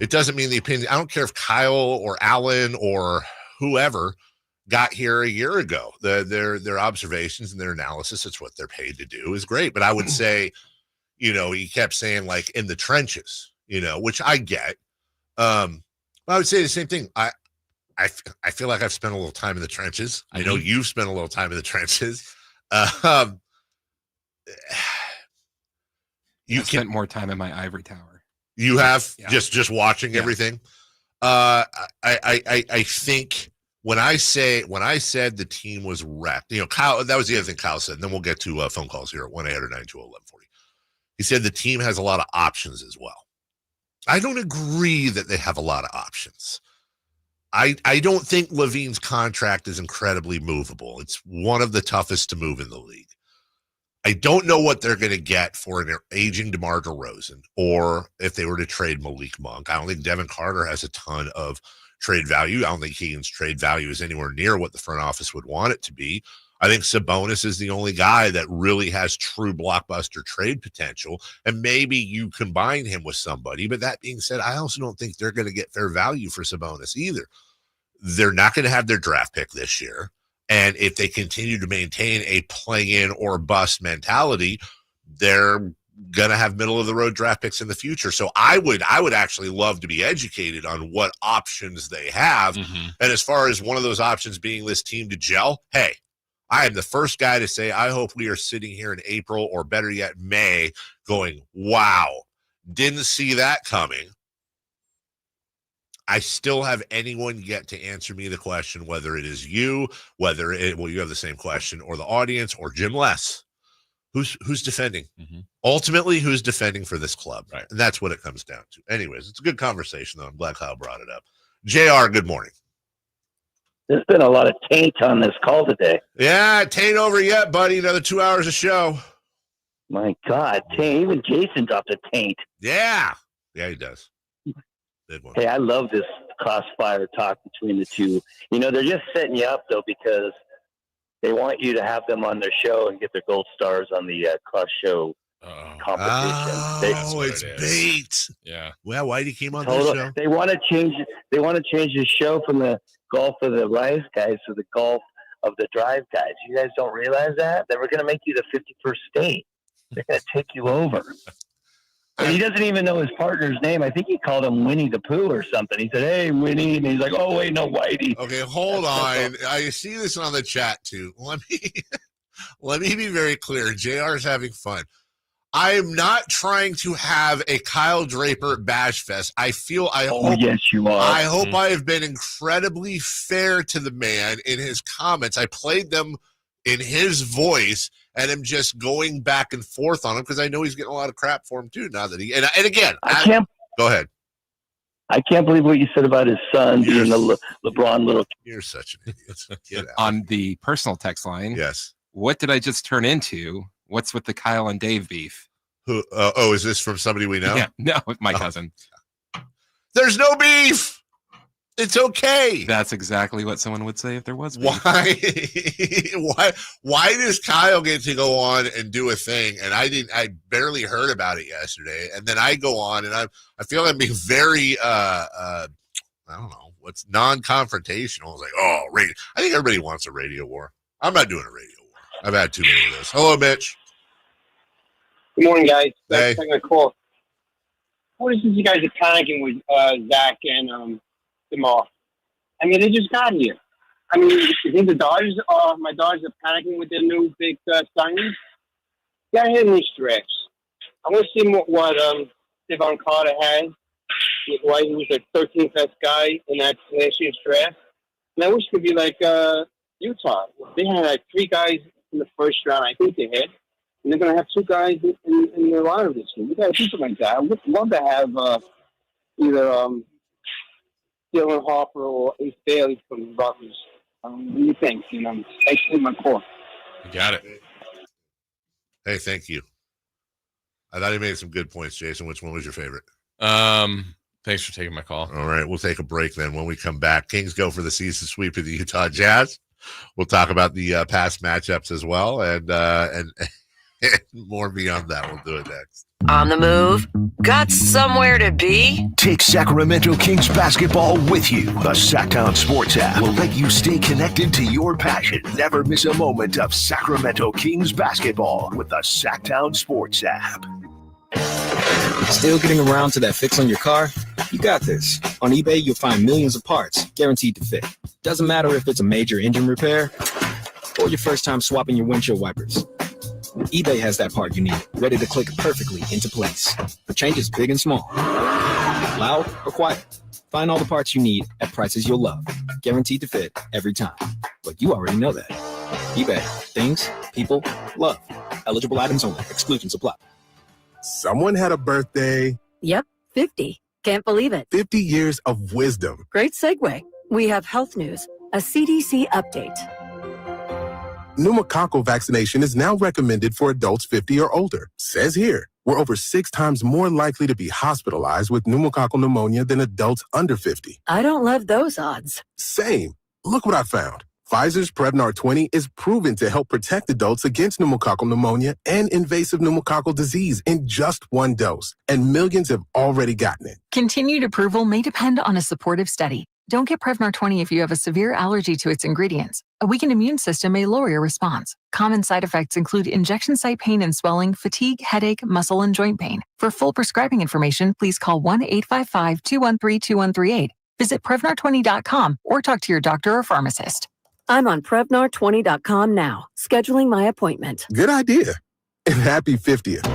It doesn't mean the opinion. I don't care if Kyle or Alan or whoever got here a year ago. Their observations and their analysis, it's what they're paid to do, is great. But I would say, you know, he kept saying like in the trenches, you know, which I get. But I would say the same thing. I feel like I've spent a little time in the trenches. I know you've spent a little time in the trenches. You spent more time in my ivory tower. You have Yeah. just watching everything. I think when I said the team was wrecked, you know, Kyle, that was the other thing Kyle said. And then we'll get to phone calls here at 1-800-920-1140. He said the team has a lot of options as well. I don't agree that they have a lot of options. I don't think Levine's contract is incredibly movable. It's one of the toughest to move in the league. I don't know what they're going to get for an aging DeMar DeRozan, or if they were to trade Malik Monk. I don't think Devin Carter has a ton of trade value. I don't think Keegan's trade value is anywhere near what the front office would want it to be. I think Sabonis is the only guy that really has true blockbuster trade potential, and maybe you combine him with somebody. But that being said, I also don't think they're going to get fair value for Sabonis either. They're not going to have their draft pick this year. And if they continue to maintain a play-in or bust mentality, they're going to have middle-of-the-road draft picks in the future. So I would actually love to be educated on what options they have. And as far as one of those options being this team to gel, hey, I am the first guy to say I hope we are sitting here in April, or better yet, May, going, wow, didn't see that coming. I still have anyone yet to answer me the question, whether it is you, you have the same question, or the audience, or Jim Less. Who's defending? Ultimately, who's defending for this club? Right. And that's what it comes down to. Anyways, it's a good conversation, though. I'm glad Kyle brought it up. JR, good morning. There's been a lot of taint on this call today. Yeah, taint over yet, buddy. Another 2 hours of show. My God, taint. Even Jason dropped a taint. Yeah, he does. Hey, I love this crossfire talk between the two. You know, they're just setting you up, though, because they want you to have them on their show and get their gold stars on the cross show Oh, it's bait. Yeah. Well, Whitey came on this show. They want to change. They want to change the show from the golf of the rise guys to the golf of the drive guys. You guys don't realize that? They were going to make you the 51st state. They're going to take you over. And he doesn't even know his partner's name. I think he called him Winnie the Pooh or something. He said, "Hey, Winnie," and he's like, "Oh wait, no, Whitey." Okay, hold on. I see this on the chat too. Let me be very clear. JR's having fun. I am not trying to have a Kyle Draper bash fest. Yes, you are. I hope I have been incredibly fair to the man in his comments. I played them in his voice, and I'm just going back and forth on him because I know he's getting a lot of crap for him too. Now that he and again, go ahead. I can't believe what you said about his son being the LeBron little. You're such an idiot. Get out. On the personal text line, yes. What did I just turn into? What's with the Kyle and Dave beef? Who? Is this from somebody we know? Yeah, no, my cousin. There's no beef. It's okay. That's exactly what someone would say if there was beef. Why does Kyle get to go on and do a thing and I barely heard about it yesterday, and then I go on and I feel I'm being very I don't know, what's non-confrontational. I was like, oh, radio. I think everybody wants a radio war. I'm not doing a radio war. I've had too many of those. Hello, Mitch. Good morning, guys. Hey. Taking a call. What is this you guys are panicking with Zach and Jamal? I mean, they just got here. I mean, you think the Dodgers my Dodgers are panicking with their new big signings? Got hit in these drafts. I want to see what Devon Carter has. Why he was the 13th best guy in that last year's draft. And I wish it could be like Utah. They had like 3 guys in the first round. I think they had. And they're going to have 2 guys in their lineup this year. We got to do something like that. I would love to have either Dylan Harper or Ace Bailey from Rutgers. What do you think? Thanks for my call. You got it. Hey, thank you. I thought he made some good points, Jason. Which one was your favorite? Thanks for taking my call. All right, we'll take a break then. When we come back, Kings go for the season sweep of the Utah Jazz. We'll talk about the past matchups as well, and more beyond that. We'll do it next. On the move? Got somewhere to be? Take Sacramento Kings basketball with you. The Sacktown Sports app will let you stay connected to your passion. Never miss a moment of Sacramento Kings basketball with the Sacktown Sports app. Still getting around to that fix on your car? You got this. On eBay, you'll find millions of parts guaranteed to fit. Doesn't matter if it's a major engine repair or your first time swapping your windshield wipers. eBay has that part you need, ready to click perfectly into place. For changes big and small, loud or quiet. Find all the parts you need at prices you'll love. Guaranteed to fit every time. But you already know that. eBay. Things, people, love. Eligible items only. Exclusions apply. Someone had a birthday. Yep, 50. Can't believe it. 50 years of wisdom. Great segue. We have health news, a CDC update. Pneumococcal vaccination is now recommended for adults 50 or older. Says here, we're over 6 times more likely to be hospitalized with pneumococcal pneumonia than adults under 50. I don't love those odds. Same. Look what I found. Pfizer's Prevnar 20 is proven to help protect adults against pneumococcal pneumonia and invasive pneumococcal disease in just 1 dose, and millions have already gotten it. Continued approval may depend on a supportive study. Don't get Prevnar 20 if you have a severe allergy to its ingredients. A weakened immune system may lower your response. Common side effects include injection site pain and swelling, fatigue, headache, muscle, and joint pain. For full prescribing information, please call 1-855-213-2138. Visit Prevnar20.com or talk to your doctor or pharmacist. I'm on Prevnar20.com now, scheduling my appointment. Good idea. And happy 50th.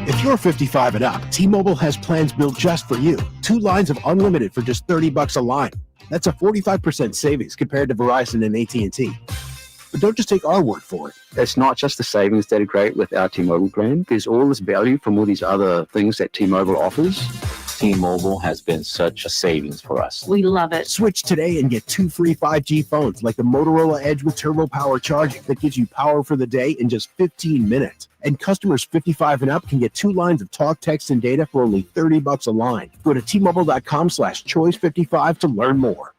If you're 55 and up, T-Mobile has plans built just for you. 2 lines of unlimited for just $30 a line. That's a 45% savings compared to Verizon and AT&T. But don't just take our word for it. It's not just the savings that are great with our T-Mobile plan. There's all this value from all these other things that T-Mobile offers. T-Mobile has been such a savings for us. We love it. Switch today and get 2 free 5G phones like the Motorola Edge with turbo power charging that gives you power for the day in just 15 minutes. And customers 55 and up can get 2 lines of talk, text, and data for only $30 a line. Go to T-Mobile.com/choice55 to learn more.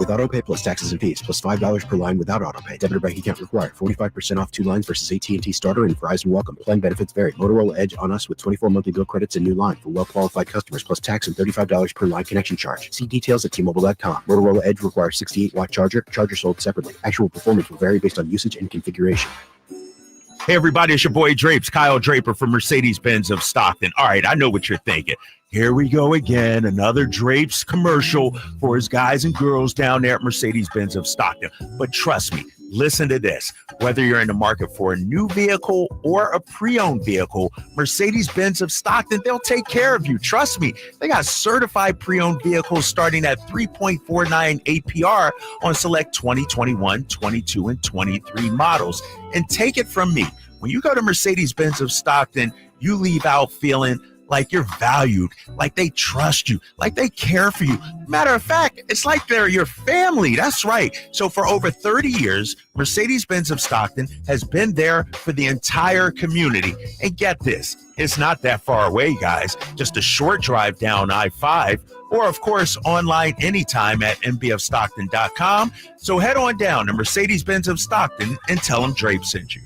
With AutoPay plus taxes and fees, plus $5 per line without AutoPay. Debit or bank account required. 45% off 2 lines versus AT&T Starter and Verizon Welcome. Plan benefits vary. Motorola Edge on us with 24 monthly bill credits and new line for well-qualified customers, plus tax and $35 per line connection charge. See details at T-Mobile.com. Motorola Edge requires 68-watt charger. Charger sold separately. Actual performance will vary based on usage and configuration. Hey, everybody, it's your boy Drapes, Kyle Draper from Mercedes-Benz of Stockton. All right, I know what you're thinking. Here we go again, another Drapes commercial for his guys and girls down there at Mercedes-Benz of Stockton. But trust me, listen to this. Whether you're in the market for a new vehicle or a pre-owned vehicle, Mercedes-Benz of Stockton, they'll take care of you. Trust me, they got certified pre-owned vehicles starting at 3.49 APR on select 2021, 22, and 23 models. And take it from me, when you go to Mercedes-Benz of Stockton, you leave out feeling like you're valued, like they trust you, like they care for you. Matter of fact, it's like they're your family. That's right. So for over 30 years, Mercedes-Benz of Stockton has been there for the entire community. And get this, it's not that far away, guys. Just a short drive down I-5, or of course, online anytime at mbfstockton.com. So head on down to Mercedes-Benz of Stockton and tell them Drape sent you.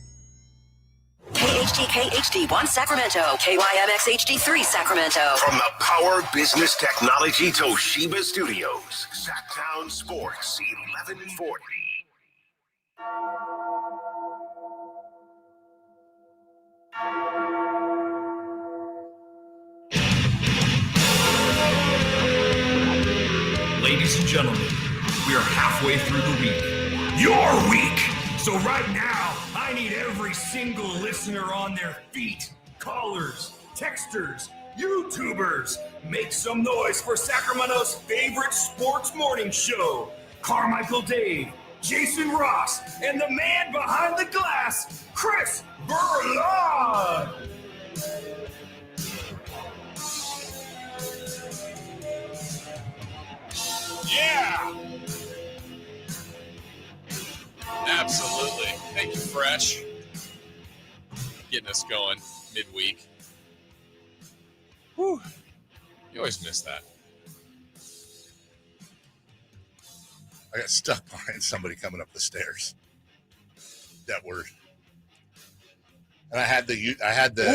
KHTK HD1 Sacramento, KYMX HD3 Sacramento. From the Power Business Technology Toshiba Studios, Sacktown Sports 1140. Ladies and gentlemen, we are halfway through the week. Your week! So right now, I need every single listener on their feet. Callers, texters, YouTubers. Make some noise for Sacramento's favorite sports morning show. Carmichael Dave, Jason Ross, and the man behind the glass, Chris Berlon. Yeah! Absolutely. Thank you, Fresh. Getting us going midweek. Whew. You always miss that. I got stuck behind somebody coming up the stairs. That word. And I had the.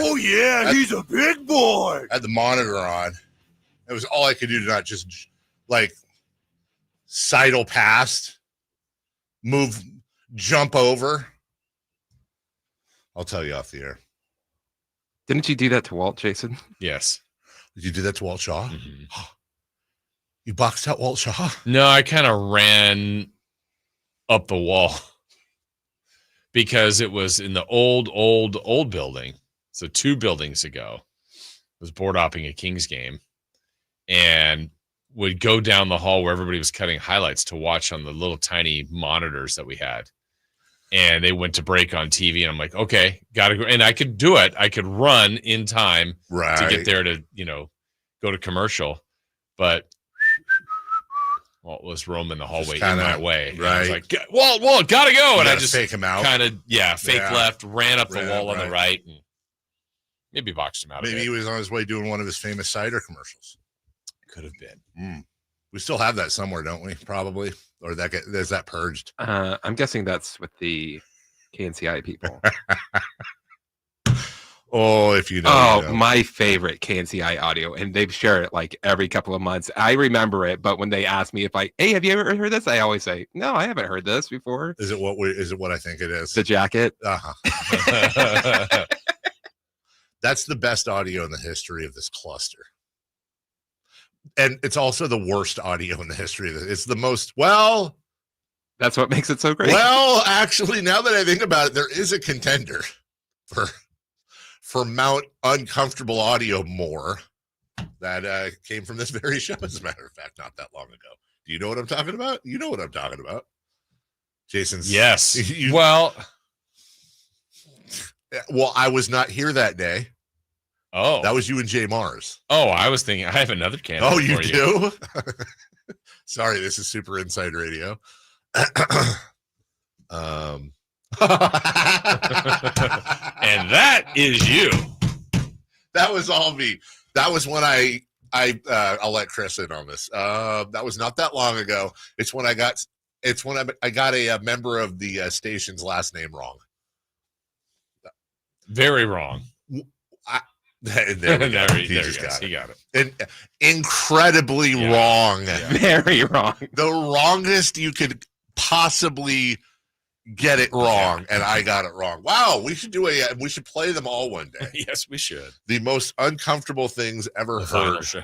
Oh, yeah, he's a big boy. I had the monitor on. It was all I could do to not just, like, sidle past, jump over. I'll tell you off the air. Didn't you do that to Walt, Jason? Yes. Did you do that to Walt Shaw? Mm-hmm. You boxed out Walt Shaw? No, I kind of ran up the wall because it was in the old building. So 2 buildings ago, I was board hopping a Kings game and would go down the hall where everybody was cutting highlights to watch on the little tiny monitors that we had. And they went to break on TV, and I'm like, okay, gotta go. And I could do it. I could run in time to get there to, go to commercial. But Walt was roaming the hallway in my way. Right. I was like, Walt, gotta go. You and I gotta just fake him out. Fake left, ran up the wall on the right, and maybe boxed him out. Maybe he was on his way doing one of his famous cider commercials. Could have been. We still have that somewhere, don't we? Probably. Or there's that purged. I'm guessing that's with the KNCI people. Oh, if you know. Oh, my favorite KNCI audio, and they've shared it like every couple of months. I remember it, but when they ask me hey, have you ever heard this? I always say, no, I haven't heard this before. Is it what I think it is? The jacket. Uh-huh. That's the best audio in the history of this cluster. And it's also the worst audio in the history of it. It's the most, that's what makes it so great. Well, actually, now that I think about it, there is a contender for Mount Uncomfortable Audio more that came from this very show, as a matter of fact, not that long ago. Do you know what I'm talking about? You know what I'm talking about. Jason's. Yes. Well, I was not here that day. Oh, that was you and Jay Mars. Oh, I was thinking I have another candidate. Oh, you do? Sorry, this is super inside radio. And that is you. That was all me. That was when I I'll let Chris in on this. That was not that long ago. It's when I got a member of the station's last name wrong. Very wrong. There we go. He got it. Incredibly wrong. Yeah. Very wrong. The wrongest you could possibly get it wrong, and I got it wrong. Wow, we should play them all one day. Yes, we should. The most uncomfortable things ever heard. Show.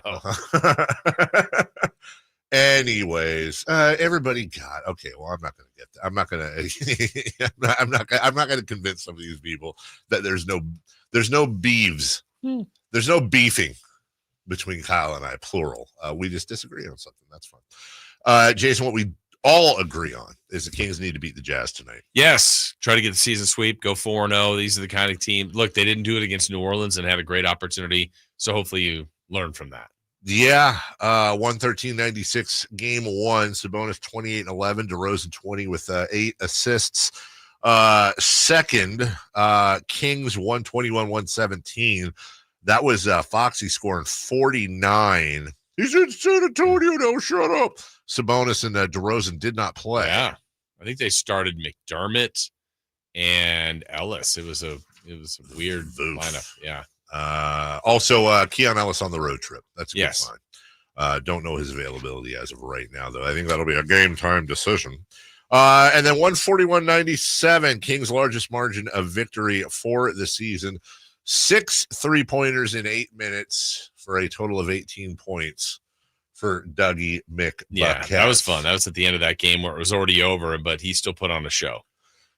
Anyways, everybody got okay. Well, I'm not going to get that. I'm not going to convince some of these people that there's no beeves. There's no beefing between Kyle and I, plural. We just disagree on something. That's fine. Jason, what we all agree on is the Kings need to beat the Jazz tonight. Yes. Try to get the season sweep, go 4-0. These are the kind of team. Look, they didn't do it against New Orleans and had a great opportunity. So hopefully you learn from that. Yeah. 113-96 game one. Sabonis 28-11. DeRozan 20 with 8 assists. Second, Kings 121-117. That was Foxy scoring 49. He's in San Antonio now. Shut up. Sabonis and DeRozan did not play. Yeah, I think they started McDermott and Ellis. It was a weird lineup. Yeah. Also, Keon Ellis on the road trip. That's a good Yes. sign. Don't know his availability as of right now, though. I think that'll be a game time decision. And then 141-97, Kings' largest margin of victory for the season. 6 3-pointers in 8 minutes for a total of 18 points for Dougie McBucket. Yeah, that was fun. That was at the end of that game where it was already over, but he still put on a show.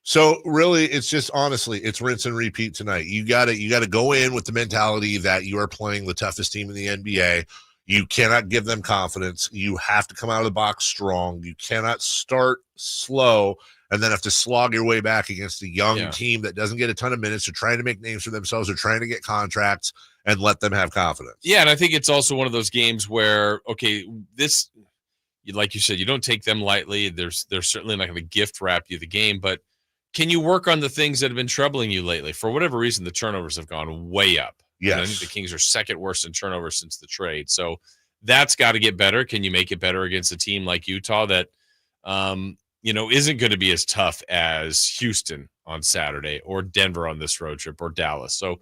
So really, it's just honestly, it's rinse and repeat tonight. You gotta go in with the mentality that you are playing the toughest team in the NBA. You cannot give them confidence. You have to come out of the box strong. You cannot start slow and then have to slog your way back against a young team that doesn't get a ton of minutes. They're trying to make names for themselves. They're trying to get contracts and let them have confidence. Yeah, and I think it's also one of those games where, okay, this, like you said, you don't take them lightly. They're certainly not going to gift wrap you the game, but can you work on the things that have been troubling you lately? For whatever reason, the turnovers have gone way up. Yes. And I think the Kings are second worst in turnovers since the trade. So that's got to get better. Can you make it better against a team like Utah that, isn't going to be as tough as Houston on Saturday or Denver on this road trip or Dallas? So,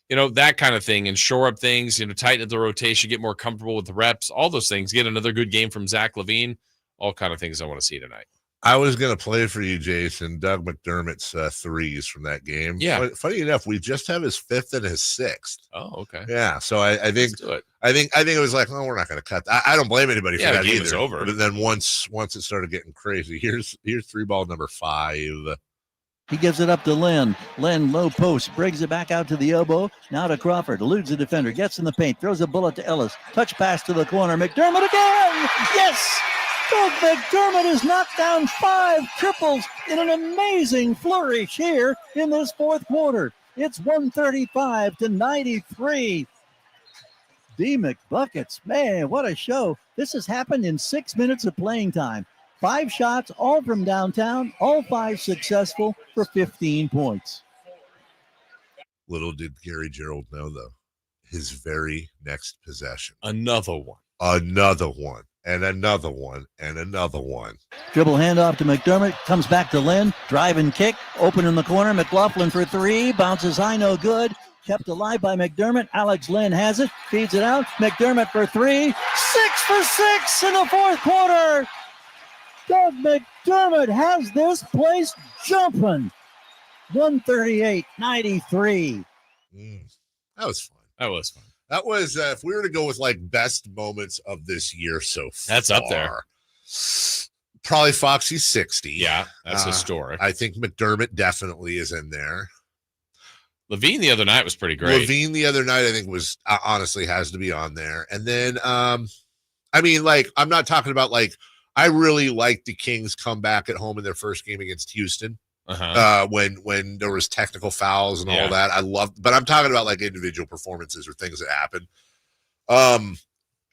that kind of thing, and shore up things, tighten up the rotation, get more comfortable with the reps, all those things, get another good game from Zach LaVine, all kind of things I want to see tonight. I was going to play for you, Jason, Doug McDermott's threes from that game. Yeah. But funny enough, we just have his 5th and his 6th. Oh, okay. Yeah. So I think it was like, oh, we're not going to cut. I don't blame anybody for that the game either. was over. But then once it started getting crazy, here's 3-ball number 5. He gives it up to Lynn. Lynn, low post, brings it back out to the elbow. Now to Crawford, eludes the defender, gets in the paint, throws a bullet to Ellis. Touch pass to the corner. McDermott again! Yes! Doug McDermott has knocked down 5 triples in an amazing flourish here in this fourth quarter. It's 135-93. D. McBuckets, man, what a show. This has happened in 6 minutes of playing time. 5 shots, all from downtown, all 5 successful for 15 points. Little did Gary Gerald know, though, his very next possession. Another one. And another one, and another one. Dribble handoff to McDermott, comes back to Lynn, drive and kick, open in the corner, McLaughlin for 3, bounces high, no good. Kept alive by McDermott. Alex Lynn has it, feeds it out. McDermott for 3, 6 for 6 in the fourth quarter. Doug McDermott has this place jumping. 138-93. That was fun. That was if we were to go with like best moments of this year so far. That's up there. Probably Foxy's 60. Yeah, that's historic. I think McDermott definitely is in there. LaVine the other night was pretty great. LaVine the other night, I think, was honestly has to be on there. And then, I'm not talking about I really liked the Kings come back at home in their first game against Houston. When there was technical fouls and all that. But I'm talking about individual performances or things that happen.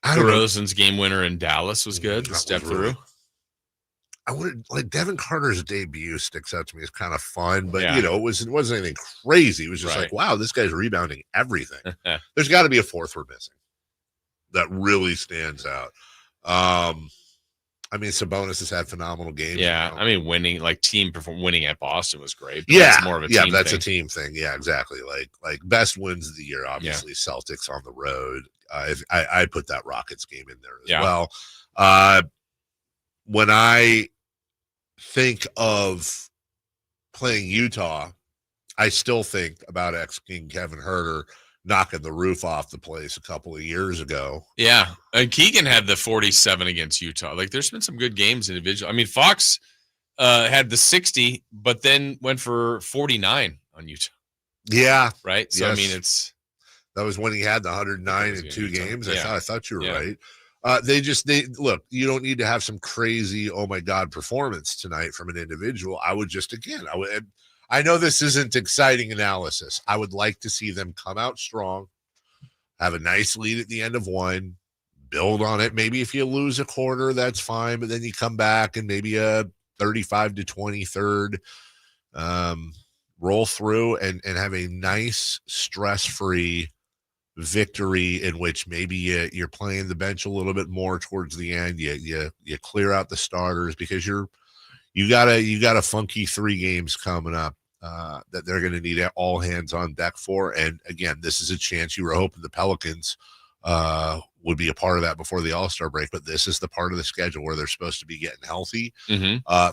DeRozan's game winner in Dallas was good. Step through. I wanted Devin Carter's debut sticks out to me as kind of fun, but it wasn't anything crazy. It was just wow, this guy's rebounding everything. There's got to be a 4th we're missing. that really stands out. I mean, Sabonis has had phenomenal games. Yeah, I mean, winning at Boston was great. But Yeah, that's more of a team that's thing. a team thing. Yeah, exactly. Like best wins of the year, obviously. Celtics on the road. I put that Rockets game in there as well. When I think of playing Utah, I still think about ex-King Kevin Huerter knocking the roof off the place a couple of years ago. Yeah, and Keegan had the 47 against Utah. Like, there's been some good games individually. I mean, Fox had the 60, but then went for 49 on Utah. Yeah, right. So yes. I mean, that was when he had the 109 in 2 games. Yeah. I thought you were right. They look. You don't need to have some crazy, oh my God, performance tonight from an individual. I would just I know this isn't exciting analysis. I would like to see them come out strong, have a nice lead at the end of one, build on it. Maybe if you lose a quarter, that's fine, but then you come back and maybe a 35-20 third, roll through and have a nice stress-free victory in which maybe you're playing the bench a little bit more towards the end. You clear out the starters because you got a funky 3 games coming up that they're going to need all hands on deck for. And again, this is a chance. You were hoping the Pelicans would be a part of that before the All-Star break, but this is the part of the schedule where they're supposed to be getting healthy.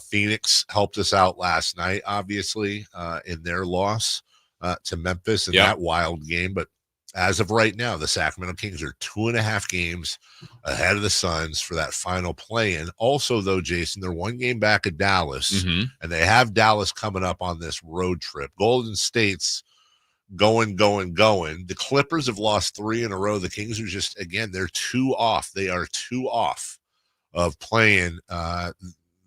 Phoenix helped us out last night, obviously, in their loss to Memphis in that wild game. But as of right now, the Sacramento Kings are 2.5 games ahead of the Suns for that final play-in. Also, though, Jason, they're 1 game back at Dallas, and they have Dallas coming up on this road trip. Golden State's going. The Clippers have lost 3 in a row. The Kings are just, again, they're 2 off. They are 2 off of playing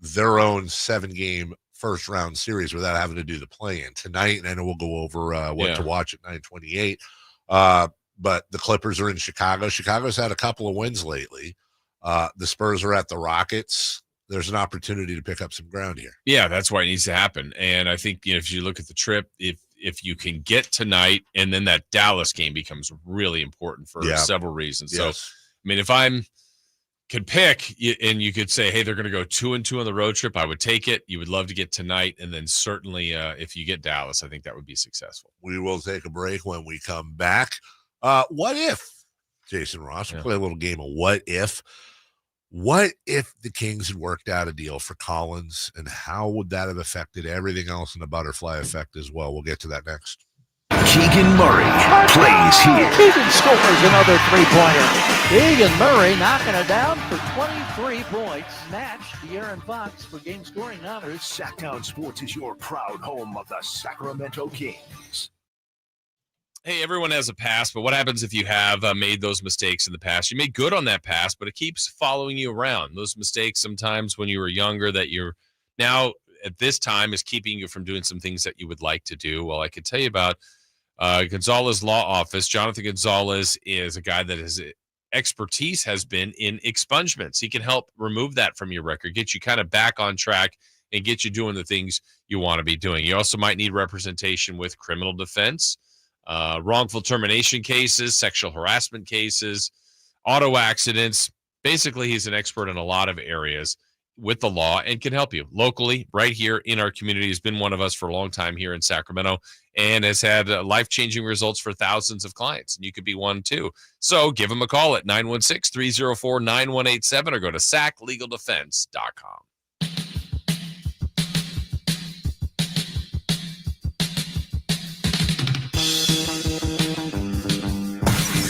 their own 7-game first-round series without having to do the play-in tonight. And I know we'll go over what to watch at 9:28. But the Clippers are in Chicago. Chicago's had a couple of wins lately. The Spurs are at the Rockets. There's an opportunity to pick up some ground here. Yeah, that's why it needs to happen. And I think if you look at the trip, if you can get tonight, and then that Dallas game becomes really important for several reasons. So, I mean, if I'm could pick and you could say, hey, they're going to go 2-2 on the road trip, I would take it. You would love to get tonight. And then certainly if you get Dallas, I think that would be successful. We will take a break. When we come back. What if, Jason Ross, we'll play a little game of what if. What if the Kings had worked out a deal for Collins, and how would that have affected everything else in the butterfly effect as well? We'll get to that next. Keegan Murray plays here. Keegan scores another 3-pointer. Keegan Murray knocking it down for 23 points. Match De'Aaron Fox for game scoring honors. Sacktown Sports is your proud home of the Sacramento Kings. Hey, everyone has a past, but what happens if you have made those mistakes in the past? You made good on that past, but it keeps following you around. Those mistakes sometimes when you were younger that you're now at this time is keeping you from doing some things that you would like to do. Well, I could tell you about Gonzalez Law Office. Jonathan Gonzalez is a guy that his expertise has been in expungements. He can help remove that from your record, get you kind of back on track, and get you doing the things you want to be doing. You also might need representation with criminal defense, wrongful termination cases, sexual harassment cases, auto accidents. Basically, he's an expert in a lot of areas with the law and can help you locally right here in our community. He's been one of us for a long time here in Sacramento and has had life-changing results for thousands of clients. And you could be one too. So give him a call at 916-304-9187 or go to saclegaldefense.com.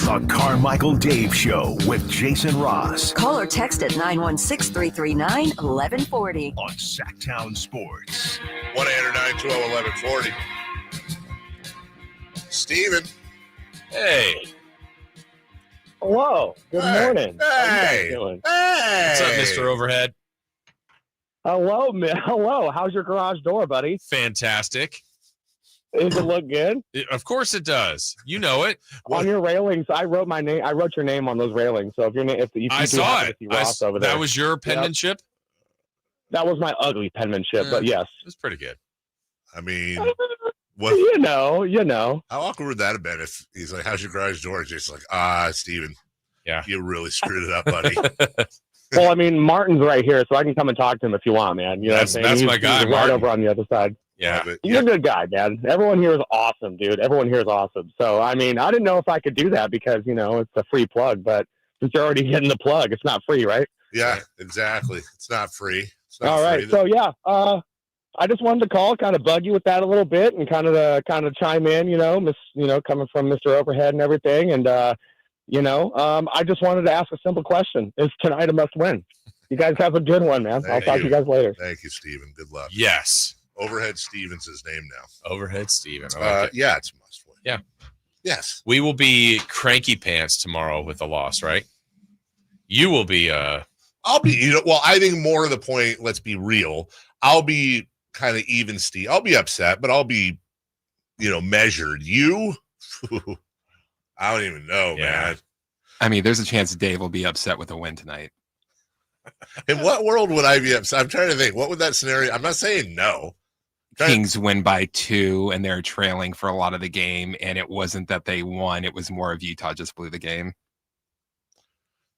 The Carmichael Dave Show with Jason Ross. Call or text at 916-339-1140. On Sacktown Sports. 1-800-912-1140. Steven. Hey. Hello. Good morning. Hey. How you guys doing? Hey. What's up, Mr. Overhead? Hello, man. Hello. How's your garage door, buddy? Fantastic. Does it look good? Of course it does. You know it. On your railings, I wrote my name. I wrote your name on those railings. So if your name, if you I saw it. Ross over there, that was your penmanship? Yep. That was my ugly penmanship, but yes. It's pretty good. I mean, what? You know. How awkward would that have been if he's like, how's your garage door? Just like, Steven. Yeah. You really screwed it up, buddy. Well, I mean, Martin's right here, so I can come and talk to him if you want, man. You know That's what I'm saying? my guy, He's right Martin. over on the other side. Yeah. He's a good guy, man. Everyone here is awesome, dude. Everyone here is awesome. So, I mean, I didn't know if I could do that because, you know, it's a free plug, but since you're already getting the plug, it's not free, right? Yeah, exactly. It's not free. It's not All right. free. So, yeah, I just wanted to call, kind of bug you with that a little bit and kind of chime in, coming from Mr. Overhead and everything. And, I just wanted to ask a simple question. Is tonight a must win? You guys have a good one, man. I'll talk to you guys later. Thank you, Steven. Good luck. Yes. Overhead Steven's his name now. Overhead Steven. Yeah, it's a must win. Yeah. Yes. We will be cranky pants tomorrow with a loss, right? You will be. I'll be. Well, I think more of the point. Let's be real. I'll be kind of even, Steve. I'll be upset, but I'll be, measured. You, I don't even know, man. I mean, there's a chance Dave will be upset with a win tonight. In what world would I be upset? I'm trying to think. What would that scenario? I'm not saying no. Kings win by 2 and they're trailing for a lot of the game, and it wasn't that they won, it was more of Utah just blew the game.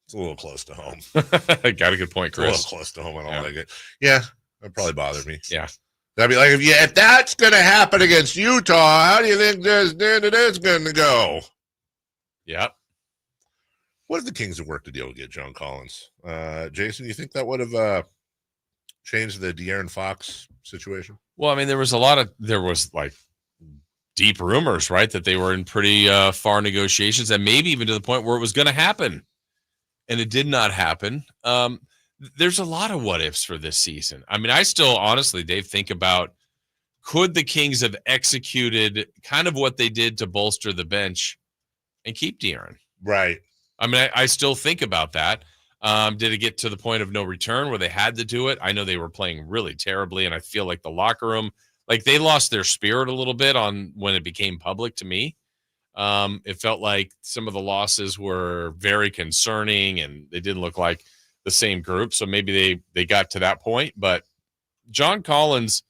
It's a little close to home. Got a good point, Chris. It's a little close to home. I don't like it. Yeah, that'd probably bother me. Yeah. That'd be like, if that's going to happen against Utah, how do you think this going to go? Yeah. What if the Kings have worked a deal to get John Collins? Jason, you think that would have changed the De'Aaron Fox situation? Well, I mean, there was like deep rumors, right, that they were in pretty far negotiations and maybe even to the point where it was going to happen. And it did not happen. There's a lot of what ifs for this season. I mean, I still honestly, Dave, think about, could the Kings have executed kind of what they did to bolster the bench and keep De'Aaron? Right. I mean, I still think about that. Did it get to the point of no return where they had to do it? I know they were playing really terribly, and I feel like the locker room, like they lost their spirit a little bit on when it became public to me. It felt like some of the losses were very concerning, and they didn't look like the same group. So maybe they got to that point. But John Collins,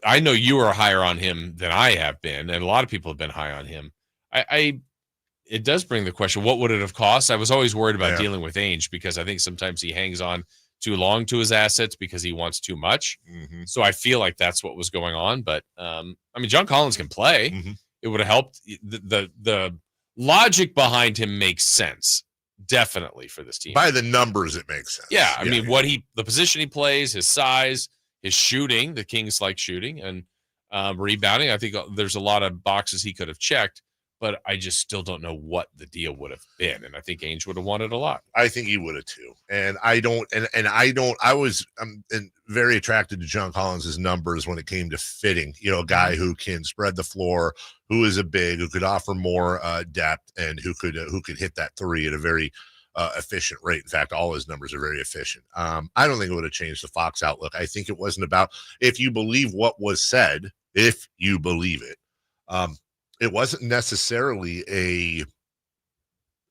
I know you are higher on him than I have been, and a lot of people have been high on him. It does bring the question, what would it have cost? I was always worried about dealing with Ainge because I think sometimes he hangs on too long to his assets because he wants too much. Mm-hmm. So I feel like that's what was going on. But, I mean, John Collins can play. Mm-hmm. It would have helped. The logic behind him makes sense, definitely, for this team. By the numbers, it makes sense. Yeah, I mean, the position he plays, his size, his shooting, the Kings like shooting, and rebounding. I think there's a lot of boxes he could have checked. But I just still don't know what the deal would have been. And I think Ainge would have wanted a lot. I think he would have too. And I was very attracted to John Collins' numbers when it came to fitting, a guy who can spread the floor, who is a big, who could offer more depth, and who could hit that three at a very efficient rate. In fact, all his numbers are very efficient. I don't think it would have changed the Fox outlook. I think it wasn't about, if you believe what was said, if you believe it, it wasn't necessarily a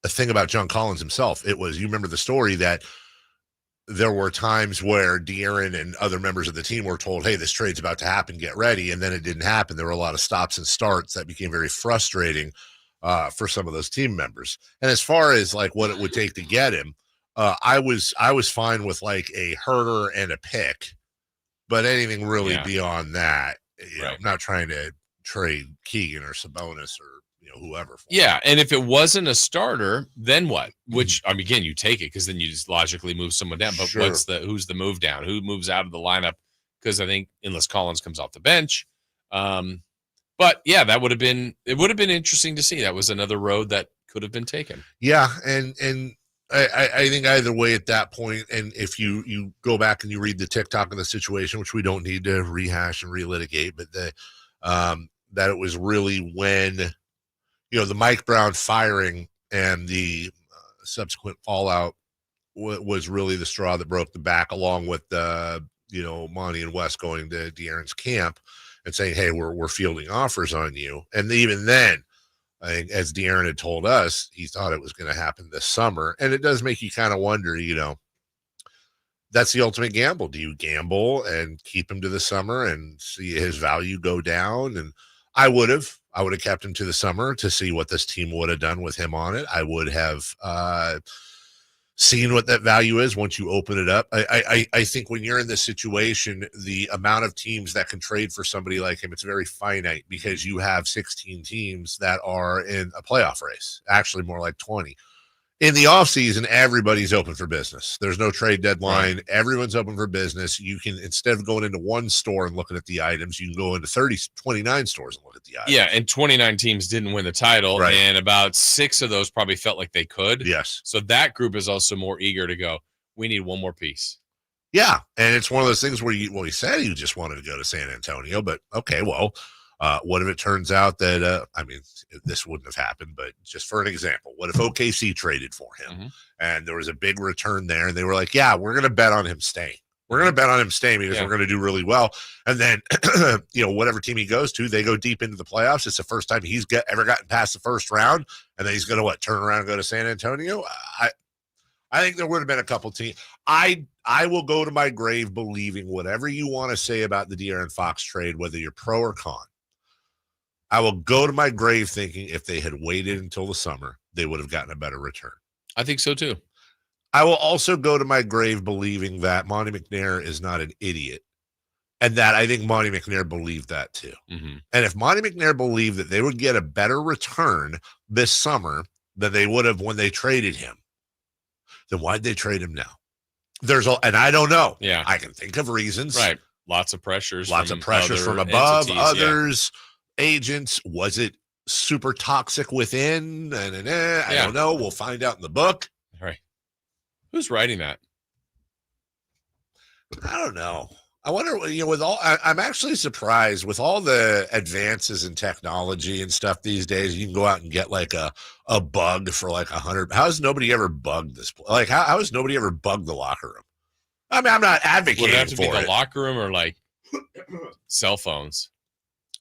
thing about John Collins himself. It was, you remember the story that there were times where De'Aaron and other members of the team were told, hey, this trade's about to happen, get ready. And then it didn't happen. There were a lot of stops and starts that became very frustrating for some of those team members. And as far as like what it would take to get him, I was fine with like a Herter and a pick, but anything really beyond that, I'm not trying to trade Keegan or Sabonis or whoever. Yeah, and if it wasn't a starter, then what? Which I mean, again, you take it because then you just logically move someone down. But who's the move down? Who moves out of the lineup? Because I think unless Collins comes off the bench, but yeah, it would have been interesting to see. That was another road that could have been taken. Yeah, and I think either way at that point, and if you go back and you read the TikTok of the situation, which we don't need to rehash and relitigate, but that it was really when, the Mike Brown firing and the subsequent fallout was really the straw that broke the back, along with Monty and Wes going to De'Aaron's camp and saying, hey, we're fielding offers on you. And even then, I think, as De'Aaron had told us, he thought it was going to happen this summer. And it does make you kind of wonder, that's the ultimate gamble. Do you gamble and keep him to the summer and see his value go down? And I would have kept him to the summer to see what this team would have done with him on it. I would have seen what that value is once you open it up. I think when you're in this situation, the amount of teams that can trade for somebody like him, it's very finite because you have 16 teams that are in a playoff race, actually more like 20. In the offseason, everybody's open for business. There's no trade deadline. Right. Everyone's open for business. You can, instead of going into one store and looking at the items, you can go into 29 stores and look at the items. Yeah, and 29 teams didn't win the title, right. And about 6 of those probably felt like they could. Yes. So that group is also more eager to go, we need one more piece. Yeah, and it's one of those things where he said he just wanted to go to San Antonio, but okay, well, what if it turns out that, this wouldn't have happened, but just for an example, what if OKC traded for him and there was a big return there and they were like, yeah, we're going to bet on him staying. We're going to bet on him staying because we're going to do really well. And then, whatever team he goes to, they go deep into the playoffs. It's the first time he's ever gotten past the first round. And then he's going to turn around and go to San Antonio. I think there would have been a couple teams. I will go to my grave believing whatever you want to say about the De'Aaron Fox trade, whether you're pro or con. I will go to my grave thinking if they had waited until the summer, they would have gotten a better return. I think so too. I will also go to my grave believing that Monty McNair is not an idiot, and that I think Monty McNair believed that too. Mm-hmm. And if Monty McNair believed that they would get a better return this summer than they would have when they traded him, then why'd they trade him now? And I don't know. Yeah, I can think of reasons. Right. Lots of pressures from above, others. Yeah. Agents, was it super toxic within? I don't know. We'll find out in the book. All right. Who's writing that? I don't know. I wonder, I'm actually surprised with all the advances in technology and stuff these days. You can go out and get like a bug for like $100. How has nobody ever bugged this? Like, how has nobody ever bugged the locker room? I mean, I'm not advocating Would it have to for be the it. locker room or like cell phones?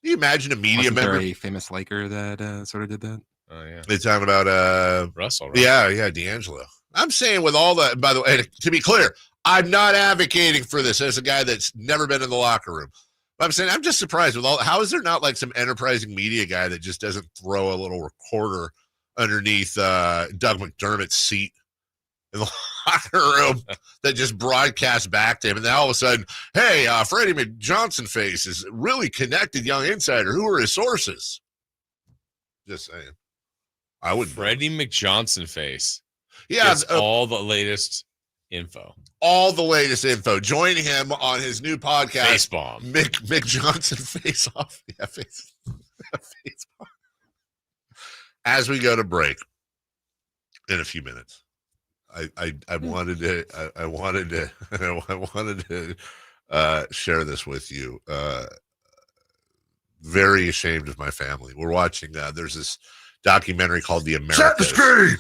Can you imagine a media member? There a famous Laker that sort of did that? Oh, yeah. They're talking about Russell, right? Yeah, D'Angelo. I'm saying with all that, by the way, to be clear, I'm not advocating for this as a guy that's never been in the locker room. But I'm saying I'm just surprised with how is there not like some enterprising media guy that just doesn't throw a little recorder underneath Doug McDermott's seat in the locker room that just broadcasts back to him, and then all of a sudden, hey, Freddie McJohnson face is really connected young insider. Who are his sources? Just saying. I would Freddie McJohnson face. Yeah, all the latest info. All the latest info. Join him on his new podcast, Face Bomb. Mick Johnson Face Off. Yeah, Face Bomb. As we go to break in a few minutes. I wanted to share this with you. Very ashamed of my family. We're watching. There's this documentary called The Americas.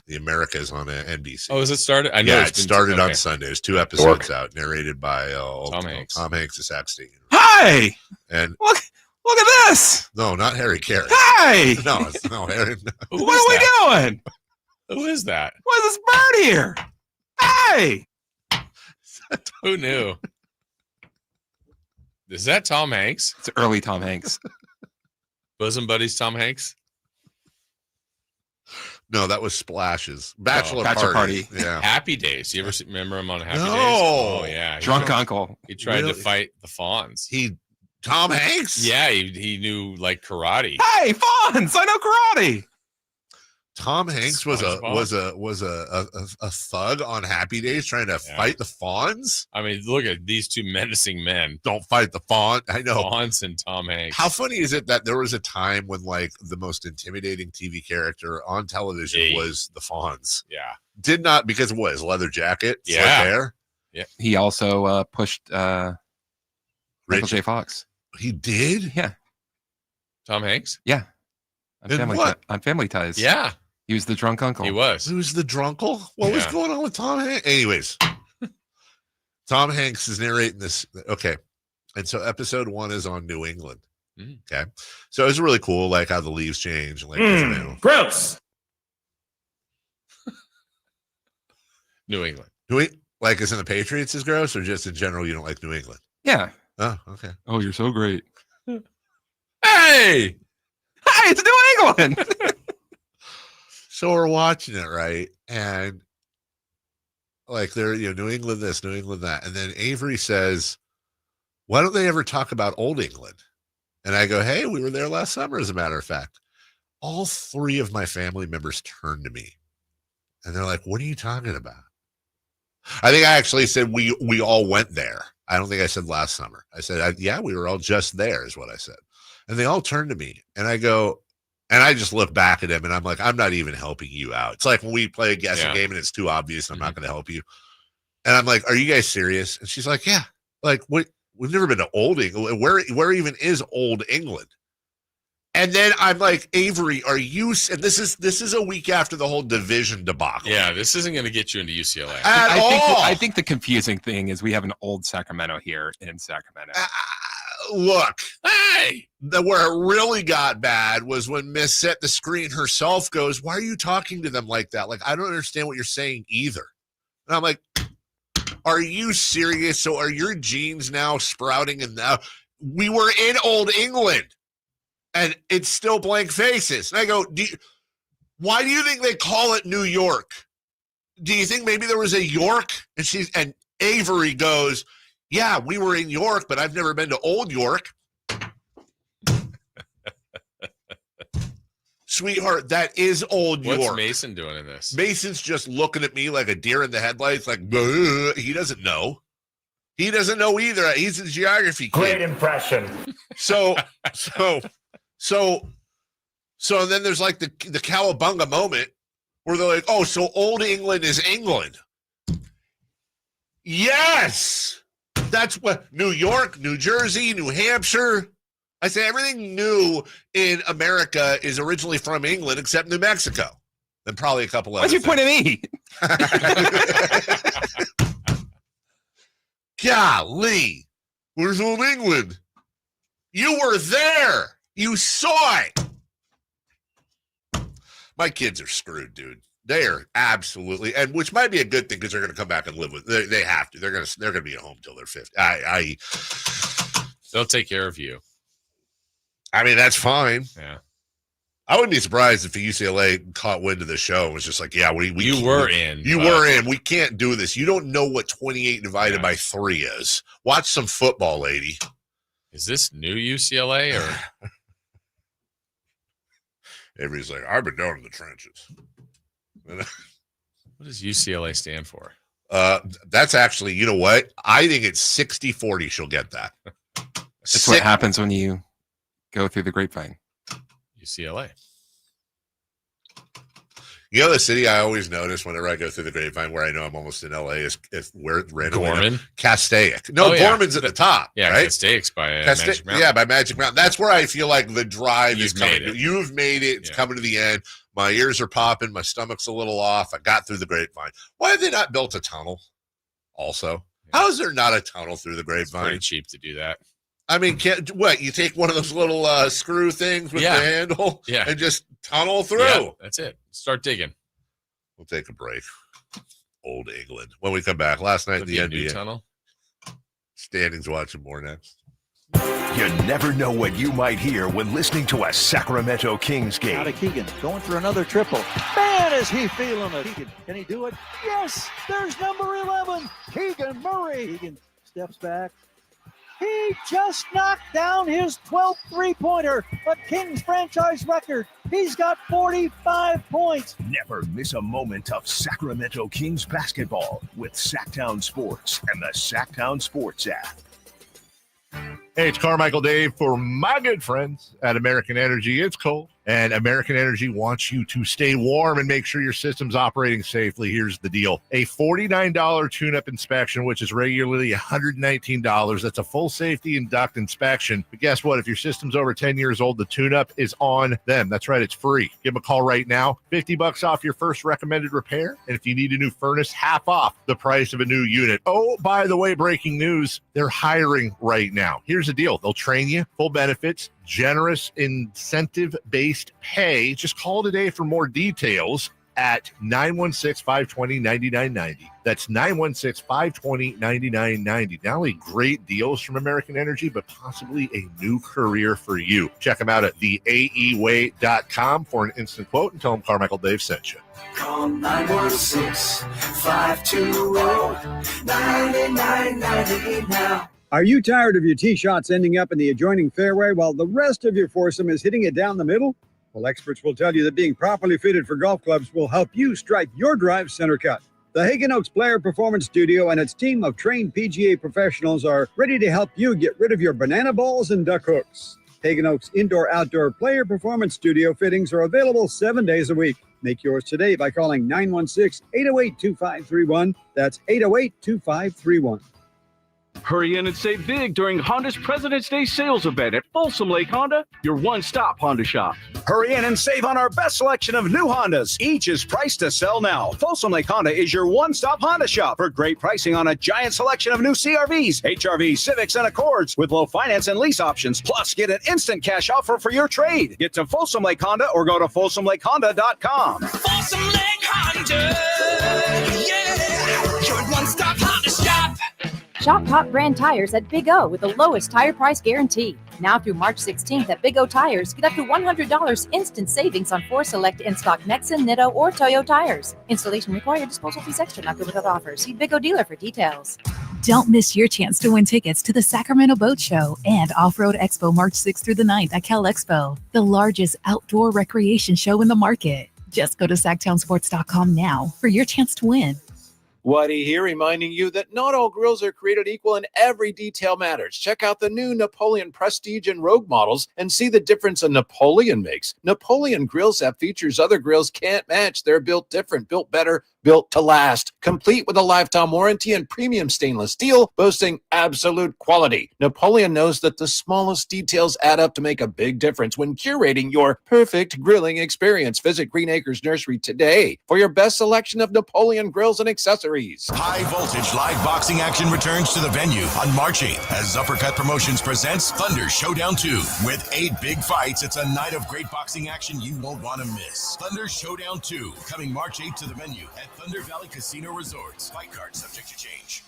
The Americas on NBC. Oh, is it started? I know it started on Sunday. There's 2 episodes out, narrated by Tom Hanks. Tom Hanks, the Sac State University. Hi. And look at this. No, not Harry Carey. Hi. No, Harry. No. What are we doing? Who is that? What is this bird here? Hey! Who knew? Is that Tom Hanks? It's early Tom Hanks. Bosom buddies Tom Hanks? No, that was Splashes. Bachelor Party. Yeah. Happy Days. You ever remember him on Happy Days? No. Oh, yeah. Drunk Uncle. He tried to fight the Fawns. Tom Hanks? Yeah, he knew like karate. Hey, Fawns! I know karate. Tom Hanks was a thug on Happy Days trying to fight the Fawns. I mean, look at these two menacing men. Don't fight the Fawn. I know. Fawns and Tom Hanks. How funny is it that there was a time when like the most intimidating TV character on television was the Fawns? Yeah. Did not because of what, his leather jacket? Yeah. Hair? Yeah. He also pushed Michael J. Fox. He did? Yeah. Tom Hanks? Yeah. On Family Ties. Yeah. He was the drunk uncle. He was. He was the drunkle? What was going on with Tom Hanks? Anyways, Tom Hanks is narrating this. Okay. And so episode 1 is on New England. Okay. So it's really cool, like how the leaves change. Like, gross. New England. Like, isn't the Patriots is gross, or just in general you don't like New England? Yeah. Oh, okay. Oh, you're so great. Hey! It's New England. So we're watching it, right? And like they're, New England this, New England that. And then Avery says, why don't they ever talk about Old England? And I go, hey, we were there last summer, as a matter of fact. All three of my family members turned to me and they're like, what are you talking about? I think I actually said we all went there. I don't think I said last summer. I said, yeah, we were all just there is what I said. And they all turned to me and I go, and I just look back at him and I'm like, I'm not even helping you out. It's like when we play a guessing game and it's too obvious, I'm not going to help you. And I'm like, are you guys serious? And she's like, yeah. Like, what? We've never been to Old England. Where even is Old England? And then I'm like, Avery, are you? And this is a week after the whole division debacle. Yeah, this isn't going to get you into UCLA at all. I think the confusing thing is we have an old Sacramento here in Sacramento. Look, hey, where it really got bad was when Miss Set the Screen herself goes, why are you talking to them like that? Like, I don't understand what you're saying either. And I'm like, are you serious? So are your genes now sprouting? And now we were in Old England and it's still blank faces. And I go, why do you think they call it New York? Do you think maybe there was a York? And Avery goes, yeah, we were in York, but I've never been to Old York. Sweetheart, that is Old York. What's Mason doing in this? Mason's just looking at me like a deer in the headlights, like, he doesn't know. He doesn't know either. He's a geography kid. Great impression. So then there's like the cowabunga moment where they're like, oh, so Old England is England. Yes. That's what New York, New Jersey, New Hampshire. I say everything new in America is originally from England except New Mexico. And probably a couple others. Why'd you point at me? Golly. Where's Old England? You were there. You saw it. My kids are screwed, dude. They are absolutely, and which might be a good thing because they're going to come back and live with. They have to. They're going to be at home till they're 50. They'll take care of you. I mean, that's fine. Yeah. I wouldn't be surprised if the UCLA caught wind of the show and was just like, yeah, you were in. We can't do this. You don't know what 28 divided by 3 is. Watch some football, lady. Is this new UCLA or? Everybody's like, I've been down in the trenches. What does UCLA stand for? That's actually, you know what? I think it's 60-40. She'll get that. That's what happens when you go through the grapevine. UCLA. You know, the city I always notice whenever I go through the grapevine where I know I'm almost in LA is where it ran away. Gorman? Castaic. No, Gorman's at the top. Yeah, right? Castaic's by Magic Mountain. Yeah, by Magic Mountain. That's where I feel like the drive is coming. You've made it. It's Yeah. coming to the end. My ears are popping. My stomach's a little off. I got through the grapevine. Why have they not built a tunnel also? How is there not a tunnel through the grapevine? Pretty cheap to do that. I mean, what? You take one of those little screw things with the handle and just tunnel through. Yeah, that's it. Start digging. We'll take a break. Old England. When we come back, last night in the NBA tunnel. Standings watching more next. You never know what you might hear when listening to a Sacramento Kings game. Out of Keegan, going for another triple. Man, is he feeling it. Keegan, can he do it? Yes, there's number 11, Keegan Murray. Keegan steps back. He just knocked down his 12th three-pointer, a Kings franchise record. He's got 45 points. Never miss a moment of Sacramento Kings basketball with Sacktown Sports and the Sacktown Sports app. Hey, it's Carmichael Dave for my good friends at American Energy. It's cold, and American Energy wants you to stay warm and make sure your system's operating safely. Here's the deal. A $49 tune-up inspection, which is regularly $119. That's a full safety and duct inspection. But guess what? If your system's over 10 years old, the tune-up is on them. That's right. It's free. Give them a call right now. $50 off your first recommended repair. And if you need a new furnace, half off the price of a new unit. Oh, by the way, breaking news, they're hiring right now. Here's the deal. They'll train you, full benefits, generous incentive-based pay. Just call today for more details at 916-520-9990. That's 916-520-9990. Not only great deals from American Energy, but possibly a new career for you. Check them out at theaeway.com for an instant quote and tell them Carmichael Dave sent you. Call 916-520-9990 now. Are you tired of your tee shots ending up in the adjoining fairway while the rest of your foursome is hitting it down the middle? Well, experts will tell you that being properly fitted for golf clubs will help you strike your drive center cut. The Hagen Oaks Player Performance Studio and its team of trained PGA professionals are ready to help you get rid of your banana balls and duck hooks. Hagen Oaks Indoor-Outdoor Player Performance Studio fittings are available 7 days a week. Make yours today by calling 916-808-2531. That's 808-2531. Hurry in and save big during Honda's President's Day sales event at Folsom Lake Honda, your one-stop Honda shop. Hurry in and save on our best selection of new Hondas. Each is priced to sell now. Folsom Lake Honda is your one-stop Honda shop for great pricing on a giant selection of new CRVs, HRVs, Civics, and Accords with low finance and lease options. Plus, get an instant cash offer for your trade. Get to Folsom Lake Honda or go to FolsomLakeHonda.com. Folsom Lake Honda, yeah, your one-stop Honda shop. Shop top brand tires at Big O with the lowest tire price guarantee. Now through March 16th at Big O Tires, get up to $100 instant savings on 4 select in-stock Nexen, Nitto, or Toyo tires. Installation required. Disposal fees extra. Not good with other offers. See Big O dealer for details. Don't miss your chance to win tickets to the Sacramento Boat Show and Off-Road Expo March 6th through the 9th at Cal Expo, the largest outdoor recreation show in the market. Just go to SactownSports.com now for your chance to win. Whitey here, reminding you that not all grills are created equal and every detail matters. Check out the new Napoleon Prestige and Rogue models and see the difference a Napoleon makes. Napoleon grills have features other grills can't match. They're built different, built better, built to last. Complete with a lifetime warranty and premium stainless steel, boasting absolute quality. Napoleon knows that the smallest details add up to make a big difference when curating your perfect grilling experience. Visit Green Acres Nursery today for your best selection of Napoleon grills and accessories. High voltage live boxing action returns to the venue on March 8th as Uppercut Promotions presents Thunder Showdown 2. With 8 big fights, it's a night of great boxing action you won't want to miss. Thunder Showdown 2, coming March 8th to the venue at Thunder Valley Casino Resorts. Fight card subject to change.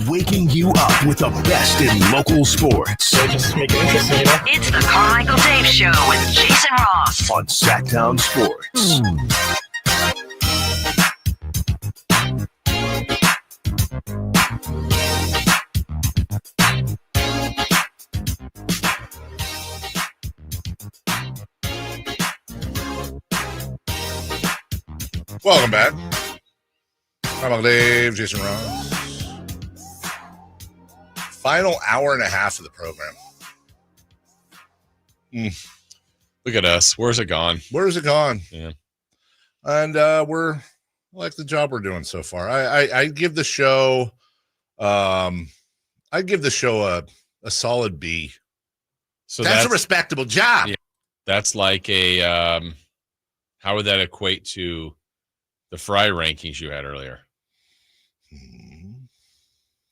Waking you up with the best in local sports. So just make it interesting, you know? It's the Carmichael Dave Show with Jason Ross on Sacktown Sports. Welcome back. Carmichael Dave, Jason Ross. Final hour and a half of the program. Look at us. Where's it gone? Where's it gone? Yeah. And I like the job we're doing so far. I give the show a solid B. So that's a respectable job. Yeah, that's like a how would that equate to the Fry rankings you had earlier?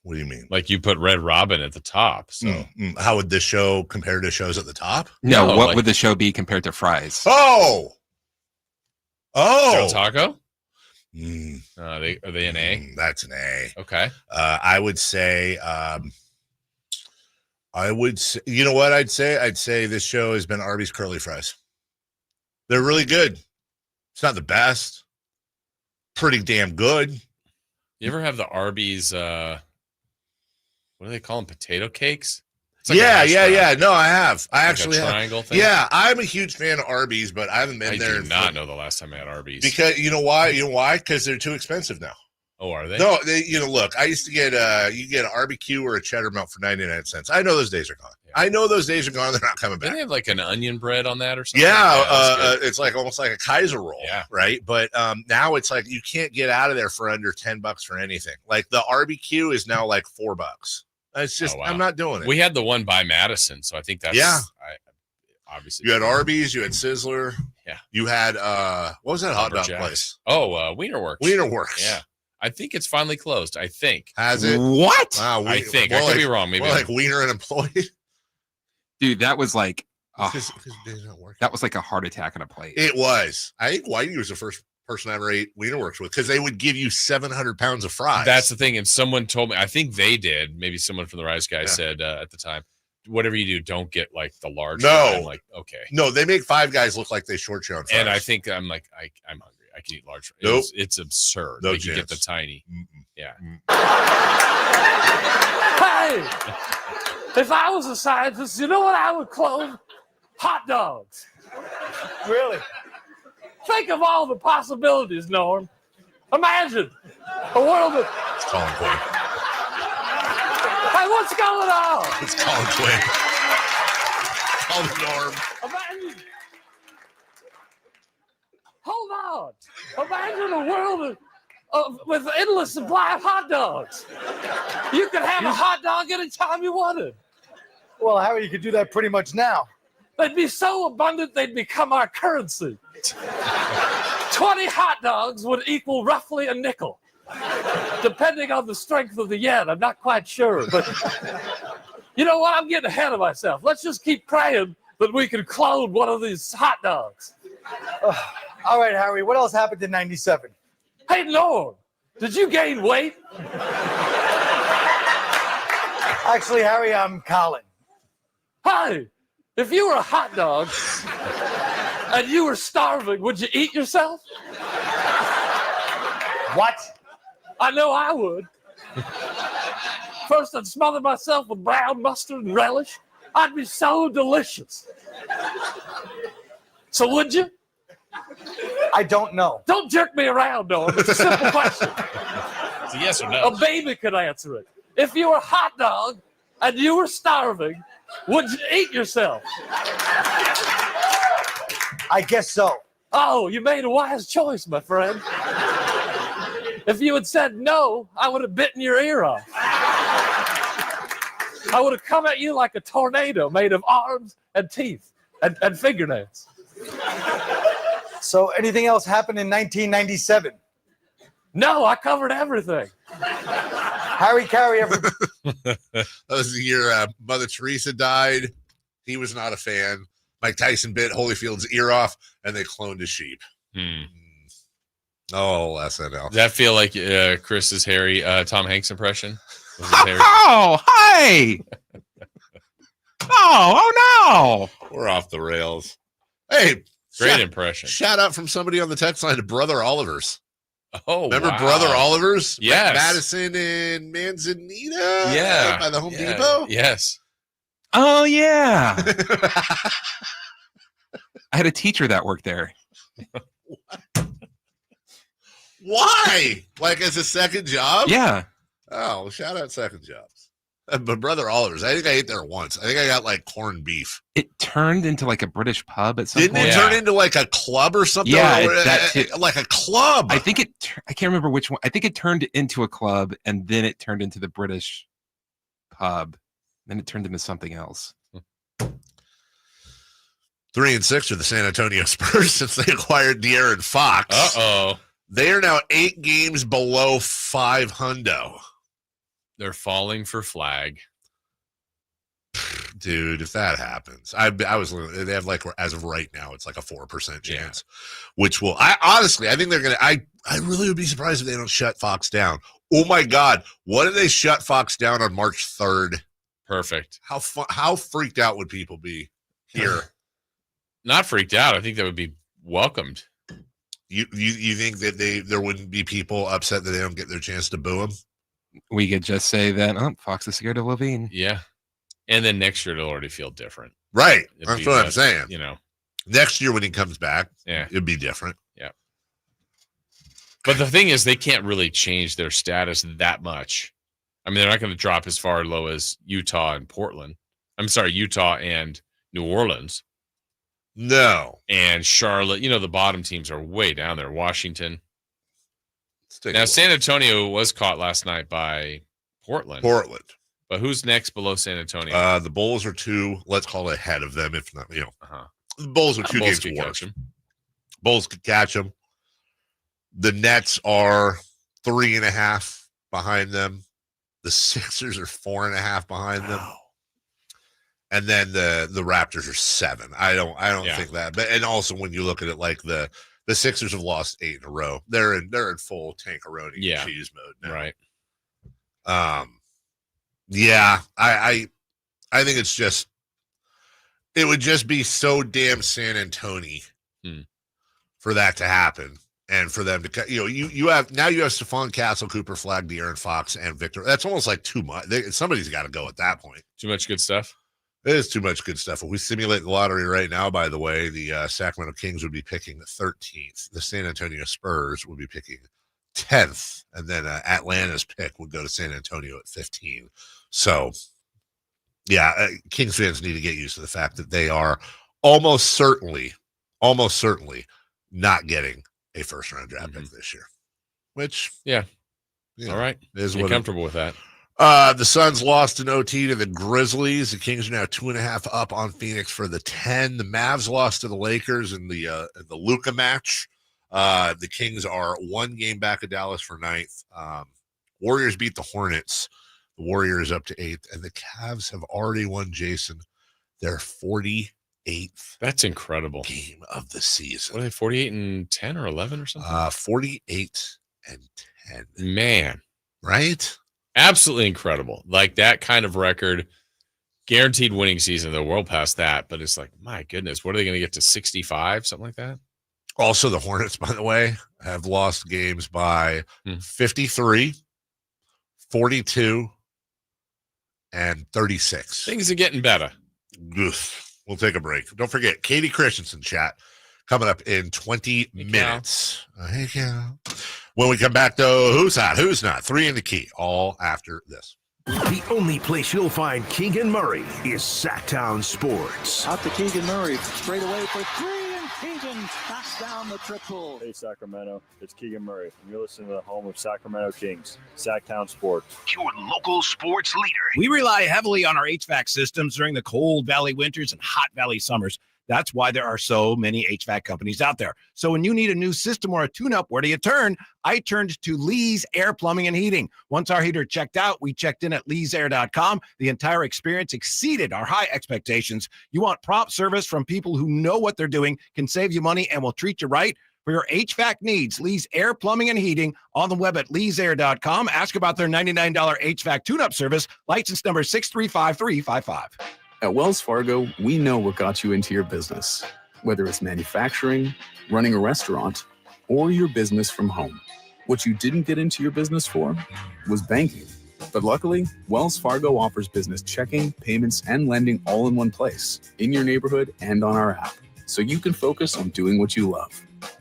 What do you mean? Like you put Red Robin at the top. So how would this show compare to shows at the top? No, what would the show be compared to Fry's? Oh, Joe Taco? Are they an A? That's an A. Okay. I would say, you know what I'd say? I'd say this show has been Arby's curly fries. They're really good. It's not the best. Pretty damn good. You ever have the Arby's, what do they call them? Potato cakes? It's like yeah. No, I have. I like actually a have. triangle thing? Yeah, I'm a huge fan of Arby's, but I haven't been there. I do not know the last time I had Arby's. Because you know why? Because they're too expensive now. Oh, are they? No, look, I used to get you get an barbecue or a cheddar melt for 99 cents. I know those days are gone. Yeah. I know those days are gone. They're not coming back. Didn't they have like an onion bread on that or something? Yeah, it's like almost like a Kaiser roll, yeah. Right? But now it's like you can't get out of there for under $10 for anything. Like the barbecue is now like $4. It's just I'm not doing it. We had the one by Madison, so I think that's obviously you had Arby's, you had Sizzler, yeah. You had what was that hot dog place? Oh, Wiener Works. Wiener Works. Yeah. I think it's finally closed. I think. Has it? What? Wow, I think. I could be wrong. Maybe like Wiener unemployed. Dude, that was like that was like a heart attack on a plate. It was. I think Whitey was the first person I ever ate Wienerworks with because they would give you 700 pounds of fries. That's the thing. And someone told me, I think they did. Maybe someone from the Rise Guys said at the time, whatever you do, don't get like the large. No. I'm like, okay. No, they make Five Guys look like they short you on fries. And I think I'm like, I'm hungry. I can eat large. Nope. It's absurd. No They can get chance. the tiny. Yeah. Hey, if I was a scientist, you know what I would clone? Hot dogs. Really? Think of all the possibilities, Norm. Imagine a world of... It's Colin Quinn. Hey, what's going on? It's Colin Quinn. Call the Norm. Imagine... Hold on. Imagine a world with endless supply of hot dogs. You could have a hot dog anytime you wanted. Well, Harry, you could do that pretty much now. They'd be so abundant, they'd become our currency. 20 hot dogs would equal roughly a nickel. Depending on the strength of the yen, I'm not quite sure. But you know what? I'm getting ahead of myself. Let's just keep praying that we can clone one of these hot dogs. All right, Harry, what else happened in 97? Hey, Norm, did you gain weight? Actually, Harry, I'm Colin. Hi, if you were a hot dog and you were starving, would you eat yourself? What? I know I would. First, I'd smother myself with brown mustard and relish. I'd be so delicious. So would you? I don't know. Don't jerk me around, Norm. It's a simple question. It's a yes or no. A baby could answer it. If you were a hot dog and you were starving, would you eat yourself? I guess so. Oh, you made a wise choice, my friend. If you had said no, I would have bitten your ear off. I would have come at you like a tornado made of arms and teeth and fingernails. So anything else happened in 1997? No, I covered everything. Harry Carey. That was the year Mother Teresa died. He was not a fan. Mike Tyson bit Holyfield's ear off, and they cloned his sheep. Oh, SNL. Does that feel like Chris's Harry Tom Hanks impression? Oh, hi. Oh, no. We're off the rails. Hey, great impression. Shout out from somebody on the text line to Brother Oliver's. Oh, remember wow. Brother Oliver's? Yes. Madison and Manzanita? Yeah. By the Home Depot? Yes. Oh, yeah. I had a teacher that worked there. Why? Like as a second job? Yeah. Oh, well, shout out second jobs. But Brother Oliver's, I think I ate there once. I think I got like corned beef. It turned into like a British pub at some Didn't point. it turn into like a club or something? Yeah, Or, that too. like a club. I think I can't remember which one. I think it turned into a club and then it turned into the British pub. Then it turned into something else. 3-6 are the San Antonio Spurs since they acquired De'Aaron Fox. Uh-oh. They are now 8 games below 500. They're falling for flag. Dude, if that happens, I was, they have like, as of right now, it's like a 4% chance, which will, I think they're going to, I really would be surprised if they don't shut Fox down. Oh my God. What if they shut Fox down on March 3rd? Perfect. How freaked out would people be here? Not freaked out. I think that would be welcomed. You think that there wouldn't be people upset that they don't get their chance to boo him? We could just say that Fox is scared of Levine. Yeah. And then next year it'll already feel different. Right. It'd That's be what I'm less, saying. You know. Next year when he comes back, yeah, it'd be different. Yeah. But the thing is, they can't really change their status that much. I mean, they're not going to drop as far low as Utah and Portland. I'm sorry, Utah and New Orleans. No. And Charlotte, the bottom teams are way down there. Washington. Now, San Antonio was caught last night by Portland. But who's next below San Antonio? The Bulls are 2, let's call it ahead of them, if not, The Bulls are 2 Bulls games could worse. catch 'em. Bulls could catch them. The Nets are 3.5 behind them. The Sixers are 4.5 behind them. And then the Raptors are 7. I don't think that. But and also when you look at it like the Sixers have lost 8 in a row. They're in full tankaroni cheese mode now. Right. I think it's just it would just be so damn San Antonio for that to happen. And for them to, you have Stephon Castle, Cooper Flag, De'Aaron Fox, and Victor. That's almost like too much. Somebody's got to go at that point. Too much good stuff. It is too much good stuff. If we simulate the lottery right now, by the way, the Sacramento Kings would be picking the 13th. The San Antonio Spurs would be picking 10th. And then Atlanta's pick would go to San Antonio at 15. So, Kings fans need to get used to the fact that they are almost certainly not getting a first-round draft pick this year. Which, all right. Is You're comfortable with that. The Suns lost in OT to the Grizzlies. The Kings are now 2.5 up on Phoenix for the 10. The Mavs lost to the Lakers in the Luka match. The Kings are 1 game back of Dallas for 9th. Warriors beat the Hornets. The Warriors up to 8th. And the Cavs have already won, Jason, their 48th. That's incredible. Game of the season. What are they, 48-10 or 11 or something? 48-10. Man. Right? Absolutely incredible. Like that kind of record, guaranteed winning season. The world past that, but it's like, my goodness, what are they going to get to 65, something like that? Also, the Hornets, by the way, have lost games by 53, 42, and 36. Things are getting better. We'll take a break. Don't forget, Katie Christensen chat coming up in 20 minutes. Hey, Cal. When we come back, though, who's hot, who's not? 3 in the key, all after this. The only place you'll find Keegan Murray is Sacktown Sports. Out to Keegan Murray, straight away for 3, and Keegan knocks down the triple. Hey, Sacramento, it's Keegan Murray, and you're listening to the home of Sacramento Kings, Sacktown Sports. Your local sports leader. We rely heavily on our HVAC systems during the cold valley winters and hot valley summers. That's why there are so many HVAC companies out there. So when you need a new system or a tune-up, where do you turn? I turned to Lee's Air Plumbing and Heating. Once our heater checked out, we checked in at leesair.com. The entire experience exceeded our high expectations. You want prompt service from people who know what they're doing, can save you money, and will treat you right? For your HVAC needs, Lee's Air Plumbing and Heating on the web at leesair.com. Ask about their $99 HVAC tune-up service, license number 635355. At Wells Fargo, we know what got you into your business, whether it's manufacturing, running a restaurant, or your business from home. What you didn't get into your business for was banking. But luckily, Wells Fargo offers business checking, payments, and lending all in one place, in your neighborhood and on our app, so you can focus on doing what you love.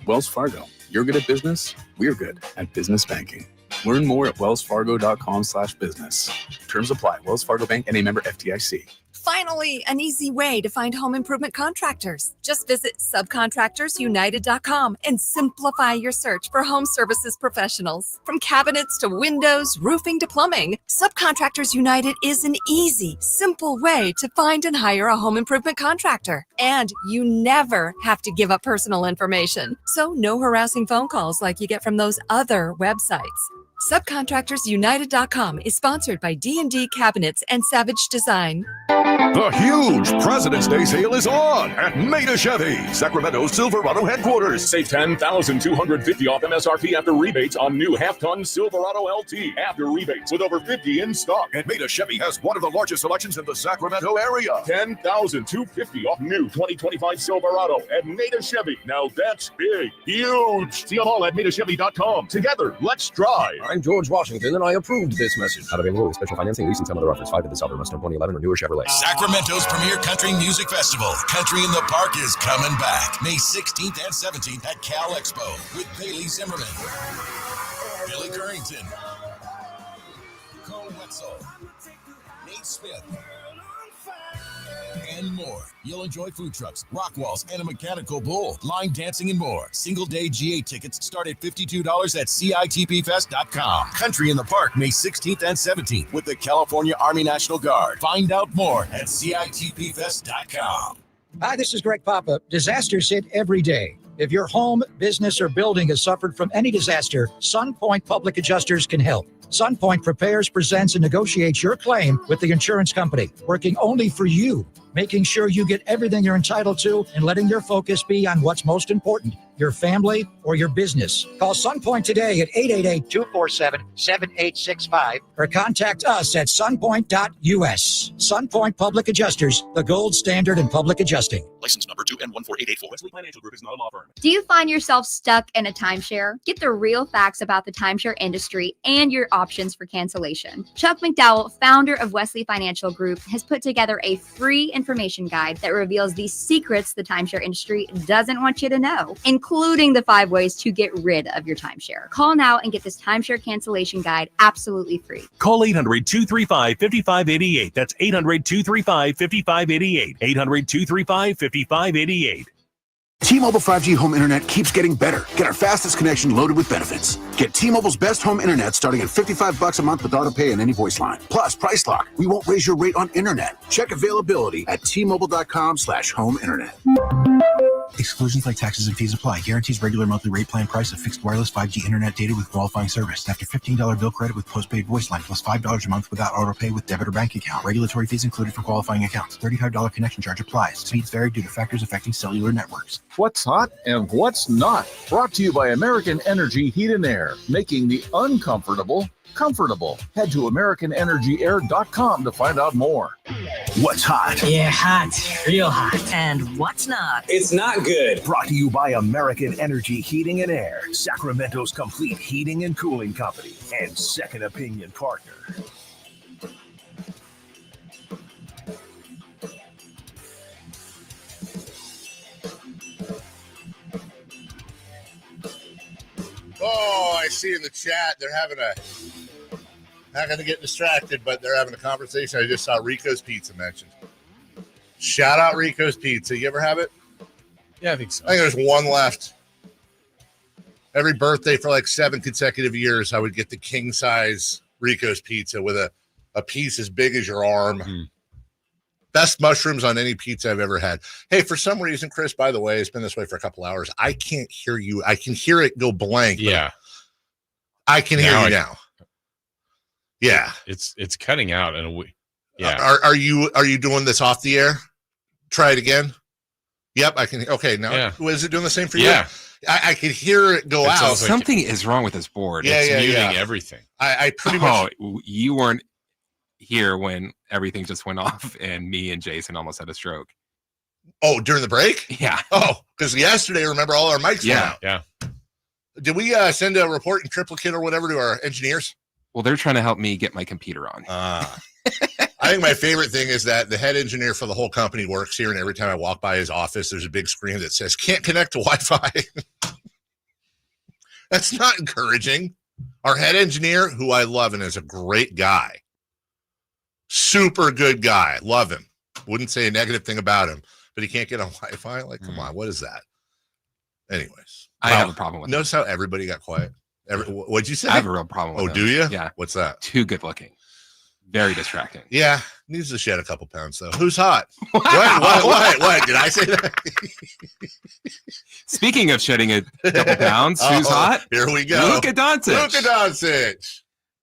Wells Fargo, you're good at business, we're good at business banking. Learn more at wellsfargo.com/business. Terms apply. Wells Fargo Bank and a member FDIC. Finally, an easy way to find home improvement contractors. Just visit subcontractorsunited.com and simplify your search for home services professionals. From cabinets to windows, roofing to plumbing, Subcontractors United is an easy, simple way to find and hire a home improvement contractor. And you never have to give up personal information. So no harassing phone calls like you get from those other websites. Subcontractorsunited.com is sponsored by D&D Cabinets and Savage Design. The huge President's Day sale is on at Maida Chevy, Sacramento's Silverado headquarters. Save $10,250 off MSRP after rebates on new half-ton Silverado LT after rebates with over 50 in stock. And Maida Chevy has one of the largest selections in the Sacramento area. $10,250 off new 2025 Silverado at Maida Chevy. Now that's big, huge. See them all at MaidaChevy.com. Together, let's drive. I'm George Washington, and I approved this message. Not available with special financing, leasing, some other offers. 5 to the South, must have 2011 or newer Chevrolet. Sacramento's premier country music festival, Country in the Park, is coming back May 16th and 17th at Cal Expo with Bailey Zimmerman, Billy Currington, Cole Wetzel, Nate Smith, and more. You'll enjoy food trucks, rock walls, and a mechanical bull, line dancing, and more. Single-day GA tickets start at $52 at CITPFest.com. Country in the Park, May 16th and 17th with the California Army National Guard. Find out more at CITPFest.com. Hi, this is Greg Papa. Disasters hit every day. If your home, business, or building has suffered from any disaster, SunPoint Public Adjusters can help. SunPoint prepares, presents, and negotiates your claim with the insurance company, working only for you, making sure you get everything you're entitled to and letting your focus be on what's most important, your family or your business. Call SunPoint today at 888-247-7865 or contact us at sunpoint.us. SunPoint Public Adjusters, the gold standard in public adjusting. License number 2N14884. Wesley Financial Group is not a law firm. Do you find yourself stuck in a timeshare? Get the real facts about the timeshare industry and your options for cancellation. Chuck McDowell, founder of Wesley Financial Group, has put together a free information guide that reveals the secrets the timeshare industry doesn't want you to know, including the 5 ways to get rid of your timeshare. Call now and get this timeshare cancellation guide absolutely free. Call 800-235-5588. That's 800-235-5588. 800-235-5588. T-Mobile 5G home internet keeps getting better. Get our fastest connection loaded with benefits. Get T-Mobile's best home internet starting at $55 a month with auto pay and any voice line. Plus, Price Lock. We won't raise your rate on internet. Check availability at T-Mobile.com/home internet. Exclusions like taxes and fees apply. Guarantees regular monthly rate plan price of fixed wireless 5G internet data with qualifying service. After $15 bill credit with postpaid voice line plus $5 a month without auto pay with debit or bank account. Regulatory fees included for qualifying accounts. $35 connection charge applies. Speeds vary due to factors affecting cellular networks. What's hot and what's not. Brought to you by American Energy Heat and Air, making the uncomfortable comfortable. Head to AmericanEnergyAir.com to find out more. What's hot? Yeah, hot. Real hot. And what's not? It's not good. Brought to you by American Energy Heating and Air, Sacramento's complete heating and cooling company, and second opinion partner. Oh, I see in the chat they're having not going to get distracted, but they're having a conversation. I just saw Rico's Pizza mentioned. Shout out Rico's Pizza. You ever have it? Yeah, I think so. I think there's one left. Every birthday for like 7 consecutive years, I would get the king size Rico's Pizza with a piece as big as your arm. Mm. Best mushrooms on any pizza I've ever had. Hey, for some reason, Chris, by the way, it's been this way for a couple hours. I can't hear you. I can hear it go blank. Yeah. I can hear you now. Yeah. It's cutting out in a way. Yeah. Are you doing this off the air? Try it again. Yep, I can. Okay, now is it doing the same for you? Yeah. I can hear it go out. Something is wrong with this board. Yeah, It's muting everything. I pretty much. You weren't here when everything just went off and me and Jason almost had a stroke. Oh, during the break? Yeah. Oh, because yesterday, remember, all our mics went out. Yeah. Did we send a report in triplicate or whatever to our engineers? Well, they're trying to help me get my computer on. I think my favorite thing is that the head engineer for the whole company works here, and every time I walk by his office, there's a big screen that says, can't connect to Wi-Fi. That's not encouraging. Our head engineer, who I love and is a great guy, super good guy, love him. Wouldn't say a negative thing about him, but he can't get on Wi-Fi? Like, come on, what is that? Anyways. I have a problem with Notice how everybody got quiet? What'd you say? I have a real problem with Oh, him. do you? Yeah. What's that? Too good looking. Very distracting. Yeah. Needs to shed a couple pounds, though. Who's hot? What? Did I say that? Speaking of shedding a couple pounds, who's hot? Here we go. Luka Doncic. Luka Doncic.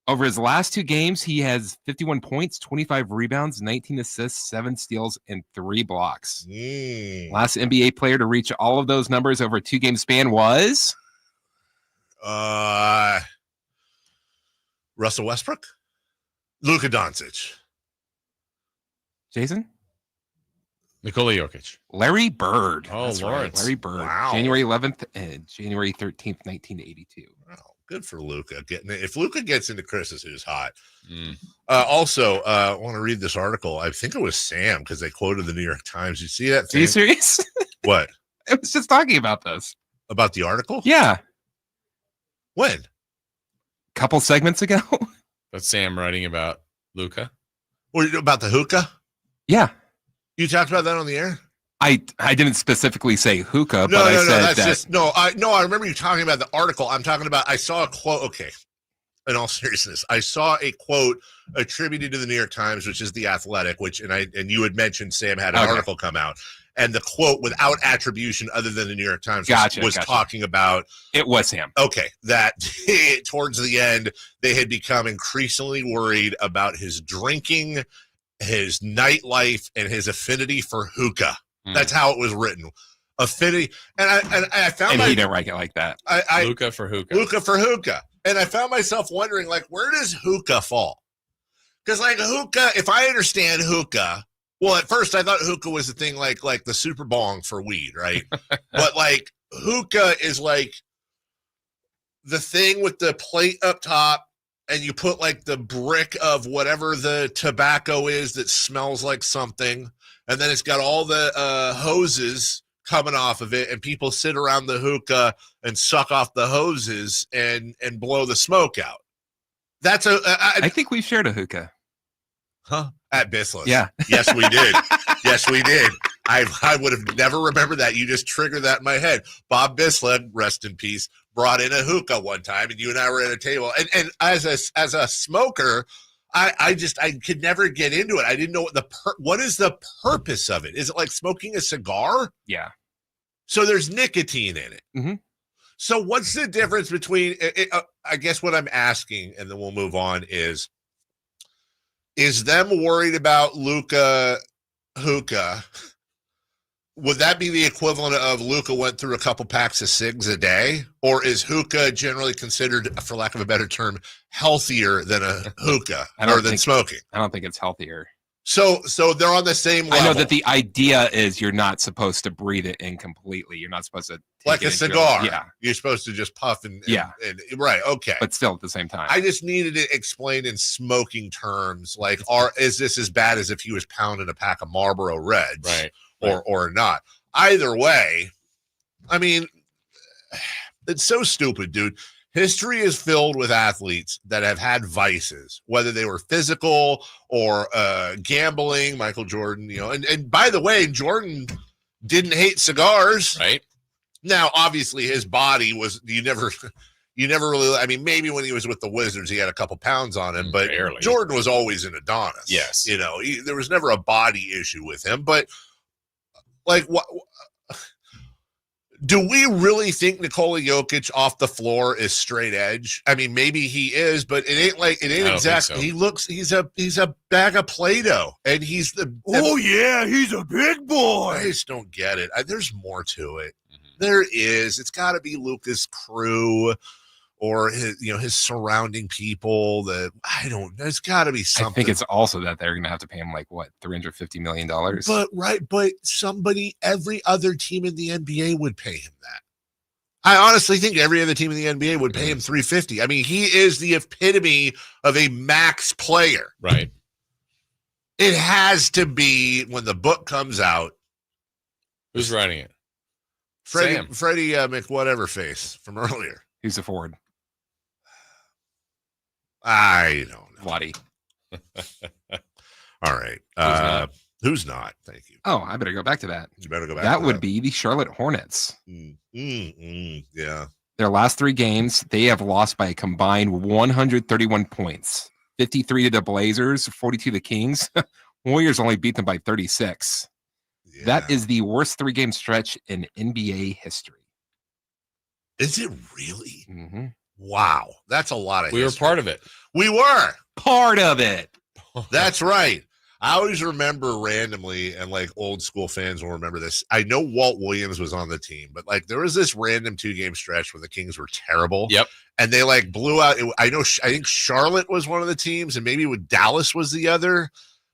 Over his last 2 games, he has 51 points, 25 rebounds, 19 assists, 7 steals, and 3 blocks. Last NBA player to reach all of those numbers over a 2-game span was? Russell Westbrook? Luka Doncic. Jason? Nikola Jokic. Larry Bird. Oh, That's Lord. right. Larry Bird. Wow. January 11th and January 13th, 1982. Wow. Good for Luka getting it. If Luka gets into Chris's who's hot. Also, I want to read this article. I think it was Sam because they quoted the New York Times. You see that Are thing? you serious? What? I was just talking about this. About the article? Yeah. When? Couple segments ago. That's Sam writing about Luka. What, about the hookah? Yeah. You talked about that on the air? I didn't specifically say hookah, No, but I no, said that's that. just I remember you talking about the article. I'm talking about I saw a quote. Okay. in all seriousness, I saw a quote attributed to the New York Times, which is The Athletic, and you had mentioned Sam had an article come out, and the quote without attribution other than the New York Times was talking about. It was Sam. Okay, that towards the end they had become increasingly worried about his drinking, his nightlife, and his affinity for hookah. That's how it was written. Affinity, and I found he didn't write it like that. Luka for hookah. Luka for hookah. And I found myself wondering, like, where does hookah fall? Because, like, hookah, if I understand hookah, well, at first I thought hookah was the thing like the super bong for weed, right? But, like, hookah is, like, the thing with the plate up top, and you put, like, the brick of whatever the tobacco is that smells like something, and then it's got all the hoses coming off of it, and people sit around the hookah and suck off the hoses and blow the smoke out. That's I think we shared a hookah. Huh? At Bissell's. Yeah. Yes, we did. Yes, we did. I would have never remembered that. You just triggered that in my head. Bob Bissell, rest in peace, brought in a hookah one time, and you and I were at a table. And as a smoker, I could never get into it. I didn't know what is the purpose of it. Is it like smoking a cigar? Yeah. So there's nicotine in it. Mm-hmm. So what's the difference between? I guess what I'm asking, and then we'll move on, is them worried about Luka hookah? Would that be the equivalent of Luka went through a couple packs of cigs a day? Or is hookah generally considered, for lack of a better term, healthier than a hookah or than smoking? I don't think it's healthier. So they're on the same level. I know that the idea is you're not supposed to breathe it in completely. You're not supposed to take like it a cigar. Yeah. You're supposed to just puff and right. Okay. But still at the same time. I just needed it explained in smoking terms. Like, is this as bad as if he was pounding a pack of Marlboro Reds? Right. Or not. Either way, I mean, it's so stupid, dude. History is filled with athletes that have had vices, whether they were physical or gambling. Michael Jordan, and by the way, Jordan didn't hate cigars. Right. Now, obviously, his body was you never really. I mean, maybe when he was with the Wizards, he had a couple pounds on him, but barely. Jordan was always an Adonis. Yes. There was never a body issue with him, but. Like, what do we really think Nikola Jokic off the floor is straight edge? I mean, maybe he is, but it ain't exactly. So. He's a bag of Play-Doh, and he's the. Oh yeah, he's a big boy. I just don't get it. There's more to it. Mm-hmm. There is. It's got to be Luka's crew. Or his surrounding people. There's got to be something. I think it's also that they're going to have to pay him like what, $350 million. But every other team in the NBA would pay him that. I honestly think every other team in the NBA would pay him $350. I mean, he is the epitome of a max player. Right. It has to be when the book comes out. Who's writing it? Freddie McWhateverface from earlier. Who's the forward? I don't know. Vladi. All right. Who's not? Thank you. Oh, I better go back to that. You better go back that to would be the Charlotte Hornets. Yeah. Their last 3 games, they have lost by a combined 131 points. 53 to the Blazers, 42 to the Kings. Warriors only beat them by 36. Yeah. That is the worst 3-game stretch in NBA history. Is it really? Mm-hmm. Wow. That's a lot of We history. were part of it. We were. Part of it. That's right. I always remember randomly, and like old school fans will remember this. I know Walt Williams was on the team, but like there was this random 2-game stretch where the Kings were terrible. Yep. And they like blew out. I think Charlotte was one of the teams, and maybe with Dallas was the other.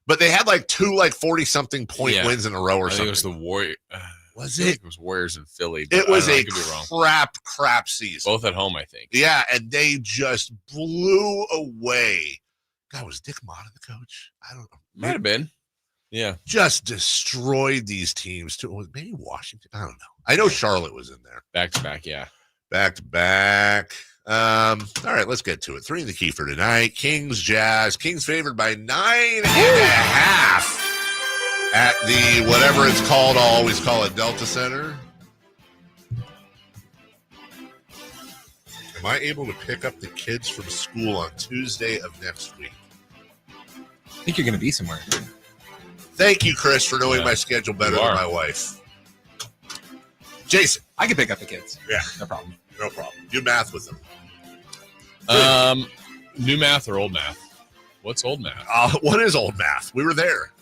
But they had like 2 40-something point wins in a row or something. It was the Warriors. Was it? It was Warriors in Philly. It was a crap season. Both at home, I think. Yeah, and they just blew away. God, was Dick Motta the coach? I don't know. Might have been. Yeah. Just destroyed these teams too. Maybe Washington. I don't know. I know Charlotte was in there. Back to back, yeah. Back to back. All right, let's get to it. 3 in the key for tonight. Kings, Jazz. Kings favored by 9.5 at the whatever it's called. I'll always call it Delta Center. Am I able to pick up the kids from school on Tuesday of next week? I think you're going to be somewhere. Thank you, Chris, for knowing my schedule better than my wife. Jason. I can pick up the kids. Yeah. No problem. No problem. Do math with them. New math or old math? What's old math? What is old math? We were there.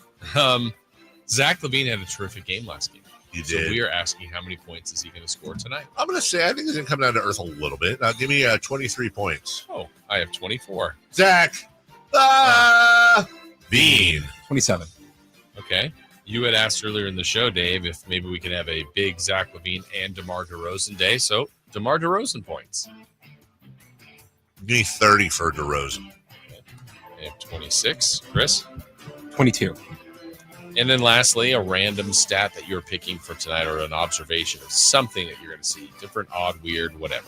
Zach LaVine had a terrific game last game. He So did. we are asking how many points is he going to score tonight? I'm going to say I think he's going to come down to earth a little bit. Give me 23 points. Oh, I have 24. Zach. Bean. 27. Okay. You had asked earlier in the show, Dave, if maybe we could have a big Zach LaVine and DeMar DeRozan day. So DeMar DeRozan points. Give me 30 for DeRozan. I have 26. Chris? 22. And then lastly, a random stat that you're picking for tonight or an observation of something that you're going to see. Different, odd, weird, whatever.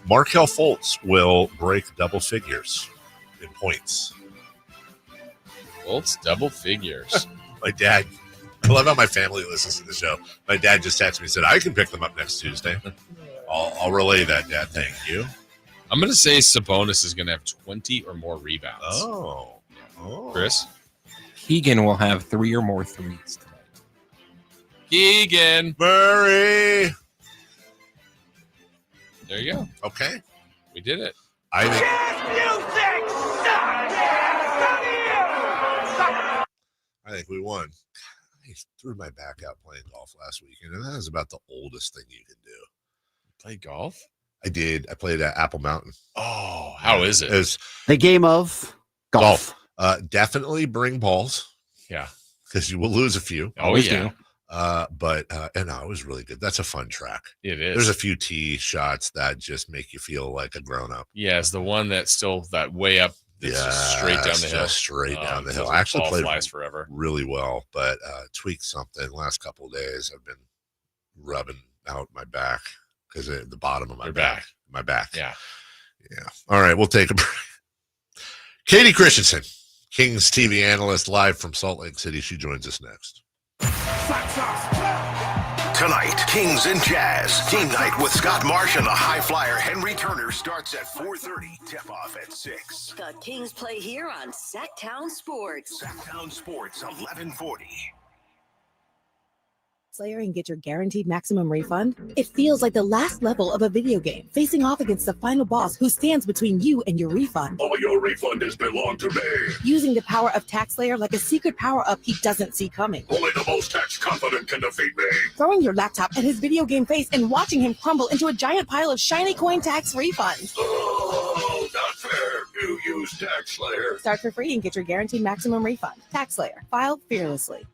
Markelle Fultz will break double figures in points. Fultz, double figures. My dad, I love how my family listens to the show. My dad just texted me and said, I can pick them up next Tuesday. I'll relay that, Dad. Thank you. I'm going to say Sabonis is going to have 20 or more rebounds. Oh. Chris? Keegan will have 3 or more threes tonight. Keegan. Murray. There you go. Okay. We did it. I think we won. I threw my back out playing golf last weekend, and that is about the oldest thing you can do. Play golf? I did. I played at Apple Mountain. Oh, how is it? It's the game of golf. Definitely bring balls. Yeah. Because you will lose a few. Oh, yeah. But it was really good. That's a fun track. It is. There's a few tee shots that just make you feel like a grown-up. Yeah, it's the one that's still that way up. That's just straight down the hill. Just straight down the hill. I I actually played flies forever. really well, but tweaked something last couple of days. I've been rubbing out my back because the bottom of my back. My back. Yeah. Yeah. All right, we'll take a break. Katie Christensen, Kings TV analyst, live from Salt Lake City. She joins us next. Tonight, Kings and Jazz. Team night with Scott Marsh and the high flyer Henry Turner starts at 4:30. Tip-off at 6. The Kings play here on Sacktown Sports. Sacktown Sports, 1140. Slayer and get your guaranteed maximum refund? It feels like the last level of a video game, facing off against the final boss who stands between you and your refund. All your refund has belonged to me. Using the power of TaxSlayer like a secret power-up he doesn't see coming. Only the most tax confident can defeat me. Throwing your laptop at his video game face and watching him crumble into a giant pile of shiny coin tax refunds. Oh, not fair. You use TaxSlayer. Start for free and get your guaranteed maximum refund. TaxSlayer. File fearlessly.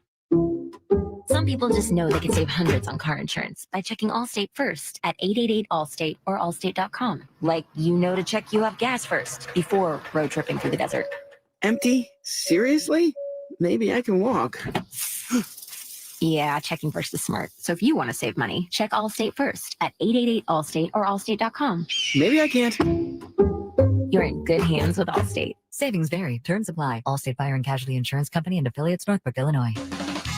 Some people just know they can save hundreds on car insurance by checking Allstate first at 888-ALLSTATE or allstate.com. Like you know to check you have gas first before road tripping through the desert. Empty? Seriously? Maybe I can walk. Yeah, checking first is smart. So if you want to save money, check Allstate first at 888-ALLSTATE or allstate.com. Maybe I can't. You're in good hands with Allstate. Savings vary. Terms apply. Allstate Fire and Casualty Insurance Company and affiliates, Northbrook, Illinois.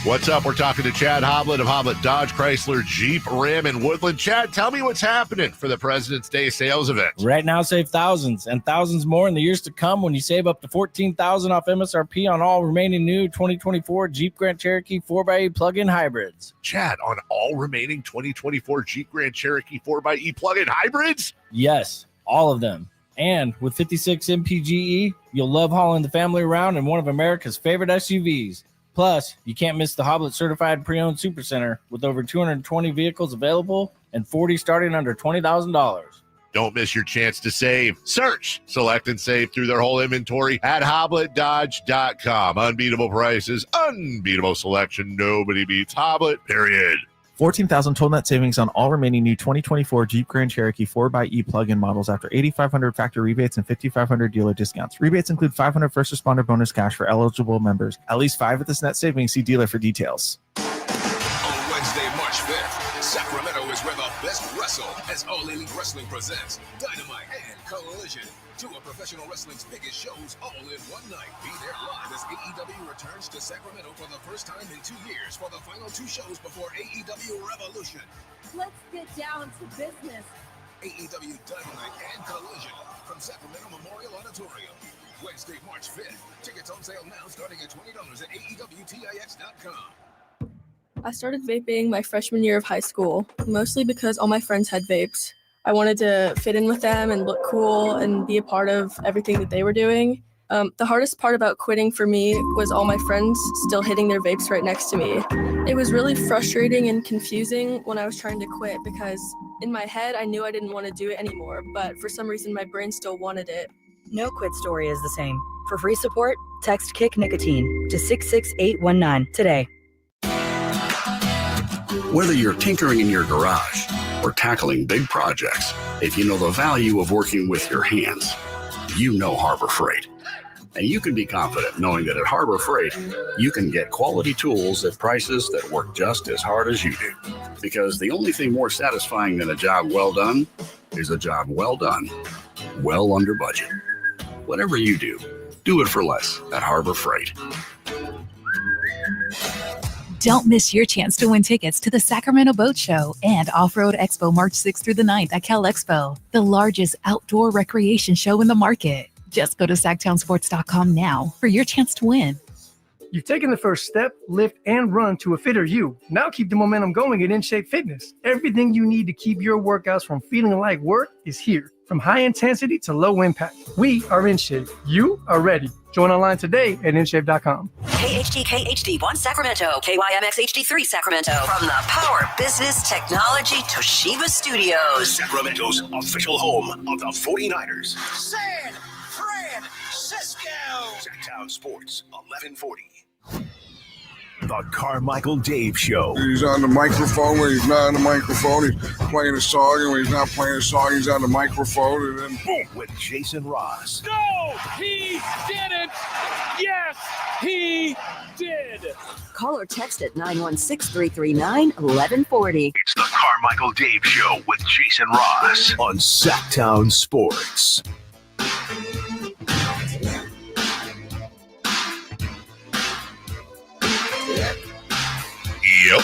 What's up? We're talking to Chad Hoblet of Hoblet Dodge, Chrysler, Jeep, Ram, and Woodland. Chad, tell me what's happening for the President's Day sales event. Right now, save thousands and thousands more in the years to come when you save up to $14,000 off MSRP on all remaining new 2024 Jeep Grand Cherokee 4xe plug-in hybrids. Chad, on all remaining 2024 Jeep Grand Cherokee 4xe plug-in hybrids? Yes, all of them. And with 56 MPGE, you'll love hauling the family around in one of America's favorite SUVs. Plus, you can't miss the Hoblet Certified Pre-Owned Supercenter with over 220 vehicles available and 40 starting under $20,000. Don't miss your chance to save. Search, select, and save through their whole inventory at HobletDodge.com. Unbeatable prices, unbeatable selection. Nobody beats Hoblet, period. 14,000 total net savings on all remaining new 2024 Jeep Grand Cherokee 4xe plug-in models after 8,500 factory rebates and 5,500 dealer discounts. Rebates include 500 first responder bonus cash for eligible members. At least 5 of this net savings. See dealer for details. On Wednesday, March 5th, Sacramento is where the best wrestling Wrestle as All Elite Wrestling presents Dynamite and Collision, two of professional wrestling's biggest shows all in one night. Be there live as AEW returns to Sacramento for the first time in 2 years for the final 2 shows before AEW Revolution. Let's get down to business. AEW Dynamite and Collision from Sacramento Memorial Auditorium. Wednesday, March 5th. Tickets on sale now starting at $20 at AEWTIX.com. I started vaping my freshman year of high school, mostly because all my friends had vapes. I wanted to fit in with them and look cool and be a part of everything that they were doing. The hardest part about quitting for me was all my friends still hitting their vapes right next to me. It was really frustrating and confusing when I was trying to quit because in my head I knew I didn't want to do it anymore, but for some reason my brain still wanted it. No quit story is the same. For free support, text Kick Nicotine to 66819 today. Whether you're tinkering in your garage or tackling big projects, if you know the value of working with your hands, you know Harbor Freight. And you can be confident knowing that at Harbor Freight, you can get quality tools at prices that work just as hard as you do. Because the only thing more satisfying than a job well done is a job well done, well under budget. Whatever you do, do it for less at Harbor Freight. Don't miss your chance to win tickets to the Sacramento Boat Show and Off-Road Expo March 6th through the 9th at Cal Expo, the largest outdoor recreation show in the market. Just go to SactownSports.com now for your chance to win. You've taken the first step, lift, and run to a fitter you. Now keep the momentum going at In Shape Fitness. Everything you need to keep your workouts from feeling like work is here. From high intensity to low impact, we are In Shape. You are ready. Join online today at InShape.com. KHD1 Sacramento, KYMX HD3 Sacramento. From the Power Business Technology Toshiba Studios. Sacramento's official home of the 49ers. San Francisco. Sacktown Sports, 1140. The Carmichael Dave Show. He's on the microphone when he's not on the microphone. He's playing a song, and when he's not playing a song, he's on the microphone, and then boom. With Jason Ross. No, he didn't. Yes, he did. Call or text at 916-339-1140. It's the Carmichael Dave Show with Jason Ross on Sacktown Sports. Yep.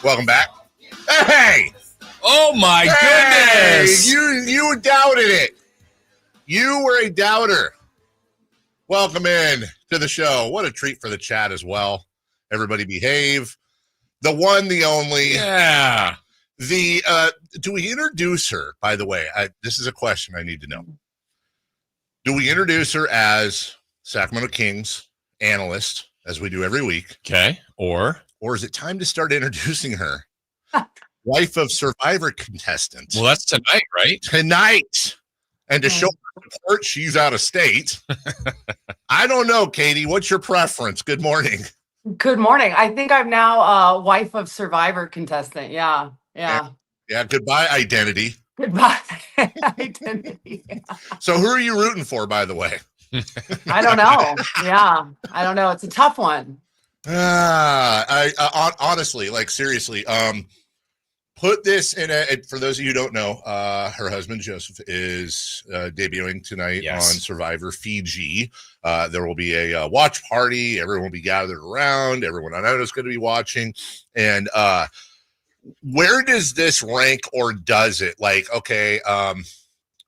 Welcome back. Hey! Oh my goodness! You doubted it. You were a doubter. Welcome in to the show. What a treat for the chat as well. Everybody behave. The one, the only. Yeah. Do we introduce her, by the way? This is a question I need to know. Do we introduce her as Sacramento Kings analyst, as we do every week? Okay. Or is it time to start introducing her? Wife of Survivor contestant. Well, that's tonight, right? Tonight. And to show her support, she's out of state. I don't know, Katie. What's your preference? Good morning. Good morning. I think I'm now wife of Survivor contestant. Yeah. Goodbye, identity. Goodbye, identity. Yeah. So who are you rooting for, by the way? I don't know. Yeah. I don't know. It's a tough one. Honestly, like seriously, put this in for those of you who don't know, her husband Joseph is debuting tonight on Survivor Fiji. There will be a watch party. Everyone will be gathered around. Everyone I know is going to be watching. And where does this rank, or does it? Like, okay,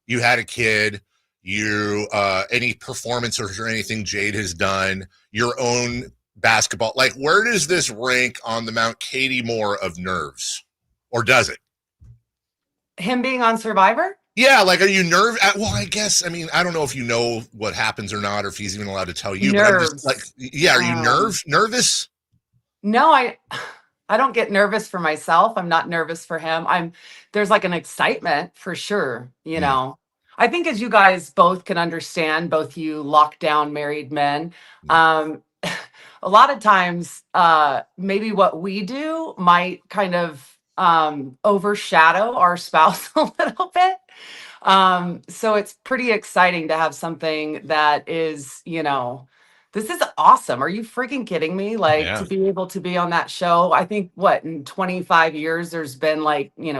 you had a kid. You any performances or anything Jade has done, your own basketball, like where does this rank on the Mount Katie Moore of nerves, or does it? Him being on Survivor? Yeah, like are you nervous? Well, I guess, I mean, I don't know if you know what happens or not, or if he's even allowed to tell you. Nerves. But I'm just like, yeah, are you nervous? No, I don't get nervous for myself. I'm not nervous for him. There's like an excitement for sure, you know. I think as you guys both can understand, both you lockdown married men, a lot of times maybe what we do might kind of overshadow our spouse a little bit. So it's pretty exciting to have something that is, This is awesome. Are you freaking kidding me? Like Yeah. to be able to be on that show. I think in 25 years, there's been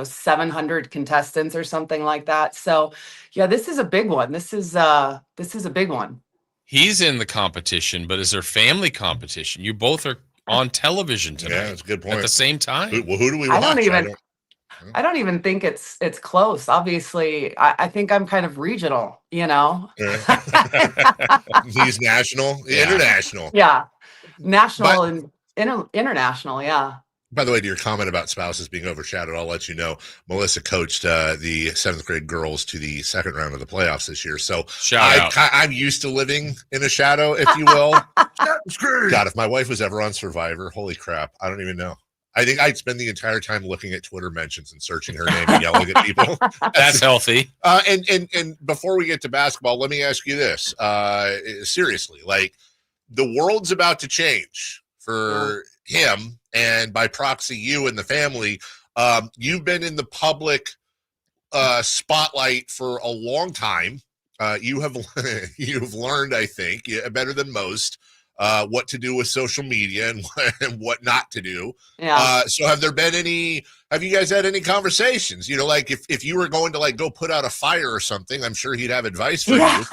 700 contestants or something like that. So yeah, this is a big one. This is a big one. He's in the competition, but is there family competition? You both are on television tonight. Yeah, that's a good point. At the same time. Who do we watch? I don't even think it's close. Obviously, I think I'm kind of regional, He's national, international. Yeah, national and international. Yeah. By the way, to your comment about spouses being overshadowed, I'll let you know, Melissa coached the 7th grade girls to the second round of the playoffs this year. So I'm used to living in a shadow, if you will. God, if my wife was ever on Survivor, holy crap, I don't even know. I think I'd spend the entire time looking at Twitter mentions and searching her name and yelling at people. That's healthy. And before we get to basketball, let me ask you this. Seriously, the world's about to change for him, and by proxy, you and the family. You've been in the public spotlight for a long time. You've learned, I think, better than most, what to do with social media and what not to do. Yeah. So have you guys had any conversations? If you were going to go put out a fire or something, I'm sure he'd have advice for you.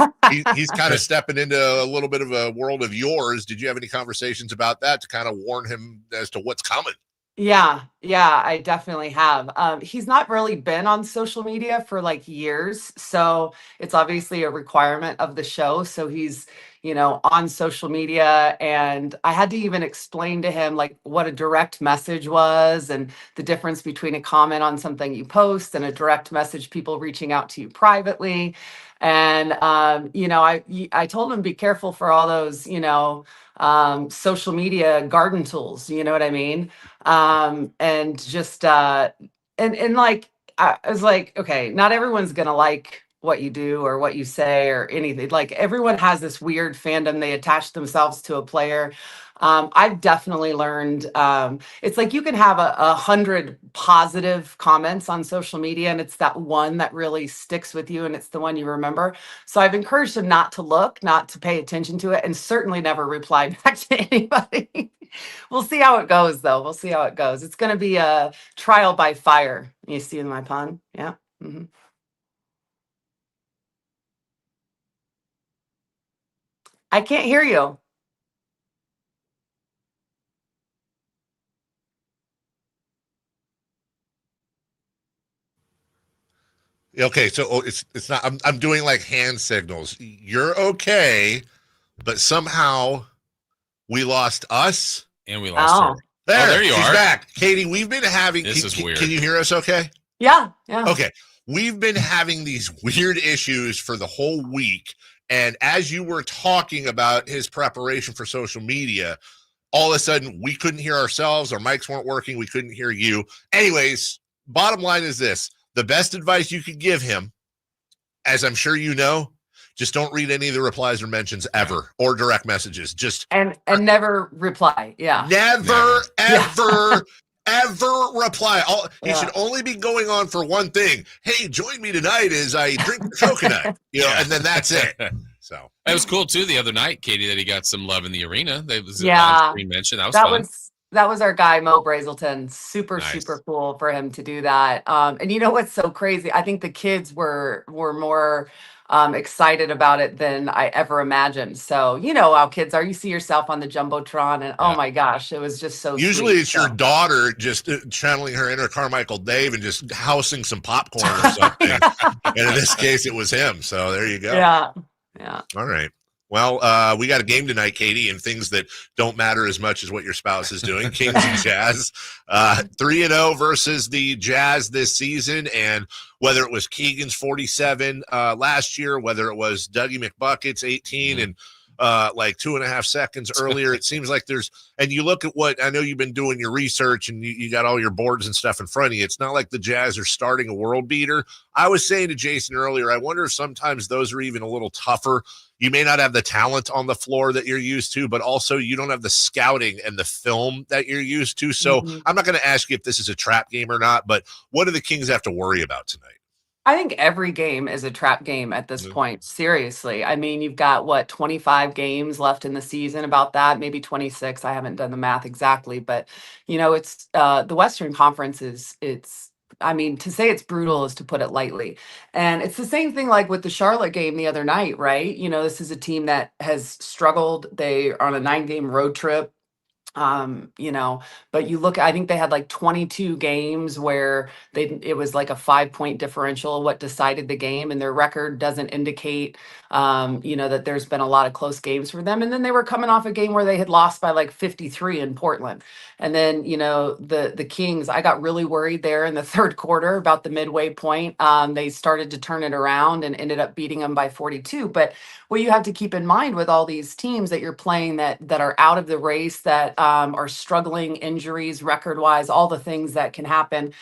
He's kind of stepping into a little bit of a world of yours. Did you have any conversations about that to kind of warn him as to what's coming? Yeah, I definitely have. He's not really been on social media for years, so it's obviously a requirement of the show. So he's, on social media, and I had to even explain to him what a direct message was and the difference between a comment on something you post and a direct message, people reaching out to you privately. And I told him be careful for all those, social media garden tools, you know what I mean? And just I was like, okay, not everyone's gonna like what you do or what you say or anything. Everyone has this weird fandom. They attach themselves to a player. I've definitely learned, it's you can have 100 positive comments on social media, and it's that one that really sticks with you, and it's the one you remember. So I've encouraged him not to look, not to pay attention to it, and certainly never reply back to anybody. We'll see how it goes, though. We'll see how it goes. It's going to be a trial by fire. You see in my pun? Yeah. Mm-hmm. I can't hear you. Okay, so it's not. I'm doing hand signals. You're okay, but somehow we lost us and we lost her. There you she's are. Back, Katie. We've been having. This is weird. Can you hear us? Okay. Yeah. Okay, we've been having these weird issues for the whole week, and as you were talking about his preparation for social media, all of a sudden we couldn't hear ourselves. Our mics weren't working. We couldn't hear you. Anyways, bottom line is this. The best advice you could give him, as I'm sure you know, just don't read any of the replies or mentions ever, or direct messages. Just and never reply. Yeah. Never. Ever reply. He should only be going on for one thing. Hey, join me tonight as I drink the coconut. And then that's it. So it was cool too the other night, Katie, that he got some love in the arena. That was on-screen mention. That was fun. That was our guy, Mo Brazelton. Super cool for him to do that. And you know what's so crazy? I think the kids were more excited about it than I ever imagined. So, you know how kids are. You see yourself on the Jumbotron, and oh my gosh, it was just so usually sweet, it's your daughter just channeling her inner Carmichael Dave and just housing some popcorn or something. And in this case, it was him. So there you go. Yeah. All right. Well, we got a game tonight, Katie, and things that don't matter as much as what your spouse is doing. Kings and Jazz, 3-0 versus the Jazz this season. And whether it was Keegan's 47 last year, whether it was Dougie McBucket's 18 and 2.5 seconds earlier, it seems like and you look at what, I know you've been doing your research and you got all your boards and stuff in front of you. It's not like the Jazz are starting a world beater. I was saying to Jason earlier, I wonder if sometimes those are even a little tougher. You may not have the talent on the floor that you're used to, but also you don't have the scouting and the film that you're used to. So I'm not going to ask you if this is a trap game or not, but what do the Kings have to worry about tonight? I think every game is a trap game at this point. Seriously. I mean, you've got what, 25 games left in the season, about that, maybe 26. I haven't done the math exactly, but it's the Western Conference I mean, to say it's brutal is to put it lightly. And it's the same thing like with the Charlotte game the other night, right? This is a team that has struggled. They are on a 9-game road trip. But you look, I think they had like 22 games where it was like a 5-point differential what decided the game, and their record doesn't indicate that there's been a lot of close games for them. And then they were coming off a game where they had lost by like 53 in Portland. And then the Kings, I got really worried there in the third quarter about the midway point. They started to turn it around and ended up beating them by 42. But what you have to keep in mind with all these teams that you're playing that are out of the race, that are struggling, injuries, record-wise, all the things that can happen,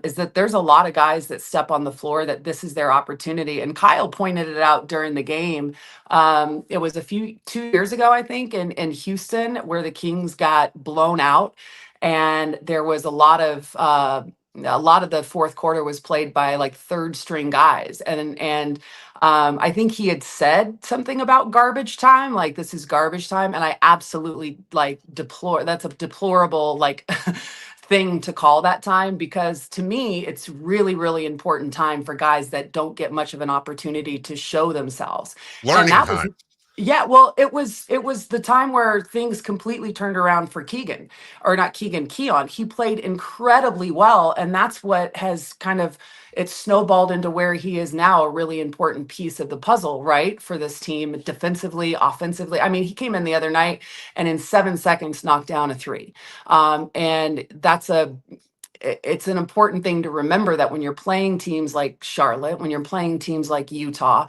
is that there's a lot of guys that step on the floor that this is their opportunity. And Kyle pointed it out during the game. It was 2 years ago, I think, in Houston, where the Kings got blown out, and there was a lot of the fourth quarter was played by like third string guys. And I think he had said something about garbage time, like this is garbage time. And I absolutely that's a deplorable thing to call that time, because to me, it's really, really important time for guys that don't get much of an opportunity to show themselves. Learning time. Yeah, well, it was the time where things completely turned around for Keegan, or not Keegan, Keon. He played incredibly well, and that's what has it's snowballed into where he is now, a really important piece of the puzzle, right, for this team, defensively, offensively. I mean, he came in the other night and in 7 seconds knocked down a 3. And it's an important thing to remember, that when you're playing teams like Charlotte, when you're playing teams like Utah,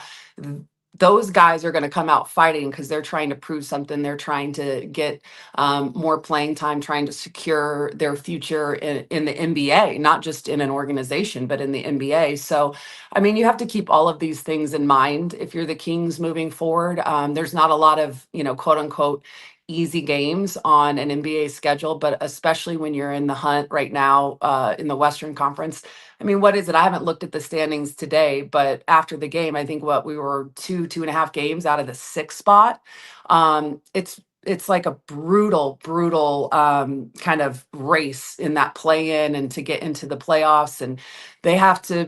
those guys are going to come out fighting because they're trying to prove something. They're trying to get more playing time, trying to secure their future in the NBA, not just in an organization, but in the NBA. So, I mean, you have to keep all of these things in mind if you're the Kings moving forward. There's not a lot of, quote unquote, easy games on an NBA schedule, but especially when you're in the hunt right now in the Western Conference. I mean, what is it? I haven't looked at the standings today, but after the game, I think we were 2.5 games out of the 6th spot. It's like a brutal kind of race in that play-in and to get into the playoffs, and they have to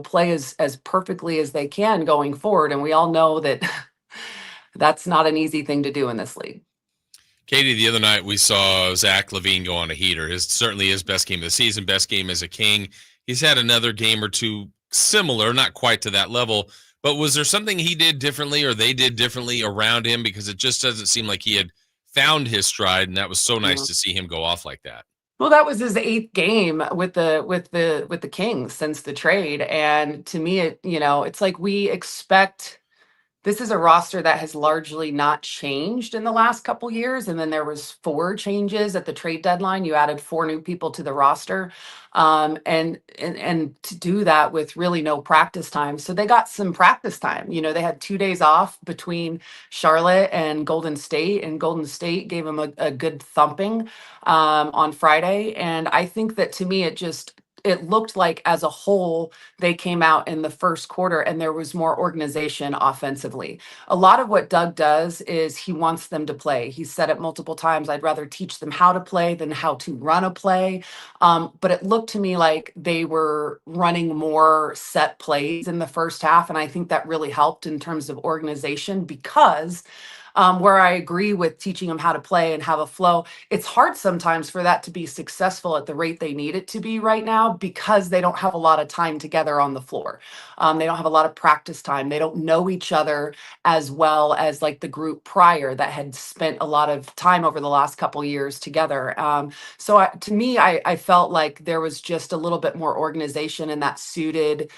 play as perfectly as they can going forward. And we all know that that's not an easy thing to do in this league. Katie, the other night we saw Zach LaVine go on a heater. Certainly his best game of the season, best game as a King. He's had another game or two similar, not quite to that level, but was there something he did differently or they did differently around him? Because it just doesn't seem like he had found his stride, and that was so nice to see him go off like that. Well, that was his 8th game with the Kings since the trade, and to me, it's like we expect. This is a roster that has largely not changed in the last couple years. And then there was 4 changes at the trade deadline. You added 4 new people to the roster. And to do that with really no practice time. So they got some practice time. They had 2 days off between Charlotte and Golden State, and Golden State gave them a good thumping on Friday. And I think that, to me, it looked like as a whole, they came out in the first quarter and there was more organization offensively. A lot of what Doug does is he wants them to play. He said it multiple times, I'd rather teach them how to play than how to run a play. But it looked to me like they were running more set plays in the first half. And I think that really helped in terms of organization, because where I agree with teaching them how to play and have a flow, it's hard sometimes for that to be successful at the rate they need it to be right now, because they don't have a lot of time together on the floor. They don't have a lot of practice time. They don't know each other as well as like the group prior that had spent a lot of time over the last couple years together. To me, I felt like there was just a little bit more organization, and that suited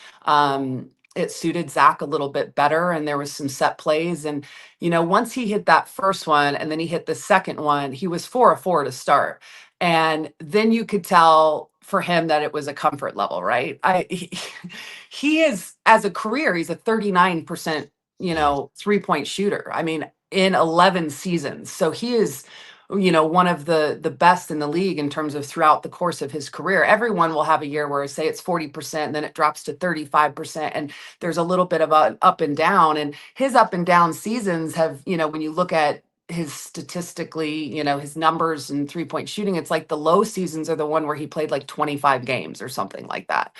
Zach a little bit better, and there was some set plays. And, once he hit that first one and then he hit the second one, he was 4 of 4 to start. And then you could tell for him that it was a comfort level, right? He is, as a career, he's a 39%, 3-point shooter. I mean, in 11 seasons. So he is one of the best in the league in terms of throughout the course of his career. Everyone will have a year where say it's 40%, and then it drops to 35%. And there's a little bit of an up and down, and his up and down seasons have, when you look at his statistically, his numbers and 3-point shooting, it's like the low seasons are the one where he played like 25 games or something like that.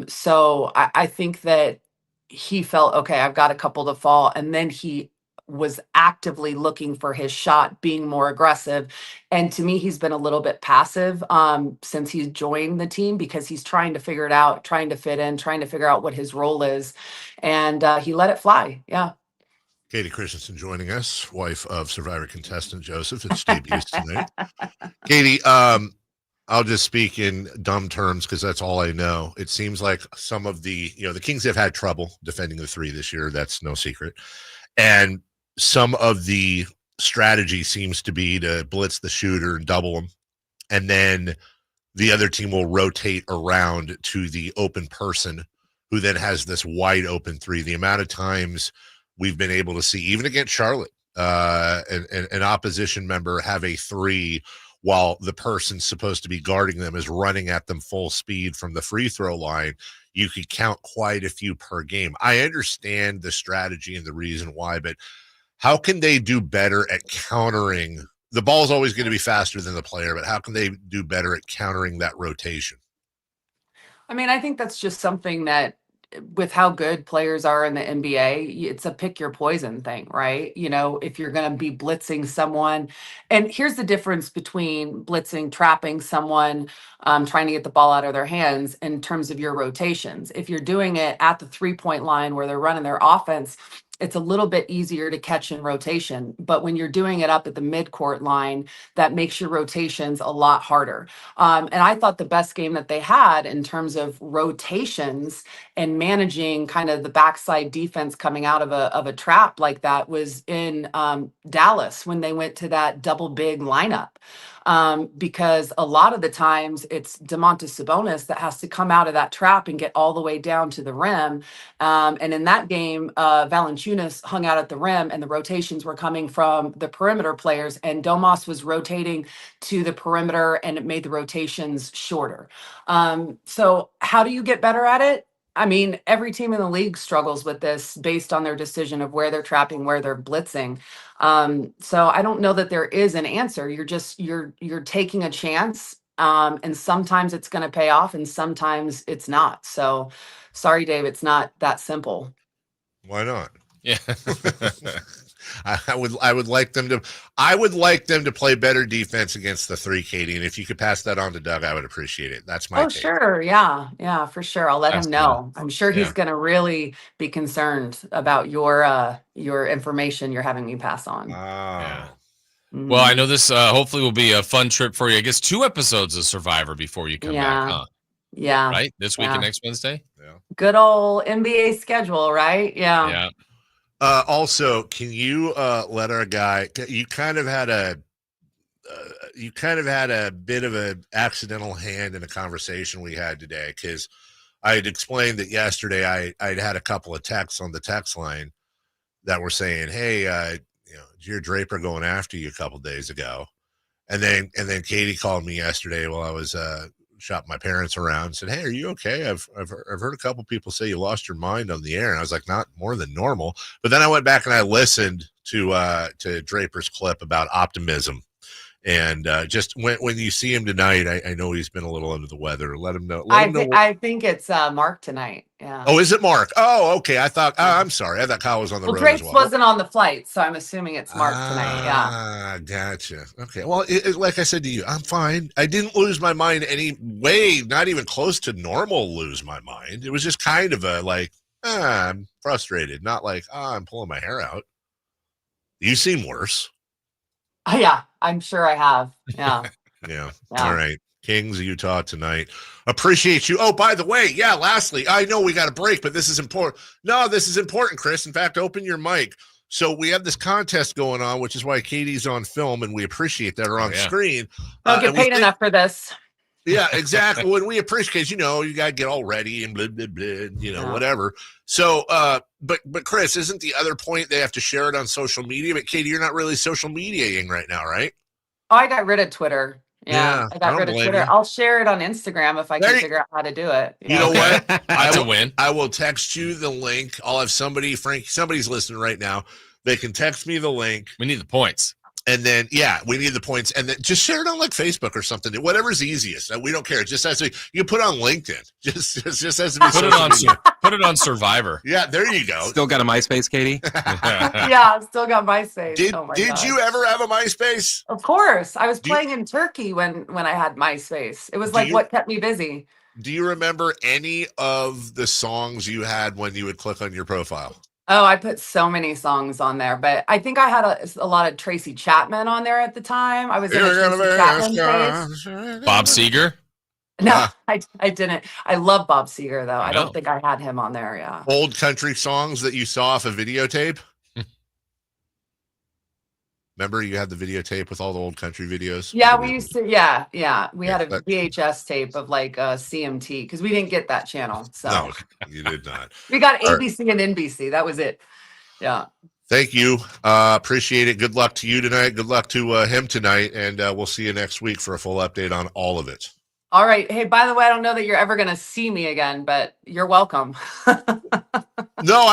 So I think that he felt, okay, I've got a couple to fall. And then he was actively looking for his shot, being more aggressive. And to me, he's been a little bit passive since he's joined the team, because he's trying to figure it out, trying to fit in, trying to figure out what his role is. And he let it fly. Yeah. Katie Christensen joining us, wife of Survivor contestant Joseph. It's debuts tonight. Katie, I'll just speak in dumb terms because that's all I know. It seems like some of the Kings have had trouble defending the three this year. That's no secret. And some of the strategy seems to be to blitz the shooter and double him. And then the other team will rotate around to the open person who then has this wide open three. The amount of times we've been able to see, even against Charlotte, an opposition member have a three while the person supposed to be guarding them is running at them full speed from the free throw line. You could count quite a few per game. I understand the strategy and the reason why, but how can they do better at countering? The ball's always going to be faster than the player, but how can they do better at countering that rotation? I mean, I think that's just something that, with how good players are in the NBA, it's a pick your poison thing, right? If you're going to be blitzing someone, and here's the difference between blitzing, trapping someone, trying to get the ball out of their hands in terms of your rotations. If you're doing it at the 3-point line where they're running their offense, it's a little bit easier to catch in rotation. But when you're doing it up at the midcourt line, that makes your rotations a lot harder. And I thought the best game that they had in terms of rotations and managing kind of the backside defense coming out of a trap like that was in Dallas, when they went to that double big lineup. Because a lot of the times it's Domantas Sabonis that has to come out of that trap and get all the way down to the rim. And in that game, Valanciunas hung out at the rim, and the rotations were coming from the perimeter players, and Domas was rotating to the perimeter, and it made the rotations shorter. So how do you get better at it? I mean, every team in the league struggles with this based on their decision of where they're trapping, where they're blitzing. So I don't know that there is an answer. You're taking a chance, and sometimes it's going to pay off, and sometimes it's not. So sorry, Dave, it's not that simple. Why not? Yeah. I would like them to play better defense against the three, Katie. And if you could pass that on to Doug, I would appreciate it. That's my take. Sure. Yeah, for sure. I'll let him know. I'm sure he's going to really be concerned about your information you're having me pass on. Yeah. Well, I know this hopefully will be a fun trip for you. I guess 2 episodes of Survivor before you come back, huh? Yeah. Right? This week and next Wednesday? Yeah. Good old NBA schedule, right? Yeah. Yeah. Also, can you let our guy? You kind of had a bit of an accidental hand in a conversation we had today, because I had explained that yesterday I'd had a couple of texts on the text line that were saying, "Hey, did you hear Draper going after you a couple of days ago?" And then Katie called me yesterday while I was shopping my parents around and said, "Hey, are you okay? I've heard a couple people say you lost your mind on the air." And I was like, "Not more than normal." But then I went back and I listened to Draper's clip about optimism. And just when you see him tonight, I know he's been a little under the weather. Let him know. I think it's Mark tonight. Yeah. Oh, is it Mark? Oh, okay. I thought. I'm sorry. I thought Kyle was on the road Drapes as well. wasn't on the flight, so I'm assuming it's Mark tonight. Yeah. Gotcha. Okay. Well, like I said to you, I'm fine. I didn't lose my mind any way. Not even close to normal. Lose my mind. It was just kind of a like, I'm frustrated. Not like, I'm pulling my hair out. You seem worse. Yeah, I'm sure I have. Yeah. Yeah. All right. Kings, Utah tonight. Appreciate you. Oh, by the way, lastly, I know we got a break, but this is important. No, this is important, Chris. In fact, open your mic. So we have this contest going on, which is why Katie's on film, and we appreciate that, or on screen. Don't get paid enough for this. Yeah, exactly. When we appreciate, you got to get all ready and blah, blah, blah, whatever. So, but Chris, isn't the other point they have to share it on social media? But Katie, you're not really social mediating right now, right? Oh, I got rid of Twitter. Yeah, I got don't rid of blame Twitter. you. I'll share it on Instagram if I can figure out how to do it. You know what? That's a win. I will text you the link. I'll have somebody's listening right now. They can text me the link. We need the points. And then, we need the points. And then just share it on like Facebook or something. Whatever's easiest. We don't care. It just has to be, you put it on LinkedIn. Just has to be put it on Survivor. Yeah, there you go. Still got a MySpace, Katie? Yeah, I've still got MySpace. Did you ever have a MySpace? Of course. I was playing in Turkey when I had MySpace. It was like what kept me busy. Do you remember any of the songs you had when you would click on your profile? Oh, I put so many songs on there, but I think I had a lot of Tracy Chapman on there at the time. I was in a Tracy Chapman phase. Bob Seger? No, I didn't. I love Bob Seger, though. I don't think I had him on there, yeah. Old country songs that you saw off a videotape? Remember you had the videotape with all the old country videos? Yeah, we used to, yeah. We had a VHS tape of like CMT because we didn't get that channel. So no, you did not. We got ABC and NBC. That was it. Yeah. Thank you. Appreciate it. Good luck to you tonight. Good luck to him tonight. And we'll see you next week for a full update on all of it. All right. Hey, by the way, I don't know that you're ever going to see me again, but you're welcome. No,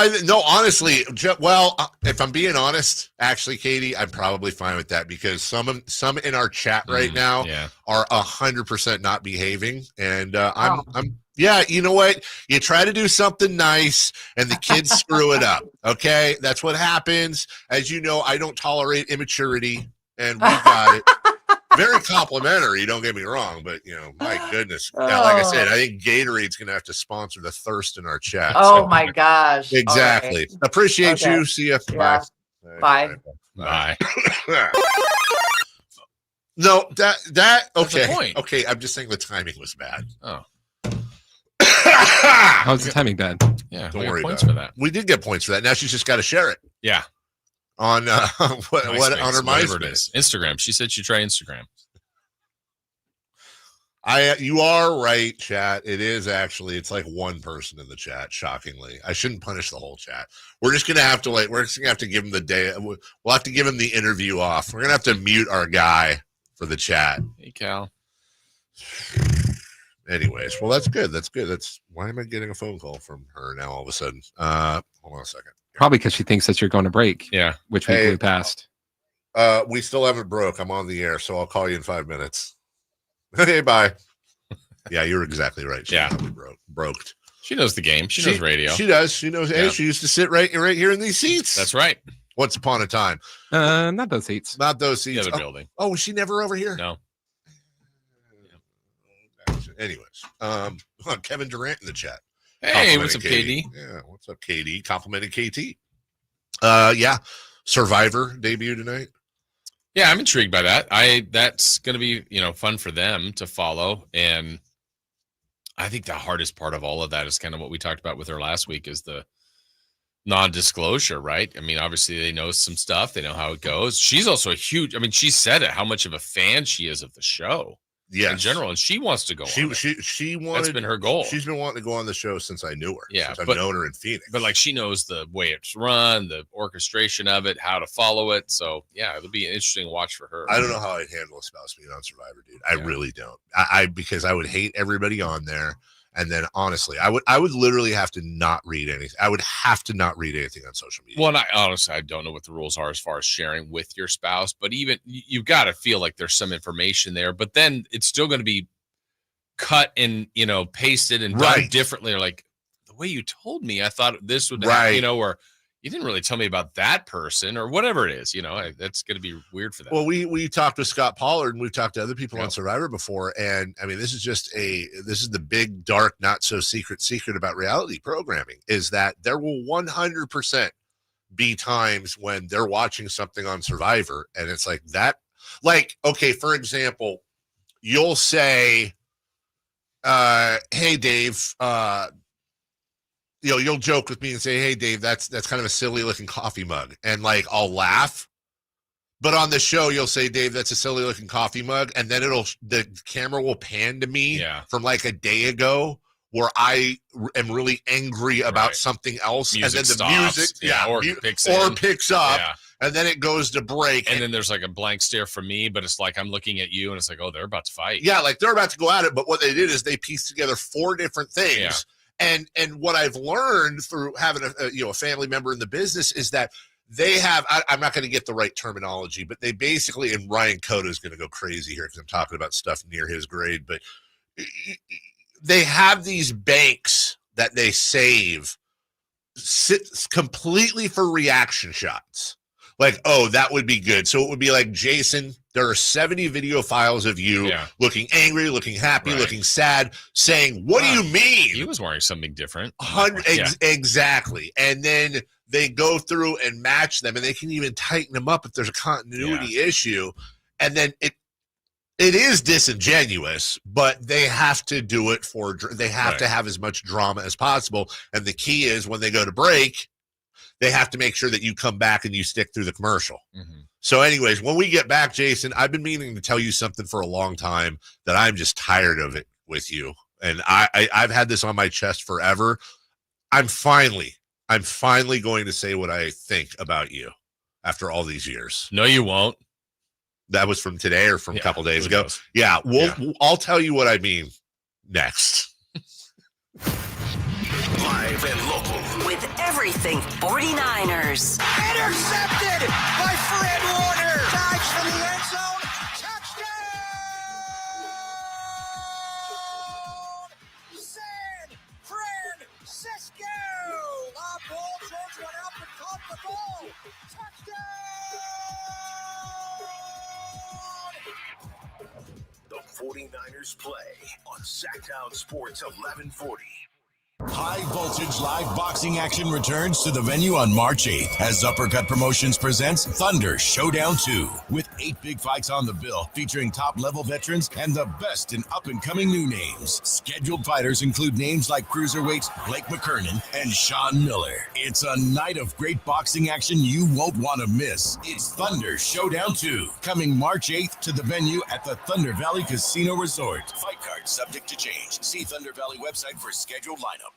honestly, if I'm being honest, actually, Katie, I'm probably fine with that because some in our chat right now are 100% not behaving. And you know what? You try to do something nice and the kids screw it up. Okay. That's what happens. As you know, I don't tolerate immaturity and we got it. Very complimentary, don't get me wrong, but my goodness. Yeah, like I said, I think Gatorade's gonna have to sponsor the thirst in our chat. Oh my gosh. Exactly. Right. Appreciate you. See you. Yeah. Bye. Bye. No, that okay. That's the point. Okay, I'm just saying the timing was bad. Oh. How's the timing bad? Yeah, don't worry points about for that. We did get points for that. Now she's just got to share it. Yeah. On what on her MySpace. Instagram. She said she'd try Instagram. You are right, chat. It is actually. It's like one person in the chat. Shockingly, I shouldn't punish the whole chat. We're just gonna have to give him the day. We'll have to give him the interview off. We're gonna have to mute our guy for the chat. Hey, Cal. Anyways, well, that's good. Why am I getting a phone call from her now all of a sudden? Hold on a second. Probably because she thinks that you're going to break. Yeah. Which we blew past. We still haven't broke. I'm on the air, so I'll call you in 5 minutes. Okay, bye. Yeah, you're exactly right. She broked. She knows the game. She knows radio. She does. She knows. Hey, she used to sit right here in these seats. That's right. Once upon a time. Not those seats. Not those seats. The other building. Oh, was she never over here? No. Anyways, Kevin Durant in the chat. Hey, what's up, KD? Yeah, what's up, KD? Complimented KT. Survivor debut tonight. Yeah, I'm intrigued by that. That's going to be, fun for them to follow. And I think the hardest part of all of that is kind of what we talked about with her last week is the non-disclosure, right? I mean, obviously they know some stuff. They know how it goes. She's also she said it, how much of a fan she is of the show. Yes. In general, and she wants to go on. She wanted. That's been her goal. She's been wanting to go on the show since I knew her. Yeah, I've known her in Phoenix. But like she knows the way it's run, the orchestration of it, how to follow it. So yeah, it'll be an interesting watch for her. I don't know how I'd handle a spouse being on Survivor, dude. I really don't. I because I would hate everybody on there. And then honestly, I would literally have to not read anything. I would have to not read anything on social media. Well, and I don't know what the rules are as far as sharing with your spouse, but even you've got to feel like there's some information there, but then it's still going to be cut and, pasted and done differently. Or like the way you told me, I thought this would happen, or you didn't really tell me about that person or whatever it is, that's going to be weird for them. Well, we talked with Scott Pollard and we've talked to other people on Survivor before. And I mean, this is the big, dark, not so secret about reality programming is that there will 100% be times when they're watching something on Survivor and it's like that, okay, for example, you'll say, hey, Dave, you'll joke with me and say, hey, Dave, that's kind of a silly looking coffee mug. And I'll laugh. But on the show, you'll say, Dave, that's a silly looking coffee mug. And then the camera will pan to me from a day ago where I am really angry about something else, Music and then the stops. music, Or picks up, Yeah. and then it goes to break, and then there's like a blank stare from me, but it's like I'm looking at you, and it's like, oh, they're about to fight. yeah, like they're about to go at it. But what they did is they pieced together 4 different things, and what I've learned through having a family member in the business is that they have. I'm not going to get the right terminology, but they basically, and Ryan Cota is going to go crazy here because I'm talking about stuff near his grade, but they have these banks that they save completely for reaction shots. Like, oh, that would be good. So it would be like, Jason, there are 70 video files of you looking angry, looking happy, looking sad, saying, what do you mean? He was wearing something different. Exactly. And then they go through and match them, and they can even tighten them up if there's a continuity issue. And then it is disingenuous, but they have to do it they have to have as much drama as possible. And the key is when they go to break, they have to make sure that you come back and you stick through the commercial. Mm-hmm. So anyways, when we get back, Jason, I've been meaning to tell you something for a long time that I'm just tired of it with you. And I've had this on my chest forever. I'm finally going to say what I think about you after all these years. No, you won't. That was from today or from a couple days ago. Yeah, I'll tell you what I mean next. Live and local. With everything 49ers. Intercepted by Fred Warner. Dives for the end zone. Touchdown! San Francisco. The Bulldogs went out and caught the ball. Touchdown! The 49ers play on Sacktown Sports 1140. High voltage live boxing action returns to the venue on March 8th as Uppercut Promotions presents Thunder Showdown 2 with 8 big fights on the bill featuring top-level veterans and the best in up-and-coming new names. Scheduled fighters include names like cruiserweights Blake McKernan and Sean Miller. It's a night of great boxing action you won't want to miss. It's Thunder Showdown 2 coming March 8th to the venue at the Thunder Valley Casino Resort. Fight card subject to change. See Thunder Valley website for scheduled lineup.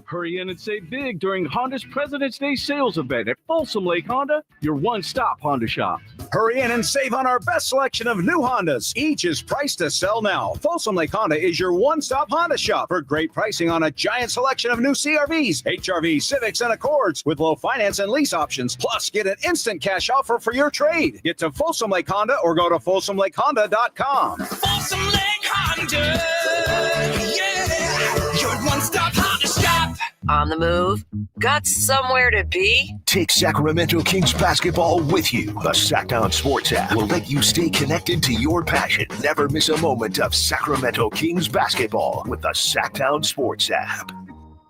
Hurry in and save big during Honda's President's Day sales event at Folsom Lake Honda, your one-stop Honda shop. Hurry in and save on our best selection of new Hondas. Each is priced to sell now. Folsom Lake Honda is your one-stop Honda shop for great pricing on a giant selection of new CRVs, HRVs, Civics, and Accords with low finance and lease options. Plus, get an instant cash offer for your trade. Get to Folsom Lake Honda or go to FolsomLakeHonda.com. Folsom Lake Honda. Yeah. Your one-stop Honda shop. On the move? Got somewhere to be? Take Sacramento Kings basketball with you. The Sacktown Sports app will let you stay connected to your passion. Never miss a moment of Sacramento Kings basketball with the Sacktown Sports app.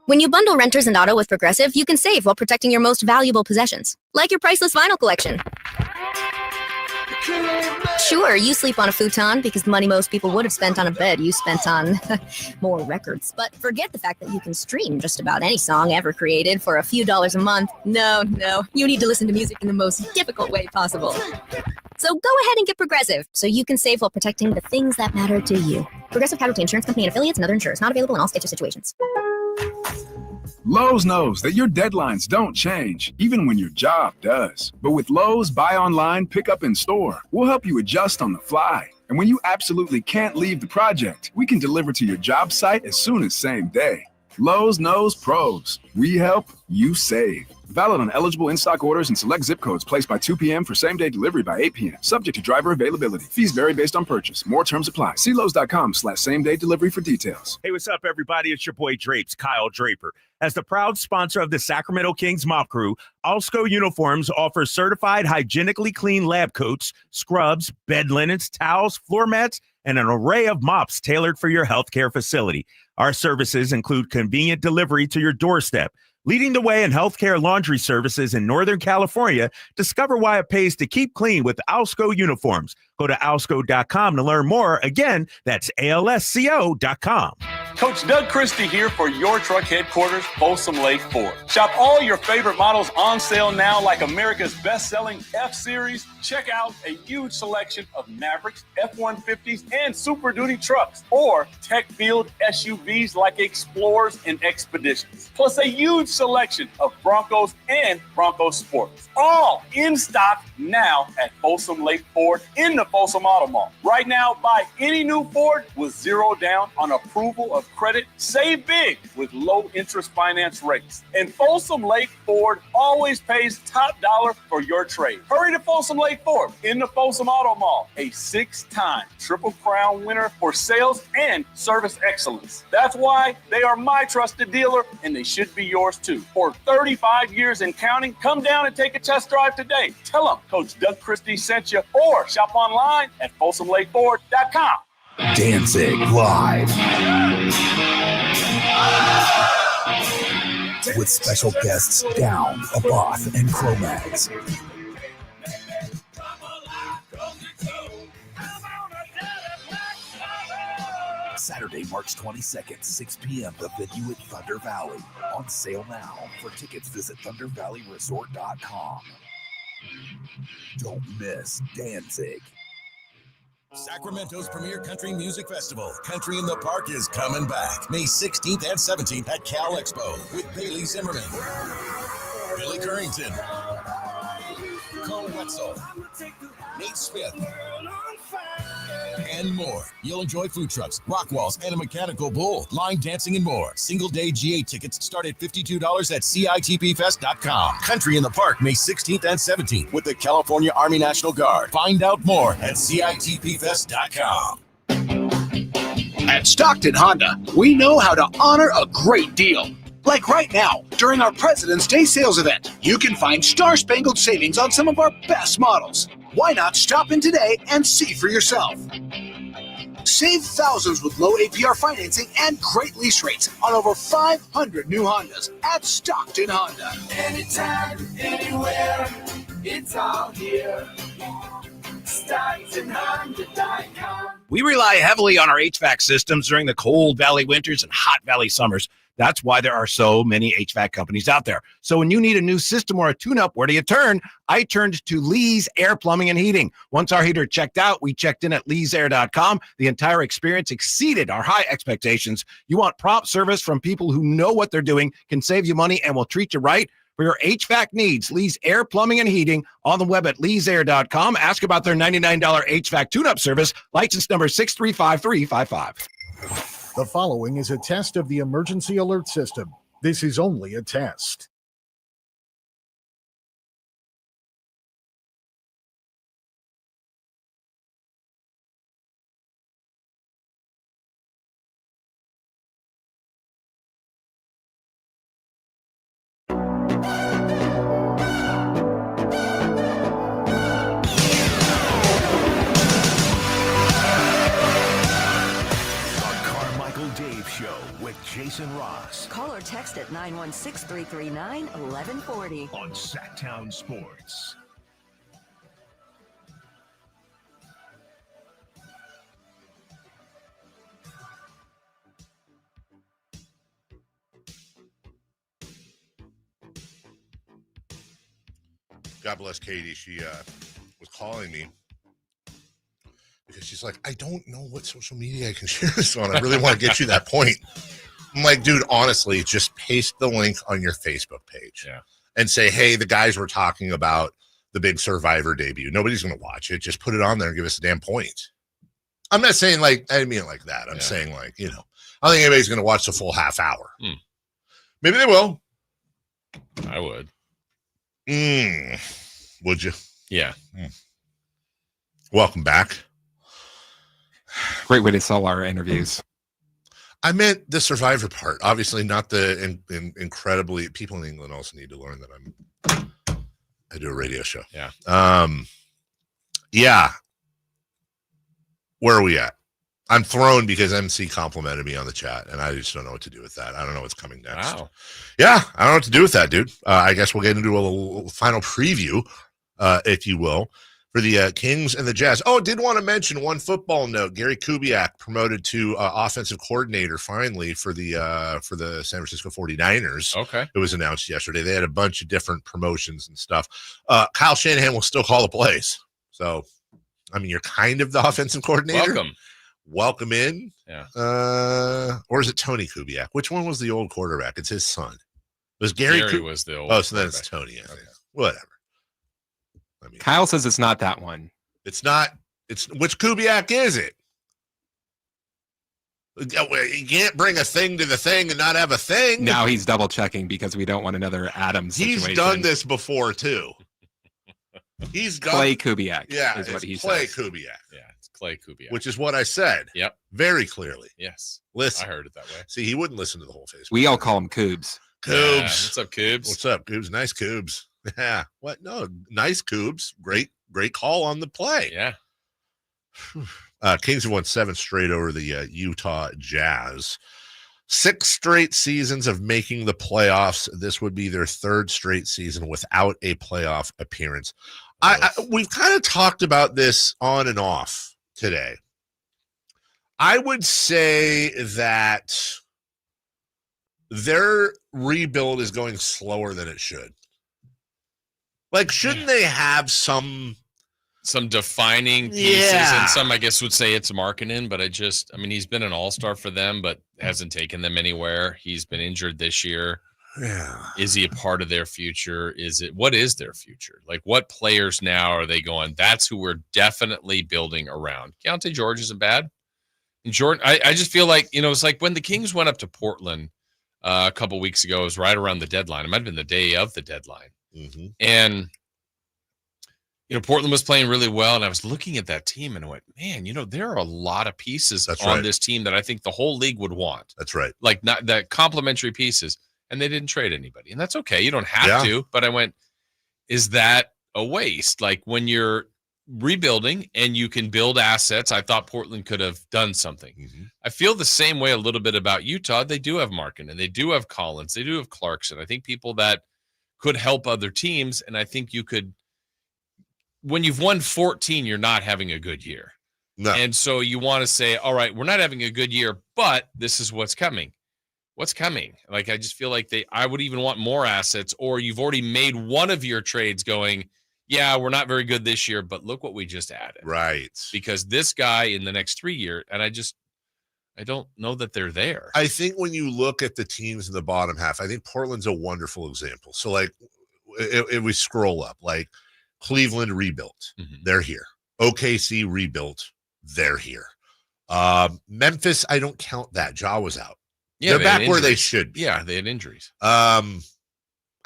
When you bundle renters and auto with Progressive, you can save while protecting your most valuable possessions, like your priceless vinyl collection. Sure, you sleep on a futon because the money most people would have spent on a bed you spent on more records. But forget the fact that you can stream just about any song ever created for a few dollars a month. No, you need to listen to music in the most difficult way possible. So go ahead and get Progressive so you can save while protecting the things that matter to you. Progressive Casualty Insurance Company and affiliates and other insurers. Not available in all states or situations. Lowe's knows that your deadlines don't change, even when your job does. But with Lowe's Buy Online, Pick Up in Store, we'll help you adjust on the fly. And when you absolutely can't leave the project, we can deliver to your job site as soon as same day. Lowe's knows pros. We help, you save. Valid on eligible in-stock orders and select zip codes placed by 2 p.m. for same-day delivery by 8 p.m. Subject to driver availability. Fees vary based on purchase. More terms apply. See Lowe's.com/same-day delivery for details. Hey, what's up, everybody? It's your boy Drapes, Kyle Draper. As the proud sponsor of the Sacramento Kings Mop Crew, Alsco Uniforms offers certified hygienically clean lab coats, scrubs, bed linens, towels, floor mats, and an array of mops tailored for your healthcare facility. Our services include convenient delivery to your doorstep. Leading the way in healthcare laundry services in Northern California, discover why it pays to keep clean with Alsco Uniforms. Go to alsco.com to learn more. Again, that's alsco.com. Coach Doug Christie here for your truck headquarters, Folsom Lake Ford. Shop all your favorite models on sale now, like America's best-selling F-Series. Check out a huge selection of Mavericks, F-150s, and Super Duty trucks, or tech-filled SUVs like Explorers and Expeditions. Plus a huge selection of Broncos and Bronco Sports. All in stock now at Folsom Lake Ford in the Folsom Auto Mall. Right now, buy any new Ford with zero down on approval of credit. Save big with low interest finance rates. And Folsom Lake Ford always pays top dollar for your trade. Hurry to Folsom Lake Ford in the Folsom Auto Mall, a 6-time Triple Crown winner for sales and service excellence. That's why they are my trusted dealer, and they should be yours too. For 35 years and counting, come down and take a test drive today. Tell them Coach Doug Christie sent you, or shop online at FolsomLakeFord.com. Danzig Live. With special guests Down, Aboth, and Cro-Mags. Saturday, March 22nd, 6 p.m. The venue at Thunder Valley. On sale now. For tickets, visit ThunderValleyResort.com. Don't miss Danzig. Sacramento's premier country music festival, Country in the Park, is coming back May 16th and 17th at Cal Expo with Bailey Zimmerman, Billy Currington, Cole Wetzel, Nate Smith, and more. You'll enjoy food trucks, rock walls, and a mechanical bull, line dancing, and more. Single day GA tickets start at $52 at CITPFest.com. Country in the Park, May 16th and 17th with the California Army National Guard. Find out more at CITPFest.com. At Stockton Honda, we know how to honor a great deal. Like right now, during our President's Day sales event, you can find star-spangled savings on some of our best models. Why not stop in today and see for yourself? Save thousands with low APR financing and great lease rates on over 500 new Hondas at Stockton Honda. Anytime, anywhere, it's all here. StocktonHonda.com. We rely heavily on our HVAC systems during the cold valley winters and hot valley summers. That's why there are so many HVAC companies out there. So when you need a new system or a tune-up, where do you turn? I turned to Lee's Air Plumbing and Heating. Once our heater checked out, we checked in at leesair.com. The entire experience exceeded our high expectations. You want prompt service from people who know what they're doing, can save you money, and will treat you right. For your HVAC needs, Lee's Air Plumbing and Heating, on the web at leesair.com. Ask about their $99 HVAC tune-up service, license number 635355. The following is a test of the emergency alert system. This is only a test. Jason Ross. Call or text at 916-339-1140. On Sacktown Sports. God bless Katie. She was calling me because she's like, I don't know what social media I can share this on. I really want to get you that point. I'm like, dude, honestly, just paste the link on your Facebook page and say, hey, the guys were talking about the big Survivor debut. Nobody's going to watch it. Just put it on there and give us a damn point. I'm not saying like, I didn't mean it like that. I'm saying like, you know, I don't think anybody's going to watch the full half hour. Maybe they will. I would. Would you? Yeah. Welcome back. Great way to sell our interviews. I meant the Survivor part. Obviously, not the incredibly. People in England also need to learn that I do a radio show. Yeah. Yeah. Where are we at? I'm thrown because MC complimented me on the chat, and I just don't know what to do with that. I don't know what's coming next. Wow. Yeah, I don't know what to do with that, dude. I guess we'll get into a little final preview, if you will, for the Kings and the Jazz. Oh, did want to mention one football note. Gary Kubiak promoted to offensive coordinator finally for the San Francisco 49ers. Okay. It was announced yesterday. They had a bunch of different promotions and stuff. Kyle Shanahan will still call the plays. So, I mean, you're kind of the offensive coordinator. Welcome in. Yeah. Or is it Tony Kubiak? Which one was the old quarterback? It's his son. It was Gary was the old Oh, so then it's Tony. I think. Whatever. I mean, Kyle says it's not that one. It's not. It's which Kubiak is it? You can't bring a thing to the thing and not have a thing. Now he's double checking because we don't want another Adam situation. He's done this before too. He's done Clay Kubiak. Yeah, is what he Clay says. Kubiak. Yeah, it's Clay Kubiak. Which is what I said. Yep. Very clearly. Yes. Listen. I heard it that way. See, he wouldn't listen to the whole Facebook. We all call him Coobs. Coobs. Yeah. What's up, Coobs? What's up, Coobs? Nice Coobs. Yeah. What? No, nice Coobs. Great call on the play. Yeah. Kings have won 7 straight over the Utah Jazz. 6 straight seasons of making the playoffs. This would be their 3rd straight season without a playoff appearance. We've kind of talked about this on and off today. I would say that their rebuild is going slower than it should. Like, shouldn't they have some defining pieces? And some, I guess, would say it's marketing, but I mean, he's been an all-star for them, but hasn't taken them anywhere. He's been injured this year. Yeah. Is he a part of their future? What is their future? Like, what players now are they going, that's who we're definitely building around? Keontae George isn't bad. And Jordan, I just feel like, it's like when the Kings went up to Portland a couple weeks ago, it was right around the deadline. It might have been the day of the deadline. Mm-hmm. And, Portland was playing really well, and I was looking at that team and I went, man, there are a lot of pieces on this team that I think the whole league would want. That's right. Like, not that complementary pieces, and they didn't trade anybody. And that's okay. You don't have to. But I went, is that a waste? Like, when you're rebuilding and you can build assets, I thought Portland could have done something. Mm-hmm. I feel the same way a little bit about Utah. They do have Markin, and they do have Collins. They do have Clarkson. I think people that could help other teams, and I think you could. When you've won 14, you're not having a good year. No. And so you want to say, all right, we're not having a good year, but this is what's coming. What's coming? Like, I just feel like I would even want more assets, or you've already made one of your trades going, yeah, we're not very good this year, but look what we just added. Right. Because this guy in the next 3 years, and I don't know that they're there. I think when you look at the teams in the bottom half, I think Portland's a wonderful example. So, like, if we scroll up, like, Cleveland rebuilt. Mm-hmm. They're here. OKC rebuilt. They're here. Memphis, I don't count that. Ja was out. Yeah, they're back where they should be. Yeah, they had injuries.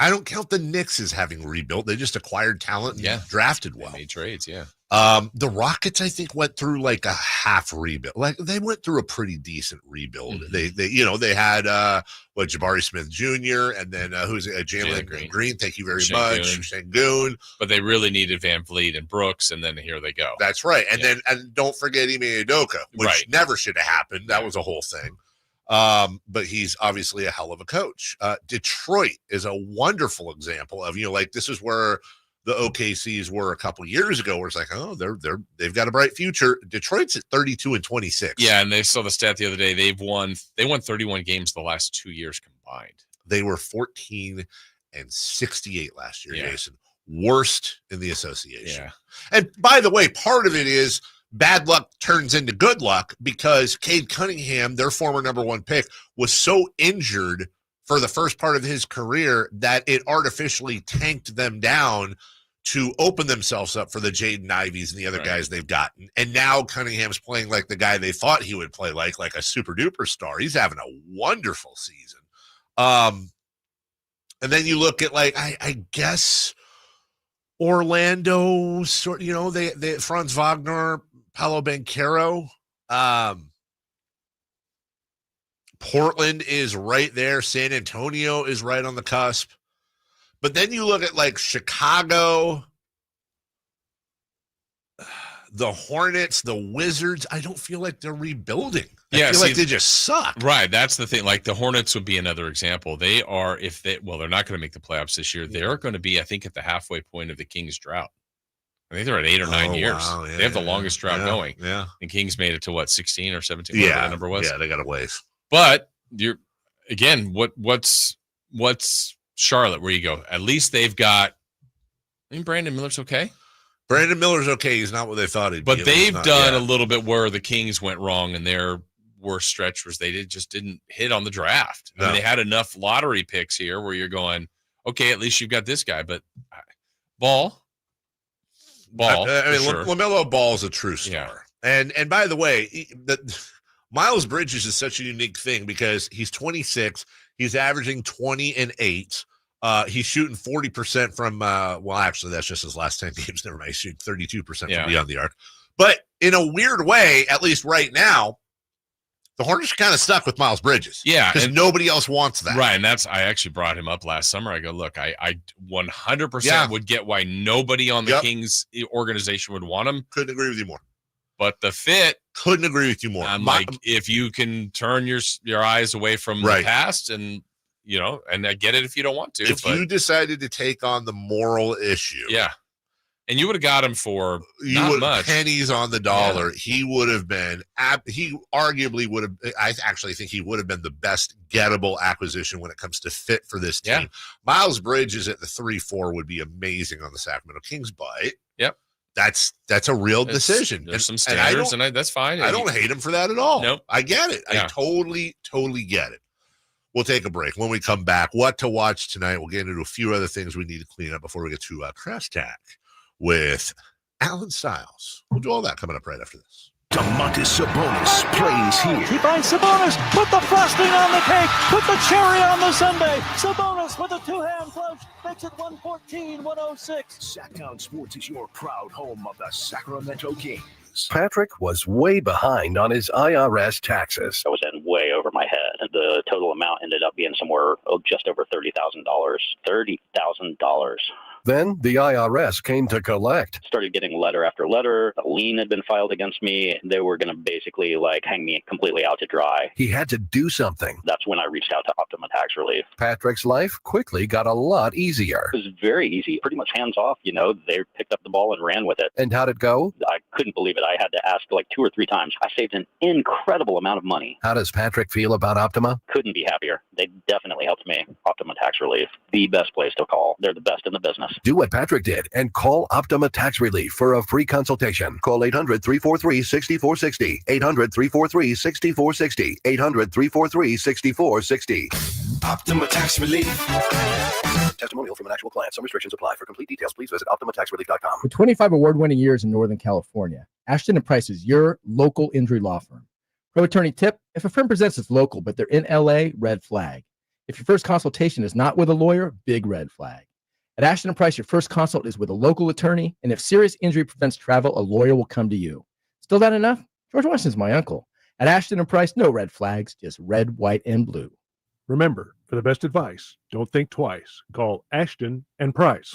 I don't count the Knicks as having rebuilt. They just acquired talent and drafted well. They made trades, yeah. The Rockets, I think, went through like a half rebuild. Like, they went through a pretty decent rebuild. Mm-hmm. They had Jabari Smith Jr. and then who's Jalen Green. Thank you very much, Şengün. But they really needed Van Vliet and Brooks, and then here they go. That's right. And then don't forget Ime Udoka, which never should have happened. That was a whole thing. But he's obviously a hell of a coach. Detroit is a wonderful example of, like, this is where the OKCs were a couple years ago, where it's like, oh, they've got a bright future. Detroit's at 32-26. Yeah, and they saw the stat the other day. They won 31 games the last 2 years combined. They were 14-68 last year, Jason. Worst in the association. Yeah. And by the way, part of it is bad luck turns into good luck, because Cade Cunningham, their former number 1 pick, was so injured for the first part of his career that it artificially tanked them down to open themselves up for the Jaden Ivies and the other guys they've gotten. And now Cunningham's playing like the guy they thought he would play like a super duper star. He's having a wonderful season. And then you look at, like, I guess Orlando, they Franz Wagner, Paolo Banchero. Portland is right there. San Antonio is right on the cusp. But then you look at, like, Chicago, the Hornets, the Wizards. I don't feel like they're rebuilding. I feel like they just suck. Right. That's the thing. Like, the Hornets would be another example. They are, they're not going to make the playoffs this year. They're going to be, I think, at the halfway point of the Kings drought. I think they're at 8 or 9 years. Wow, They have the longest drought going. Yeah. And Kings made it to what, 16 or 17? Whatever the number was. Yeah, they got a ways. But what's Charlotte where you go? At least they've got. I mean, Brandon Miller's okay. Brandon Miller's okay. He's not what they thought he'd be. But they've done a little bit where the Kings went wrong, and their worst stretch was they just didn't hit on the draft. I mean, they had enough lottery picks here where you're going, okay, at least you've got this guy. But Ball. I mean, sure. LaMelo Ball's a true star. Yeah. And by the way, Miles Bridges is such a unique thing because he's 26. He's averaging 20 and 8. He's shooting 40% from, well, actually, that's just his last 10 games. Never mind. He's shooting 32% from beyond the arc. But in a weird way, at least right now, the Hornets are kind of stuck with Miles Bridges. Yeah. Because nobody else wants that. Right. And I actually brought him up last summer. I go, look, I 100% would get why nobody on the Kings organization would want him. Couldn't agree with you more. But the fit. Couldn't agree with you more. I'm like, if you can turn your eyes away from the past and, and I get it if you don't want to. If you decided to take on the moral issue. Yeah. And you would have got him for not much. Pennies on the dollar. Yeah. He would have been, he arguably would have, I actually think he would have been the best gettable acquisition when it comes to fit for this team. Yeah. Miles Bridges at the 3-4 would be amazing on the Sacramento Kings, but that's a real decision. There's some standards, and that's fine. I don't hate him for that at all. Nope. I get it. Yeah. I totally get it. We'll take a break. When we come back, what to watch tonight, we'll get into a few other things we need to clean up before we get to Crash Tag with Alan Stiles. We'll do all that coming up right after this. Domantas Sabonis plays here. He finds Sabonis. Put the frosting on the cake. Put the cherry on the sundae. Sabonis with a two-hand clutch makes it 114-106. Sacktown Sports is your proud home of the Sacramento Kings. Patrick was way behind on his IRS taxes. I was in way over my head. The total amount ended up being somewhere just over $30,000. $30,000. Then the IRS came to collect. Started getting letter after letter. A lien had been filed against me. They were going to basically hang me completely out to dry. He had to do something. That's when I reached out to Optima Tax Relief. Patrick's life quickly got a lot easier. It was very easy, pretty much hands off. They picked up the ball and ran with it. And how'd it go? I couldn't believe it. I had to ask 2 or 3 times. I saved an incredible amount of money. How does Patrick feel about Optima? Couldn't be happier. They definitely helped me. Optima Tax Relief, the best place to call. They're the best in the business. Do what Patrick did and call Optima Tax Relief for a free consultation. Call 800-343-6460. 800-343-6460. 800-343-6460. Optima Tax Relief. Testimonial from an actual client. Some restrictions apply. For complete details, please visit OptimaTaxRelief.com. With 25 award-winning years in Northern California, Ashton & Price is your local injury law firm. Pro attorney tip: if a firm presents as local but they're in LA, red flag. If your first consultation is not with a lawyer, big red flag. At Ashton & Price, your first consult is with a local attorney, and if serious injury prevents travel, a lawyer will come to you. Still not enough? George Washington's my uncle. At Ashton & Price, no red flags, just red, white, and blue. Remember, for the best advice, don't think twice. Call Ashton & Price.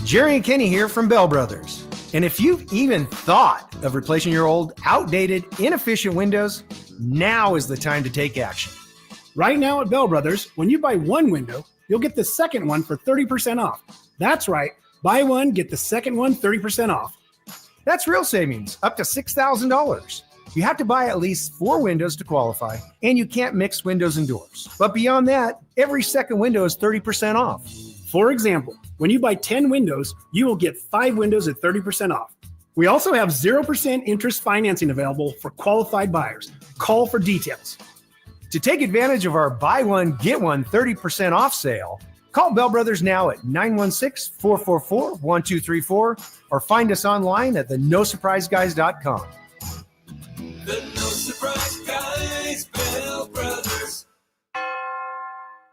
Jerry and Kenny here from Bell Brothers. And if you've even thought of replacing your old, outdated, inefficient windows, now is the time to take action. Right now at Bell Brothers, when you buy one window, you'll get the second one for 30% off. That's right. Buy one, get the second one 30% off. That's real savings, up to $6,000. You have to buy at least 4 windows to qualify, and you can't mix windows and doors. But beyond that, every second window is 30% off. For example, when you buy 10 windows, you will get 5 windows at 30% off. We also have 0% interest financing available for qualified buyers. Call for details. To take advantage of our buy one, get one 30% off sale, call Bell Brothers now at 916-444-1234 or find us online at thenosurpriseguys.com. The No Surprise Guys, Bell Brothers.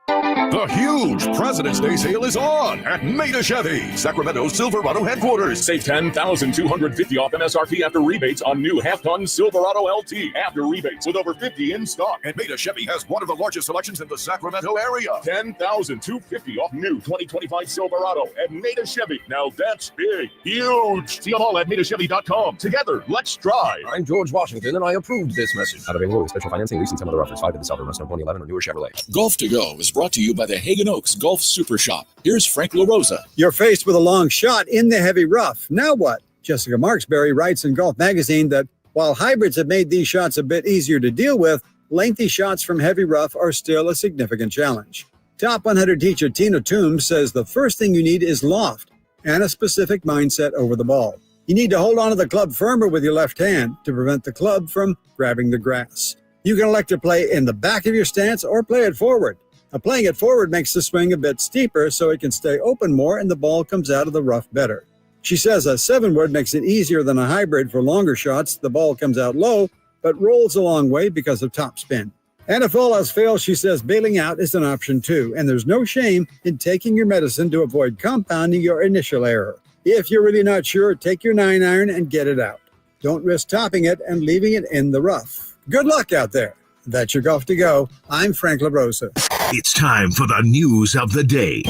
The huge President's Day sale is on at Maida Chevy, Sacramento Silverado headquarters. Save $10,250 off MSRP after rebates on new half-ton Silverado LT after rebates with over 50 in stock. And Maida Chevy has one of the largest selections in the Sacramento area. $10,250 off new 2025 Silverado at Maida Chevy. Now that's big, huge. See them all at MaidaChevy.com. Together, let's drive. I'm George Washington, and I approved this message. Not available with special financing, leasing, some other offers. 5 to the South of West 2011 or newer Chevrolet. Golf to Go is brought to you by by the Hagen Oaks Golf Super Shop. Here's Frank LaRosa. You're faced with a long shot in the heavy rough. Now what? Jessica Marksberry writes in Golf Magazine that while hybrids have made these shots a bit easier to deal with, lengthy shots from heavy rough are still a significant challenge. Top 100 teacher Tina Toombs says the first thing you need is loft and a specific mindset over the ball. You need to hold onto the club firmer with your left hand to prevent the club from grabbing the grass. You can elect to play in the back of your stance or play it forward. Playing it forward makes the swing a bit steeper so it can stay open more and the ball comes out of the rough better. She says a 7-wood makes it easier than a hybrid for longer shots. The ball comes out low, but rolls a long way because of topspin. And if all else fails, she says bailing out is an option too, and there's no shame in taking your medicine to avoid compounding your initial error. If you're really not sure, take your 9-iron and get it out. Don't risk topping it and leaving it in the rough. Good luck out there. That's your Golf to Go. I'm Frank LaRosa. It's time for the news of the day.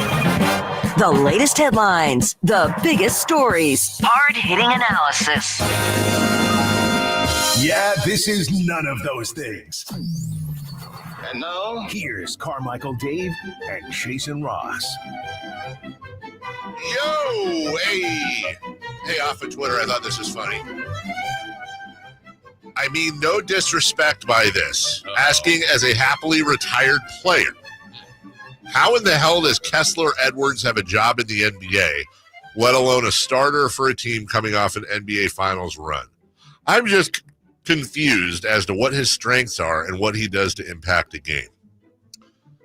The latest headlines, the biggest stories, hard-hitting analysis. Yeah, this is none of those things. And now, here's Carmichael Dave and Jason Ross. Yo, hey, off of Twitter, I thought this was funny. I mean, no disrespect by this. Asking as a happily retired player, how in the hell does Kessler Edwards have a job in the NBA, let alone a starter for a team coming off an NBA Finals run? I'm just confused as to what his strengths are and what he does to impact a game.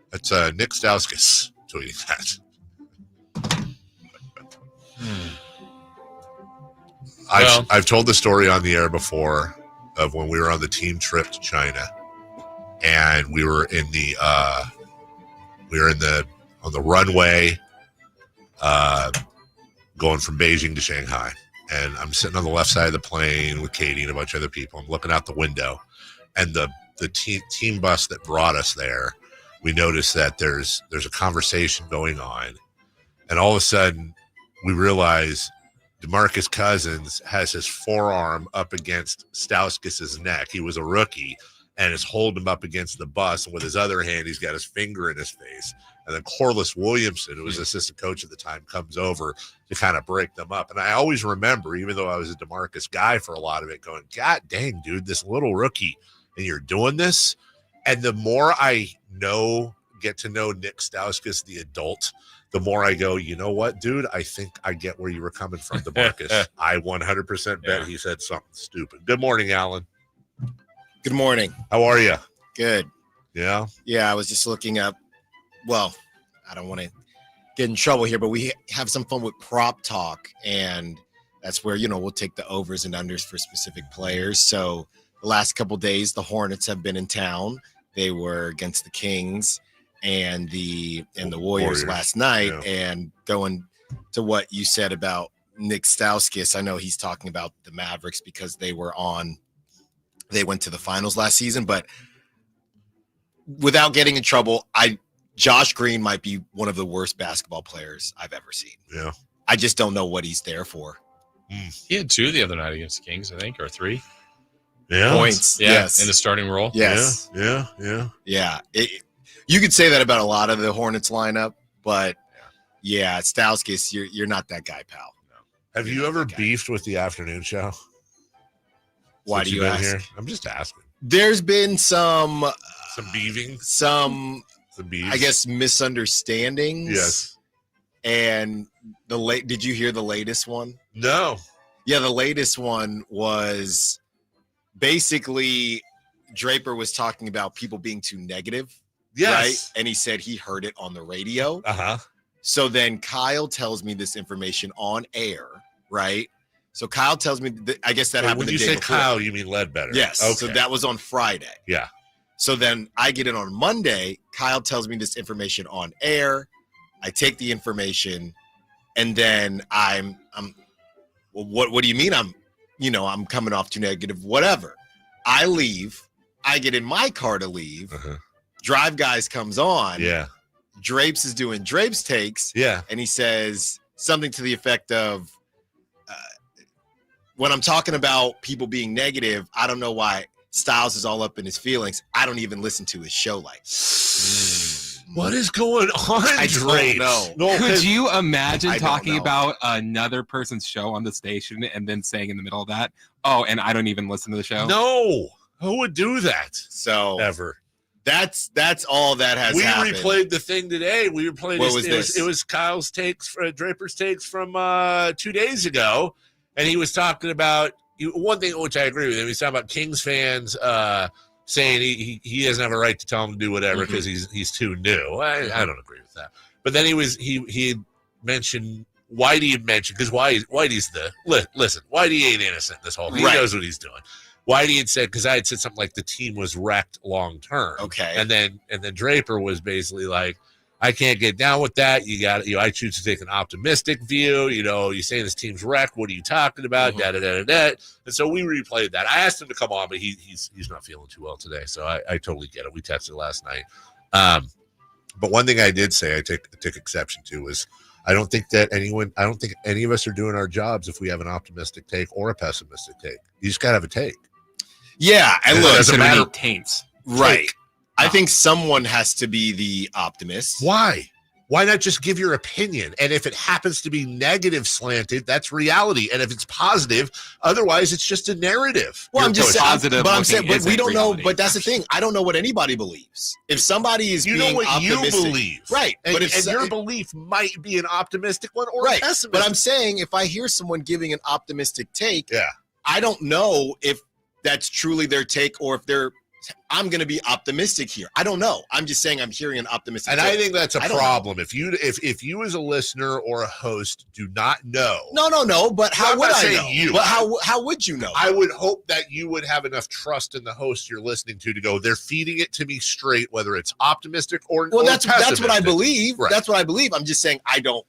That's Nick Stauskas tweeting that. I've told the story on the air before of when we were on the team trip to China, and we were on the runway going from Beijing to Shanghai, and I'm sitting on the left side of the plane with Katie and a bunch of other people. I'm looking out the window, and the team bus that brought us there, we noticed that there's a conversation going on, and all of a sudden we realize DeMarcus Cousins has his forearm up against Stauskas' neck. He was a rookie and is holding him up against the bus. And with his other hand, he's got his finger in his face. And then Corliss Williamson, who was assistant coach at the time, comes over to kind of break them up. And I always remember, even though I was a DeMarcus guy for a lot of it, going, God dang, dude, this little rookie, and you're doing this? And the more I get to know Nick Stauskas, the adult, the more I go, you know what, dude? I think I get where you were coming from, DeMarcus. I 100% bet he said something stupid. Good morning, Alan. Good morning. How are you? Good. Yeah? Yeah, I was just looking up. Well, I don't want to get in trouble here, but we have some fun with prop talk, and that's where, we'll take the overs and unders for specific players. So the last couple of days, the Hornets have been in town. They were against the Kings and the Warriors last night. Yeah. And going to what you said about Nick Stauskas, I know he's talking about the Mavericks because they went to the finals last season, but without getting in trouble, Josh Green might be one of the worst basketball players I've ever seen. Yeah. I just don't know what he's there for. He had 2 the other night against the Kings, I think, or 3. Yeah. Points. Yeah. Yes. In the starting role. Yes. Yeah. You could say that about a lot of the Hornets lineup, but Stauskas, you're not that guy, pal. No. Have you ever beefed with the afternoon show? Why do you ask? Here? I'm just asking. There's been some beefing, some beefs. I guess misunderstandings. Yes. And did you hear the latest one? No. Yeah, the latest one was basically Draper was talking about people being too negative. Yes. Right? And he said he heard it on the radio. Uh-huh. So then Kyle tells me this information on air, right? So Kyle tells me, I guess that happened the day before. When you say Kyle, you mean Ledbetter. Yes. Okay. So that was on Friday. Yeah. So then I get it on Monday. Kyle tells me this information on air. I take the information, and then I'm well, what do you mean I'm coming off too negative? Whatever. I leave. I get in my car to leave. Uh-huh. Drive Guys comes on. Yeah. Drapes is doing Drapes takes. Yeah. And he says something to the effect of, when I'm talking about people being negative, I don't know why Styles is all up in his feelings. I don't even listen to his show like that. What is going on, I Drapes? don't know. No, Could you imagine I don't talking know. about another person's show on the station and then saying in the middle of that, "Oh, and I don't even listen to the show"? No, who would do that? So Ever. that's all that has We happened. replayed the thing today. We replayed What was this? It was Kyle's takes, Draper's takes from 2 days ago, and he was talking about one thing which I agree with him. He's talking about Kings fans saying he doesn't have a right to tell him to do whatever because he's too new. I don't agree with that. But then he had mentioned Whitey had mentioned because Whitey's listen. Whitey ain't innocent in this whole thing. He knows what he's doing. Whitey had said, because I had said something like the team was wrecked long term. Okay. And then Draper was basically like, I can't get down with that. I choose to take an optimistic view. You saying this team's wrecked. What are you talking about? And so we replayed that. I asked him to come on, but he's not feeling too well today. So I totally get it. We texted last night. But one thing I did say I took exception to was I don't think any of us are doing our jobs if we have an optimistic take or a pessimistic take. You just gotta have a take. Yeah, and look, it doesn't matter. Taints. Right. I think someone has to be the optimist. Why? Why not just give your opinion? And if it happens to be negative slanted, that's reality. And if it's positive, otherwise it's just a narrative. Well, I'm just positive. but I'm saying, but we don't reality. know. But that's the thing. I don't know what anybody believes. If somebody is, You know what optimistic, you believe, right? And, but if your belief might be an optimistic one or a right, pessimistic. but I'm saying if I hear someone giving an optimistic take, yeah, I don't know if that's truly their take or if I'm going to be optimistic here. I don't know. I'm just saying I'm hearing an optimistic and take. I think that's a problem. If you as a listener or a host do not know, no. But how would I know? You, but how would you know? I would hope that you would have enough trust in the host you're listening to go, they're feeding it to me straight, whether it's optimistic or that's pessimistic. what I believe. Right. That's what I believe. I'm just saying I don't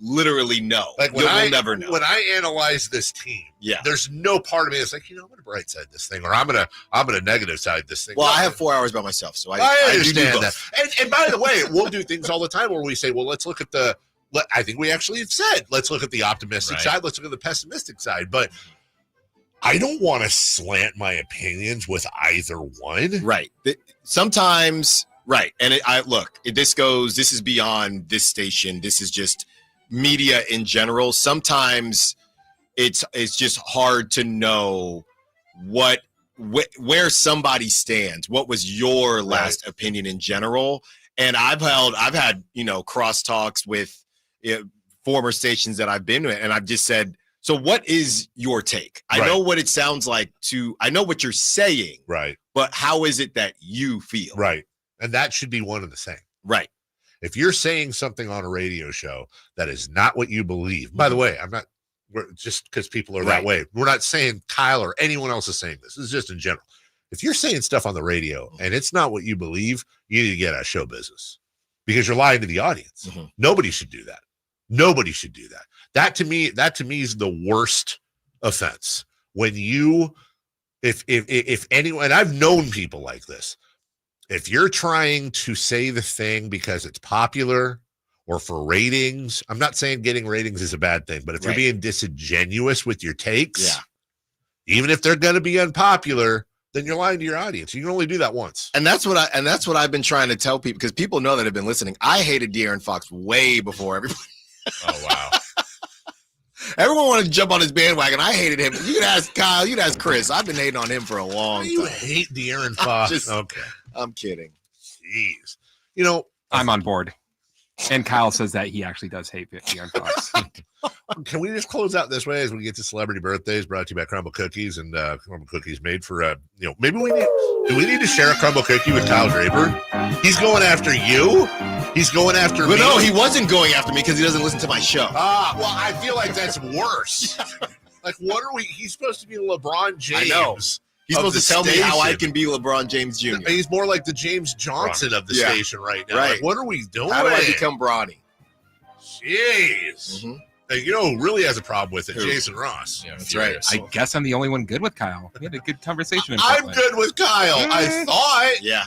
literally know. Like we'll never know. When I analyze this team, yeah, there's no part of me that's like, I'm gonna bright side this thing, or I'm gonna negative side this thing. Well, I have 4 hours by myself, so I understand do that. And by the way, we'll do things all the time where we say, well, let's look at I think we actually have said, let's look at the optimistic side, let's look at the pessimistic side. But I don't want to slant my opinions with either one. Right. Sometimes, right. And this is beyond this station. This is just media in general. Sometimes it's just hard to know where somebody stands. What was your last opinion in general? And I've had crosstalks with former stations that I've been with, and I've just said, so what is your take? I know what it sounds like I know what you're saying, right? But how is it that you feel? Right. And that should be one and the same. Right. If you're saying something on a radio show that is not what you believe, by the way, we're just because people are that way. We're not saying Kyle or anyone else is saying this. This is just in general. If you're saying stuff on the radio and it's not what you believe, you need to get out of show business because you're lying to the audience. Nobody should do that. Nobody should do that. That to me is the worst offense. When if anyone, and I've known people like this, if you're trying to say the thing because it's popular or for ratings, I'm not saying getting ratings is a bad thing, but if you're being disingenuous with your takes, even if they're going to be unpopular, then you're lying to your audience. You can only do that once. And that's what I've been trying to tell people, because people know that have been listening. I hated De'Aaron Fox way before everybody. Oh, wow. Everyone wanted to jump on his bandwagon. I hated him. You can ask Kyle. You can ask Chris. I've been hating on him for a long time. You hate De'Aaron Fox. Okay. I'm kidding. Jeez. I'm on board. And Kyle says that he actually does hate De'Aaron Fox. Can we just close out this way as we get to celebrity birthdays brought to you by Crumble Cookies and Crumble Cookies made for, maybe do we need to share a Crumble Cookie with Kyle Draper? He's going after you? He's going after me? No, he wasn't going after me because he doesn't listen to my show. Well, I feel like that's worse. Like, what are we? He's supposed to be LeBron James. I know. He's supposed to tell me how I can be LeBron James Jr. He's more like the James Johnson of the station right now. Right. Like, what are we doing? How do I become Bronny? Jeez. Hey, who really has a problem with it? Who? Jason Ross. Yeah, that's right. I guess I'm the only one good with Kyle. We had a good conversation. I'm good with Kyle. I thought. Yeah,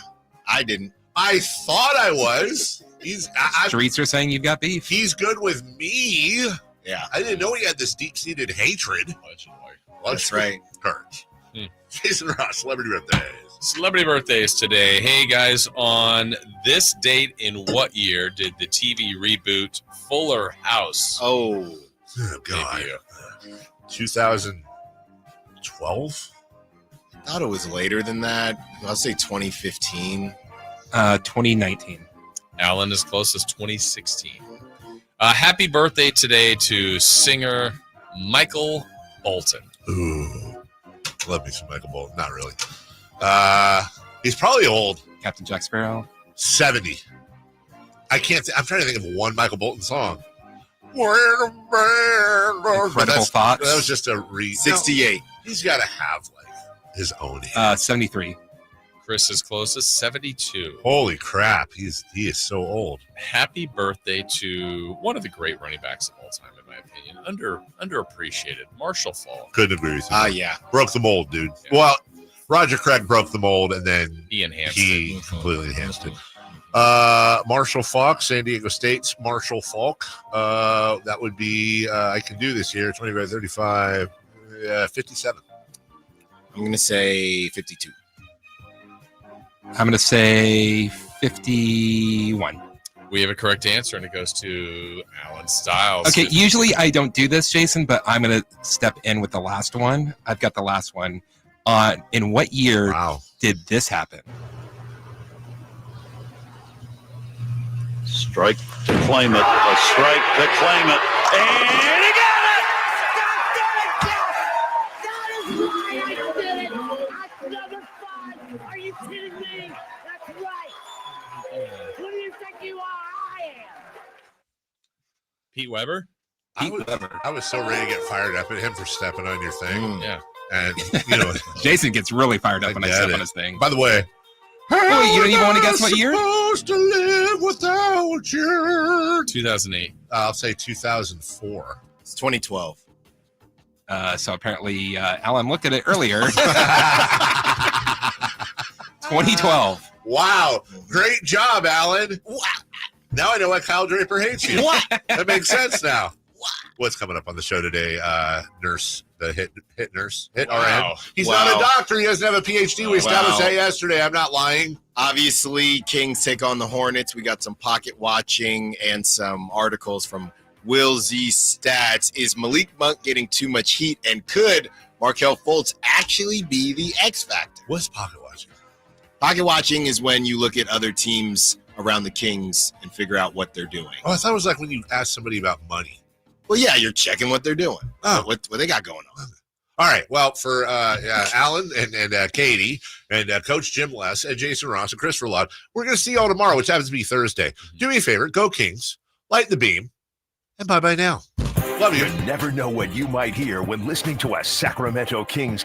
I didn't. I thought I was. Streets are saying you've got beef. He's good with me. Yeah. I didn't know he had this deep-seated hatred. That's right. Hurt. Jason Ross, celebrity birthdays. Celebrity birthdays today. Hey, guys, on this date in what year did the TV reboot Fuller House? Oh God. 2012? I thought it was later than that. I'll say 2015. 2019. Alan is close as 2016. Happy birthday today to singer Michael Bolton. Ooh, love me some Michael Bolton. Not really. He's probably old. Captain Jack Sparrow. 70. I can't. I'm trying to think of one Michael Bolton song. Incredible Fox. That was just a 68. No, he's got to have like his own. 73. Chris is closest, 72. Holy crap! He is so old. Happy birthday to one of the great running backs of all time, in my opinion. Underappreciated, Marshall Faulk. Couldn't agree with you. Yeah. Broke the mold, dude. Yeah. Well, Roger Craig broke the mold, and then He enhanced he it. completely enhanced it. Marshall Faulk, San Diego State's Marshall Faulk. That would be I can do this year. 25, 35, 57. I'm gonna say 52. I'm going to say 51. We have a correct answer, and it goes to Alan Stiles. Okay, usually I don't do this, Jason, but I'm going to step in with the last one. I've got the last one. In what year did this happen? Strike to claim it. A strike to claim it. And he got it! Are you kidding me? That's right. Who do you think you are? I am. Pete Weber? I was so ready to get fired up at him for stepping on your thing. Yeah. And, you know, Jason gets really fired up when I step on his thing. By the way, oh, you don't even want to guess what year? Supposed to live without you. 2008. I'll say 2004. It's 2012. So apparently, Alan looked at it earlier. 2012. Wow. Great job, Alan. Now I know why Kyle Draper hates you. That makes sense now. What's coming up on the show today? Nurse, the hit nurse, hit RN. He's not a doctor. He doesn't have a PhD. We established that yesterday. I'm not lying. Obviously, Kings take on the Hornets. We got some pocket watching and some articles from Will Z Stats. Is Malik Monk getting too much heat? And could Markelle Fultz actually be the X factor? What's pocket watching? Pocket watching is when you look at other teams around the Kings and figure out what they're doing. Oh, I thought it was like when you ask somebody about money. Well, yeah, you're checking what they're doing. Oh. What they got going on. All right. Well, for Alan and Katie and Coach Jim Less and Jason Ross and Christopher Lott, we're going to see you all tomorrow, which happens to be Thursday. Do me a favor. Go Kings. Light the beam. And bye-bye now. Love you. You never know what you might hear when listening to a Sacramento Kings game.